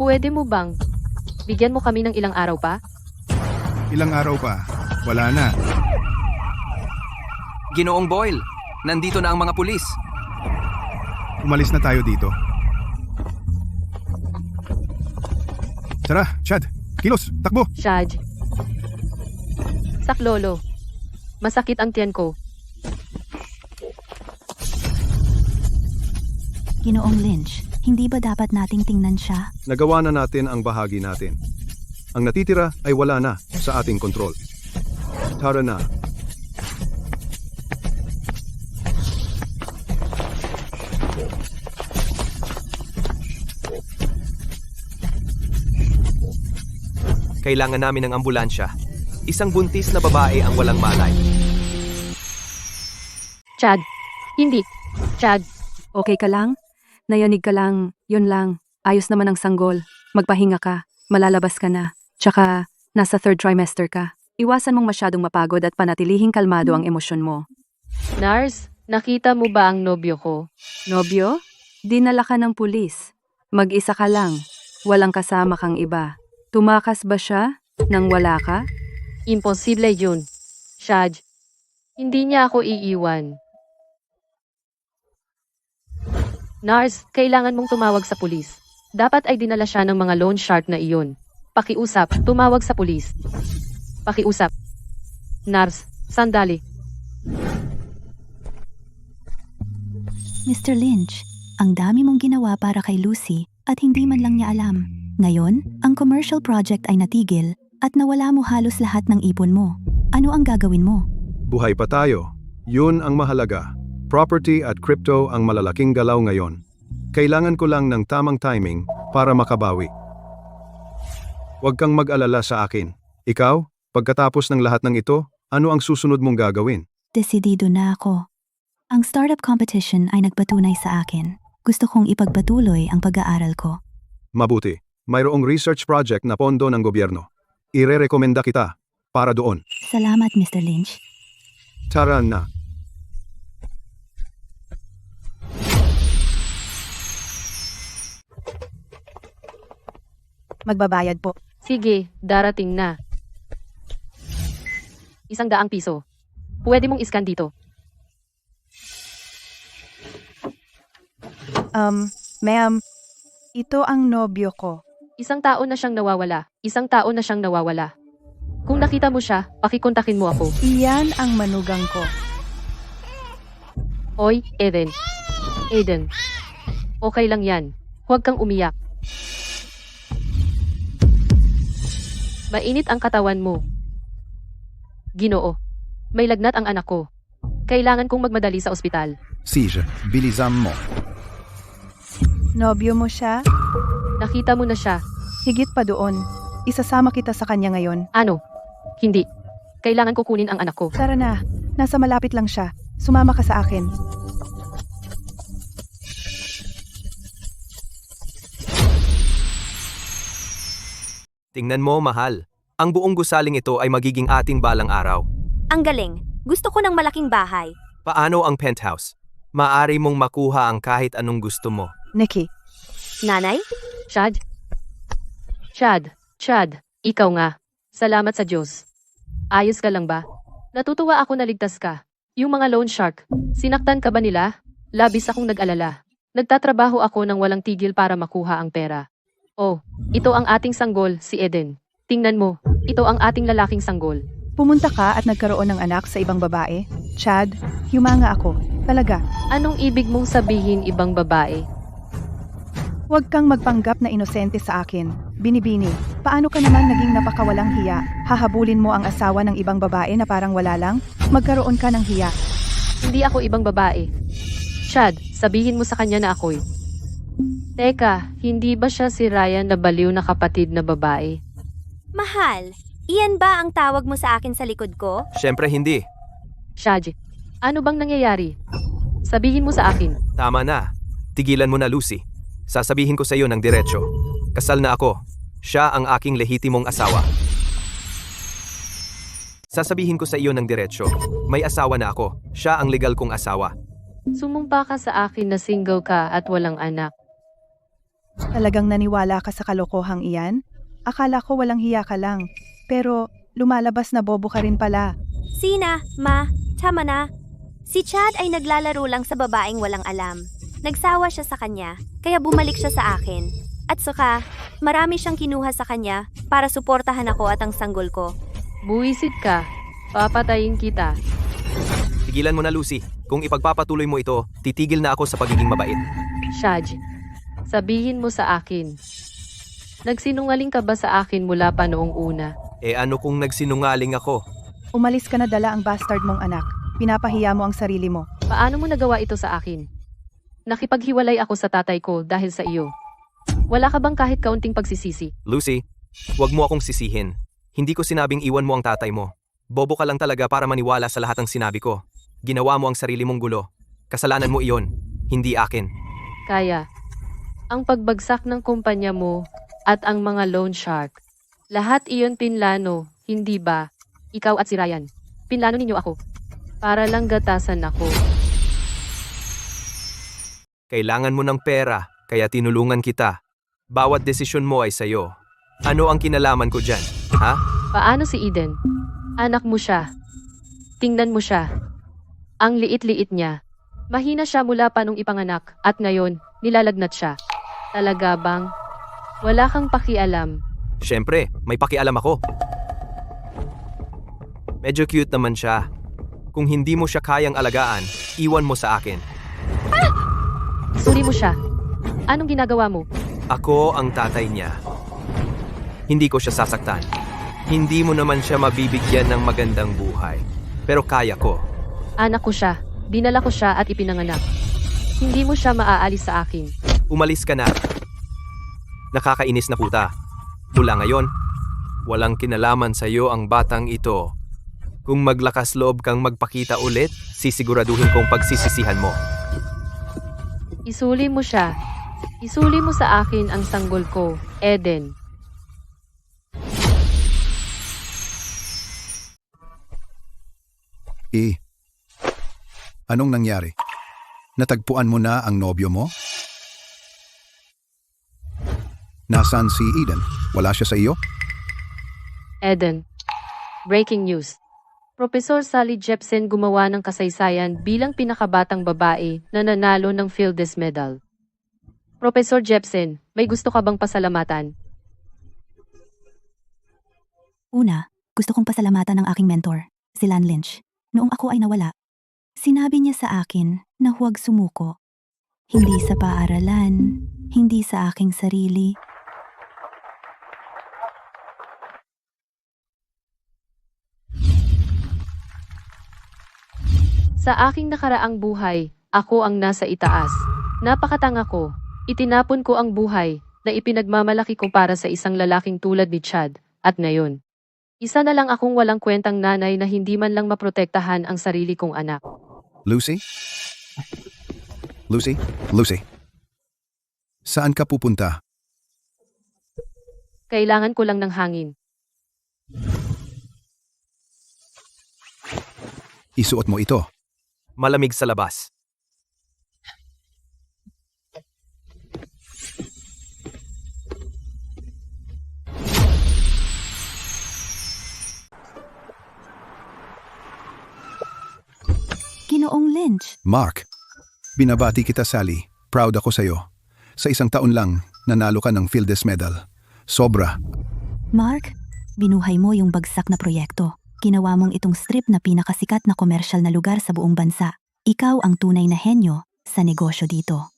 Speaker 3: Pwede mo bang bigyan mo kami ng ilang araw pa?
Speaker 11: Ilang araw pa? Wala na.
Speaker 6: Ginoong Boyle, nandito na ang mga pulis.
Speaker 11: Umalis na tayo dito. Tara, Chad. Kilos, takbo.
Speaker 3: Shaj. Saklolo. Masakit ang tiyan ko.
Speaker 8: Ginoong Lynch, hindi ba dapat nating tingnan siya?
Speaker 2: Nagawa na natin ang bahagi natin. Ang natitira ay wala na sa ating kontrol. Tara na.
Speaker 5: Kailangan namin ng ambulansya. Isang buntis na babae ang walang malay.
Speaker 3: Chad. Hindi. Chad.
Speaker 9: Okay ka lang? Nayanig ka lang, yun lang. Ayos naman ang sanggol. Magpahinga ka, malalabas ka na. Tsaka, nasa 3rd trimester ka. Iwasan mong masyadong mapagod at panatilihing kalmado ang emosyon mo.
Speaker 3: Nars, nakita mo ba ang nobyo ko?
Speaker 9: Nobyo? Dinala ka ng pulis. Mag-isa ka lang. Walang kasama kang iba. Tumakas ba siya nang wala ka?
Speaker 3: Imposible yun. Shaj. Hindi niya ako iiwan. Nars, kailangan mong tumawag sa pulis. Dapat ay dinala siya ng mga loan shark na iyon. Pakiusap, tumawag sa pulis. Pakiusap. Nars, sandali.
Speaker 8: Mr. Lynch, ang dami mong ginawa para kay Lucy at hindi man lang niya alam. Ngayon, ang commercial project ay natigil at nawala mo halos lahat ng ipon mo. Ano ang gagawin mo?
Speaker 2: Buhay pa tayo. Yun ang mahalaga. Property at crypto ang malalaking galaw ngayon. Kailangan ko lang ng tamang timing para makabawi. Huwag kang mag-alala sa akin. Ikaw, pagkatapos ng lahat ng ito, ano ang susunod mong gagawin?
Speaker 8: Desidido na ako. Ang startup competition ay nagpatunay sa akin. Gusto kong ipagpatuloy ang pag-aaral ko.
Speaker 2: Mabuti. Mayroong research project na pondo ng gobyerno. Irerekomenda kita para doon.
Speaker 8: Salamat, Mr. Lynch.
Speaker 2: Tara na.
Speaker 1: Magbabayad po.
Speaker 3: Sige, darating na. 100 piso. Pwede mong iskan dito.
Speaker 1: Ma'am, ito ang nobyo ko.
Speaker 3: 1 taon na siyang nawawala. 1 taon na siyang nawawala. Kung nakita mo siya, pakikontakin mo ako.
Speaker 1: Iyan ang manugang ko.
Speaker 3: Oy, Eden. Eden. Okay lang yan. Huwag kang umiyak. Mainit ang katawan mo. Ginoo. May lagnat ang anak ko. Kailangan kong magmadali sa ospital.
Speaker 12: Sige, bilisan mo.
Speaker 1: Nobyo mo siya?
Speaker 3: Nakita mo na siya.
Speaker 1: Higit pa doon. Isasama kita sa kanya ngayon.
Speaker 3: Ano? Hindi. Kailangan ko kunin ang anak ko.
Speaker 1: Tara na. Nasa malapit lang siya. Sumama ka sa akin.
Speaker 5: Tingnan mo, mahal. Ang buong gusaling ito ay magiging ating balang araw.
Speaker 4: Ang galing. Gusto ko ng malaking bahay.
Speaker 5: Paano ang penthouse? Maari mong makuha ang kahit anong gusto mo.
Speaker 1: Nikki.
Speaker 4: Nanay?
Speaker 3: Chad? Chad, ikaw nga. Salamat sa Diyos. Ayos ka lang ba? Natutuwa ako na ligtas ka. Yung mga loan shark, sinaktan ka ba nila? Labis akong nag-alala. Nagtatrabaho ako ng walang tigil para makuha ang pera. Oh, ito ang ating sanggol, si Eden. Tingnan mo, ito ang ating lalaking sanggol.
Speaker 1: Pumunta ka at nagkaroon ng anak sa ibang babae? Chad, humanga ako. Talaga.
Speaker 3: Anong ibig mong sabihin ibang babae?
Speaker 1: Huwag kang magpanggap na inosente sa akin. Binibini, paano ka naman naging napakawalang hiya? Hahabulin mo ang asawa ng ibang babae na parang wala lang? Magkaroon ka ng hiya.
Speaker 3: Hindi ako ibang babae. Chad, sabihin mo sa kanya na ako'y. Teka, hindi ba siya si Ryan na baliw na kapatid na babae?
Speaker 4: Mahal, iyan ba ang tawag mo sa akin sa likod ko?
Speaker 5: Siyempre hindi.
Speaker 3: Shaj, ano bang nangyayari? Sabihin mo sa akin.
Speaker 5: Tama na. Tigilan mo na, Lucy. Sasabihin ko sa iyo ng diretsyo. Kasal na ako. Siya ang aking lehitimong asawa. Sasabihin ko sa iyo ng diretsyo. May asawa na ako. Siya ang legal kong asawa.
Speaker 3: Sumumpa ka sa akin na single ka at walang anak.
Speaker 1: Talagang naniwala ka sa kalokohang iyan? Akala ko walang hiya ka lang. Pero lumalabas na bobo ka rin pala.
Speaker 4: Sina, ma, tama na. Si Chad ay naglalaro lang sa babaeng walang alam. Nagsawa siya sa kanya, kaya bumalik siya sa akin. At saka, marami siyang kinuha sa kanya para suportahan ako at ang sanggol ko.
Speaker 3: Buwisit ka. Papatayin kita.
Speaker 5: Tigilan mo na, Lucy. Kung ipagpapatuloy mo ito, titigil na ako sa pagiging mabait.
Speaker 3: Shaj, sabihin mo sa akin. Nagsinungaling ka ba sa akin mula pa noong una?
Speaker 5: Ano kung nagsinungaling ako?
Speaker 1: Umalis ka na dala ang bastard mong anak. Pinapahiya mo ang sarili mo.
Speaker 3: Paano mo nagawa ito sa akin? Nakipaghiwalay ako sa tatay ko dahil sa iyo. Wala ka bang kahit kaunting pagsisisi?
Speaker 5: Lucy, huwag mo akong sisihin. Hindi ko sinabing iwan mo ang tatay mo. Bobo ka lang talaga para maniwala sa lahat ng sinabi ko. Ginawa mo ang sarili mong gulo. Kasalanan mo iyon, hindi akin.
Speaker 3: Kaya, ang pagbagsak ng kumpanya mo at ang mga loan shark, lahat iyon pinlano, hindi ba? Ikaw at si Ryan, pinlano ninyo ako. Para lang gatasan ako.
Speaker 5: Kailangan mo ng pera, kaya tinulungan kita. Bawat desisyon mo ay sayo. Ano ang kinalaman ko dyan, ha?
Speaker 3: Paano si Eden? Anak mo siya. Tingnan mo siya. Ang liit-liit niya. Mahina siya mula pa nung ipanganak at ngayon, nilalagnat siya. Talaga bang? Wala kang pakialam.
Speaker 5: Siyempre, may pakialam ako. Medyo cute naman siya. Kung hindi mo siya kayang alagaan, iwan mo sa akin.
Speaker 3: Suri mo siya. Anong ginagawa mo?
Speaker 5: Ako ang tatay niya. Hindi ko siya sasaktan. Hindi mo naman siya mabibigyan ng magandang buhay. Pero kaya ko.
Speaker 3: Anak ko siya. Dinala ko siya at ipinanganak. Hindi mo siya maaalis sa akin.
Speaker 5: Umalis ka na. Nakakainis na puta. Mula ngayon, walang kinalaman sa iyo ang batang ito. Kung maglakas loob kang magpakita ulit, sisiguraduhin kong pagsisisihan mo.
Speaker 3: Isuli mo siya. Isuli mo sa akin ang sanggol ko, Eden.
Speaker 12: Anong nangyari? Natagpuan mo na ang nobyo mo? Nasaan si Eden? Wala siya sa iyo?
Speaker 3: Eden. Breaking news. Professor Sally Jepsen gumawa ng kasaysayan bilang pinakabatang babae na nanalo ng Fields Medal. Professor Jepsen, may gusto ka bang pasalamatan?
Speaker 8: Una, gusto kong pasalamatan ang aking mentor, si Lan Lynch. Noong ako ay nawala, sinabi niya sa akin na huwag sumuko. Hindi sa paaralan, hindi sa aking sarili.
Speaker 3: Sa aking nakaraang buhay, ako ang nasa itaas. Napakatanga ko. Itinapon ko ang buhay na ipinagmamalaki ko para sa isang lalaking tulad ni Chad. At ngayon, isa na lang akong walang kwentang nanay na hindi man lang maprotektahan ang sarili kong anak.
Speaker 12: Lucy? Lucy? Lucy? Saan ka pupunta?
Speaker 3: Kailangan ko lang ng hangin.
Speaker 12: Isuot mo ito.
Speaker 5: Malamig sa labas.
Speaker 8: Ginoong Lynch,
Speaker 12: Mark, binabati kita, Sally. Proud ako sa'yo. Sa isang taon lang, nanalo ka ng Fields Medal. Sobra.
Speaker 8: Mark, binuhay mo yung bagsak na proyekto. Ginawa mong itong strip na pinakasikat na komersyal na lugar sa buong bansa. Ikaw ang tunay na henyo sa negosyo dito.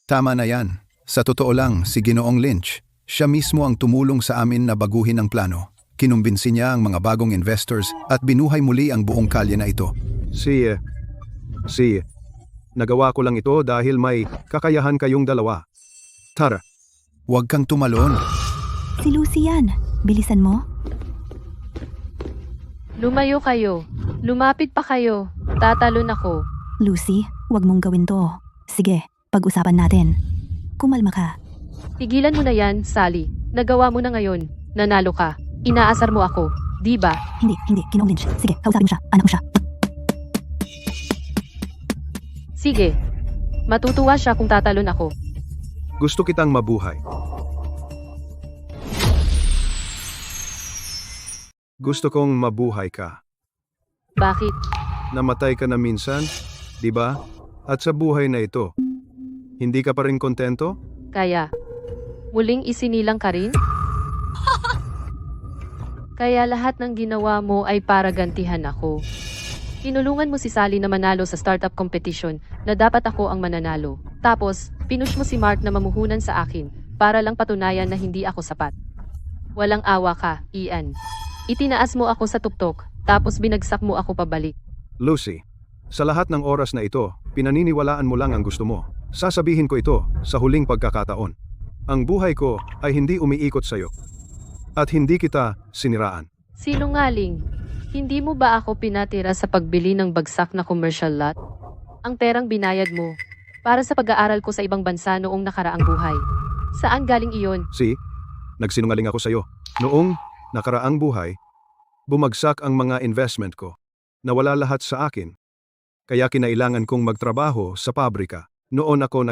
Speaker 12: Tama na yan. Sa totoo lang, si Ginoong Lynch, siya mismo ang tumulong sa amin na baguhin ang plano. Kinumbinsi niya ang mga bagong investors at binuhay muli ang buong kalye na ito.
Speaker 2: Nagawa ko lang ito dahil may kakayahan kayong dalawa. Tara.
Speaker 12: Huwag kang tumalon.
Speaker 8: Si Lucy yan. Bilisan mo.
Speaker 3: Lumayo kayo. Lumapit pa kayo. tatalon ako.
Speaker 8: Lucy, wag mong gawin to. Sige, pag-usapan natin. Kumalma ka.
Speaker 3: Tigilan mo na yan, Sally. Nagawa mo na ngayon. Nanalo ka. Inaasar mo ako. Di ba?
Speaker 8: Hindi, Ginoong Lynch. Sige, kausapin mo siya. Anak mo siya.
Speaker 3: Sige. Matutuwa siya kung tatalon ako.
Speaker 2: Gusto kitang mabuhay. Gusto kong mabuhay ka.
Speaker 3: Bakit?
Speaker 2: Namatay ka na minsan, di ba? At sa buhay na ito, hindi ka pa rin kontento?
Speaker 3: Kaya, muling isinilang ka rin? Kaya lahat ng ginawa mo ay para gantihan ako. Tinulungan mo si Sally na manalo sa startup competition na dapat ako ang mananalo. Tapos, pinush mo si Mark na mamuhunan sa akin para lang patunayan na hindi ako sapat. Walang awa ka, Ian. Itinaas mo ako sa tuktok, tapos binagsak mo ako pabalik.
Speaker 2: Lucy, sa lahat ng oras na ito, pinaniniwalaan mo lang ang gusto mo. Sasabihin ko ito sa huling pagkakataon. Ang buhay ko ay hindi umiikot sa'yo. At hindi kita siniraan.
Speaker 3: Sinungaling. Hindi mo ba ako pinatira sa pagbili ng bagsak na commercial lot? Ang perang binayad mo para sa pag-aaral ko sa ibang bansa noong nakaraang buhay. Saan galing iyon?
Speaker 2: Nagsinungaling ako sa'yo. Noong nakaraang buhay, bumagsak ang mga investment ko. Nawala lahat sa akin. Kaya kinailangan kong magtrabaho sa pabrika. Noon ako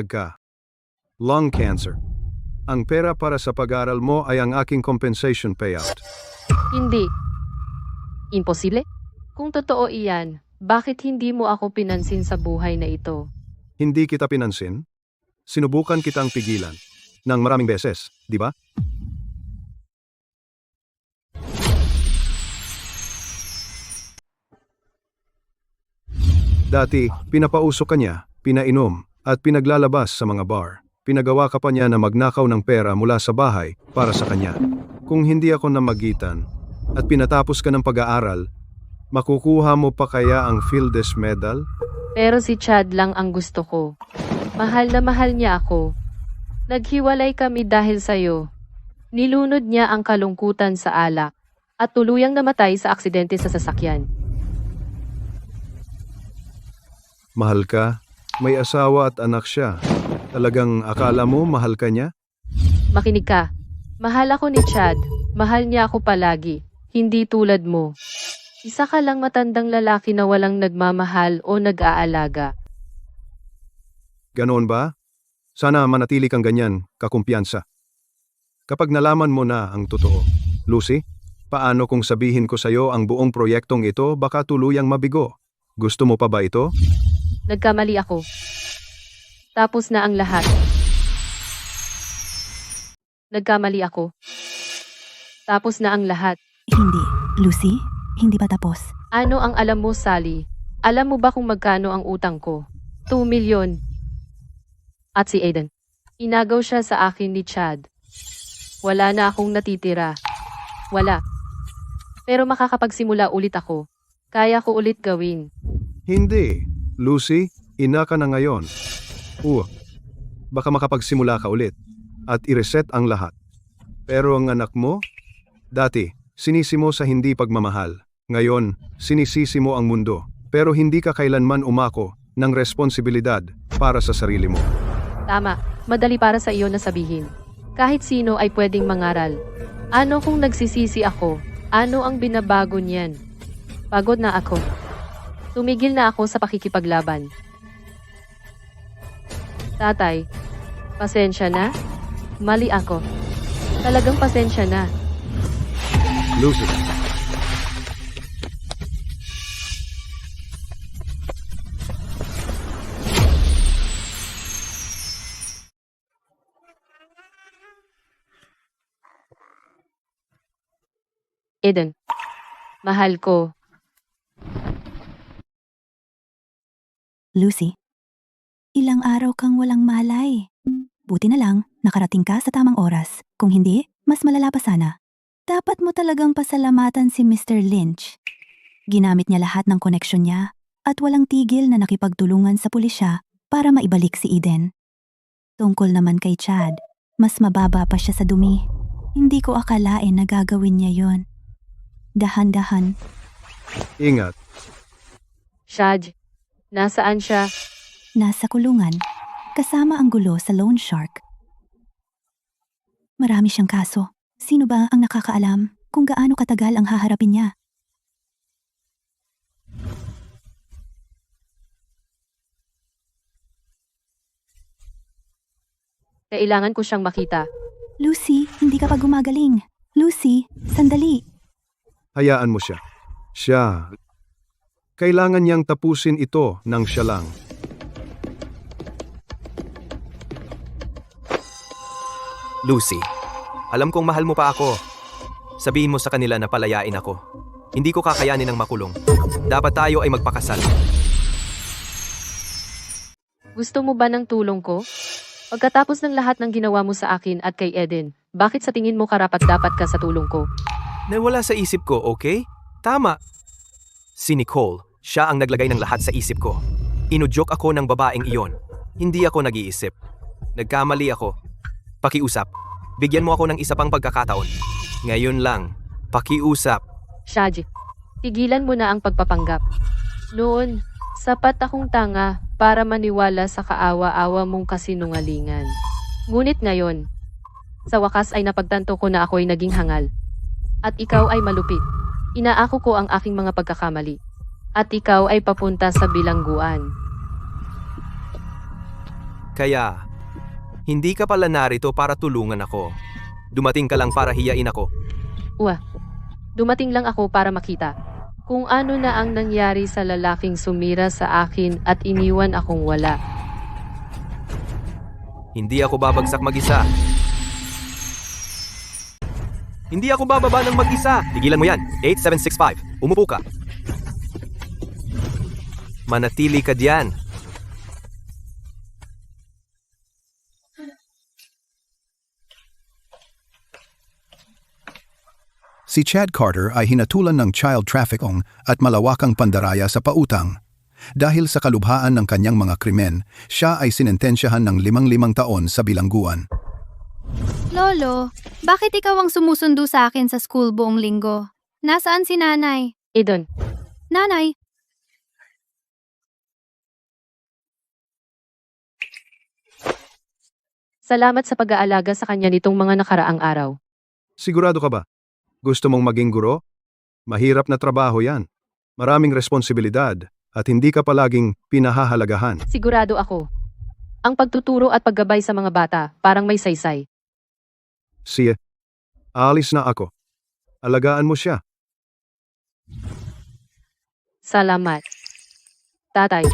Speaker 2: lung cancer. Ang pera para sa pag-aaral mo ay ang aking compensation payout.
Speaker 3: Hindi. Imposible? Kung totoo iyan, bakit hindi mo ako pinansin sa buhay na ito?
Speaker 2: Hindi kita pinansin? Sinubukan kitang pigilan ng maraming beses, di ba? Dati, pinapausok ka niya, pinainom, at pinaglalabas sa mga bar. Pinagawa ka pa niya na magnakaw ng pera mula sa bahay para sa kanya. Kung hindi ako namagitan at pinatapos ka ng pag-aaral, makukuha mo pa kaya ang Fields Medal?
Speaker 3: Pero si Chad lang ang gusto ko. Mahal na mahal niya ako. Naghiwalay kami dahil sa'yo. Nilunod niya ang kalungkutan sa alak at tuluyang namatay sa aksidente sa sasakyan.
Speaker 2: Mahal ka? May asawa at anak siya. Talagang akala mo mahal ka niya?
Speaker 3: Makinig ka. Mahal ako ni Chad. Mahal niya ako palagi. Hindi tulad mo. Isa ka lang matandang lalaki na walang nagmamahal o nag-aalaga.
Speaker 2: Ganoon ba? Sana manatili kang ganyan, kakumpiyansa. Kapag nalaman mo na ang totoo, Lucy, paano kung sabihin ko sa'yo ang buong proyektong ito baka tuluyang mabigo? Gusto mo pa ba ito?
Speaker 3: Nagkamali ako. Tapos na ang lahat. Nagkamali ako. Tapos na ang lahat.
Speaker 8: Hindi. Lucy, hindi pa tapos.
Speaker 3: Ano ang alam mo, Sally? Alam mo ba kung magkano ang utang ko? 2 milyon. At si Aiden. Inagaw siya sa akin ni Chad. Wala na akong natitira. Wala. Pero makakapagsimula ulit ako. Kaya ko ulit gawin.
Speaker 2: Hindi. Lucy, ina ka na ngayon. Baka makapagsimula ka ulit at i-reset ang lahat. Pero ang anak mo, dati, sinisi mo sa hindi pagmamahal. Ngayon, sinisisi mo ang mundo. Pero hindi ka kailanman umako ng responsibilidad para sa sarili mo.
Speaker 3: Tama, madali para sa iyo na sabihin. Kahit sino ay pwedeng mangaral. Ano kung nagsisisi ako? Ano ang binabago niyan? Pagod na ako. Tumigil na ako sa pakikipaglaban. Tatay, pasensya na? Mali ako. Talagang pasensya na.
Speaker 2: Lucy.
Speaker 3: Eden, mahal ko.
Speaker 8: Lucy, ilang araw kang walang malay. Buti na lang, nakarating ka sa tamang oras. Kung hindi, mas malala pa sana. Dapat mo talagang pasalamatan si Mr. Lynch. Ginamit niya lahat ng koneksyon niya at walang tigil na nakipagtulungan sa pulisya para maibalik si Eden. Tungkol naman kay Chad, mas mababa pa siya sa dumi. Hindi ko akalain na gagawin niya yon. Dahan-dahan.
Speaker 2: Ingat.
Speaker 3: Shaj, Nasaan siya?
Speaker 8: Nasa kulungan, kasama ang gulo sa loan shark. Marami siyang kaso. Sino ba ang nakakaalam kung gaano katagal ang haharapin niya?
Speaker 3: Kailangan ko siyang makita.
Speaker 8: Lucy, hindi ka pa gumagaling. Lucy, sandali.
Speaker 2: Hayaan mo siya. Kailangan niyang tapusin ito ng siya lang.
Speaker 5: Lucy, alam kong mahal mo pa ako. Sabihin mo sa kanila na palayain ako. Hindi ko kakayanin ng makulong. Dapat tayo ay magpakasal.
Speaker 3: Gusto mo ba ng tulong ko? Pagkatapos ng lahat ng ginawa mo sa akin at kay Eden, bakit sa tingin mo karapat-dapat ka sa tulong ko?
Speaker 5: Nawala sa isip ko, okay? Tama. Si Nicole, siya ang naglagay ng lahat sa isip ko. Inudyok ako ng babaeng iyon. Hindi ako nag-iisip. Nagkamali ako. Pakiusap. Bigyan mo ako ng isa pang pagkakataon. Ngayon lang. Pakiusap.
Speaker 3: Shaji, tigilan mo na ang pagpapanggap. Noon, sapat akong tanga para maniwala sa kaawa-awa mong kasinungalingan. Ngunit ngayon, sa wakas ay napagtanto ko na ako'y naging hangal. At ikaw ay malupit. Inaako ko ang aking mga pagkakamali. At ikaw ay papunta sa bilangguan.
Speaker 5: Kaya, hindi ka pala narito para tulungan ako. Dumating ka lang para hiyain ako.
Speaker 3: Dumating lang ako para makita kung ano na ang nangyari sa lalaking sumira sa akin at iniwan akong wala.
Speaker 5: Hindi ako babagsak mag-isa. Hindi ako bababa ng mag-isa. Tigilan mo yan. 8765. Umupo ka. Manatili ka diyan.
Speaker 12: Si Chad Carter ay hinatulan ng child trafficking at malawakang pandaraya sa pautang. Dahil sa kalubhaan ng kanyang mga krimen, siya ay sinentensyahan ng 5 taon sa bilangguan.
Speaker 13: Lolo, bakit ikaw ang sumusundo sa akin sa school buong linggo? Nasaan si nanay?
Speaker 3: Eden,
Speaker 13: Nanay,
Speaker 3: salamat sa pag-aalaga sa kanya nitong mga nakaraang araw.
Speaker 2: Sigurado ka ba? Gusto mong maging guro? Mahirap na trabaho yan. Maraming responsibilidad at hindi ka palaging pinahahalagahan.
Speaker 3: Sigurado ako. Ang pagtuturo at paggabay sa mga bata, parang may saysay.
Speaker 2: Siya, alis na ako. Alagaan mo siya.
Speaker 3: Salamat. Tatay.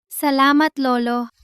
Speaker 13: salamat Lolo.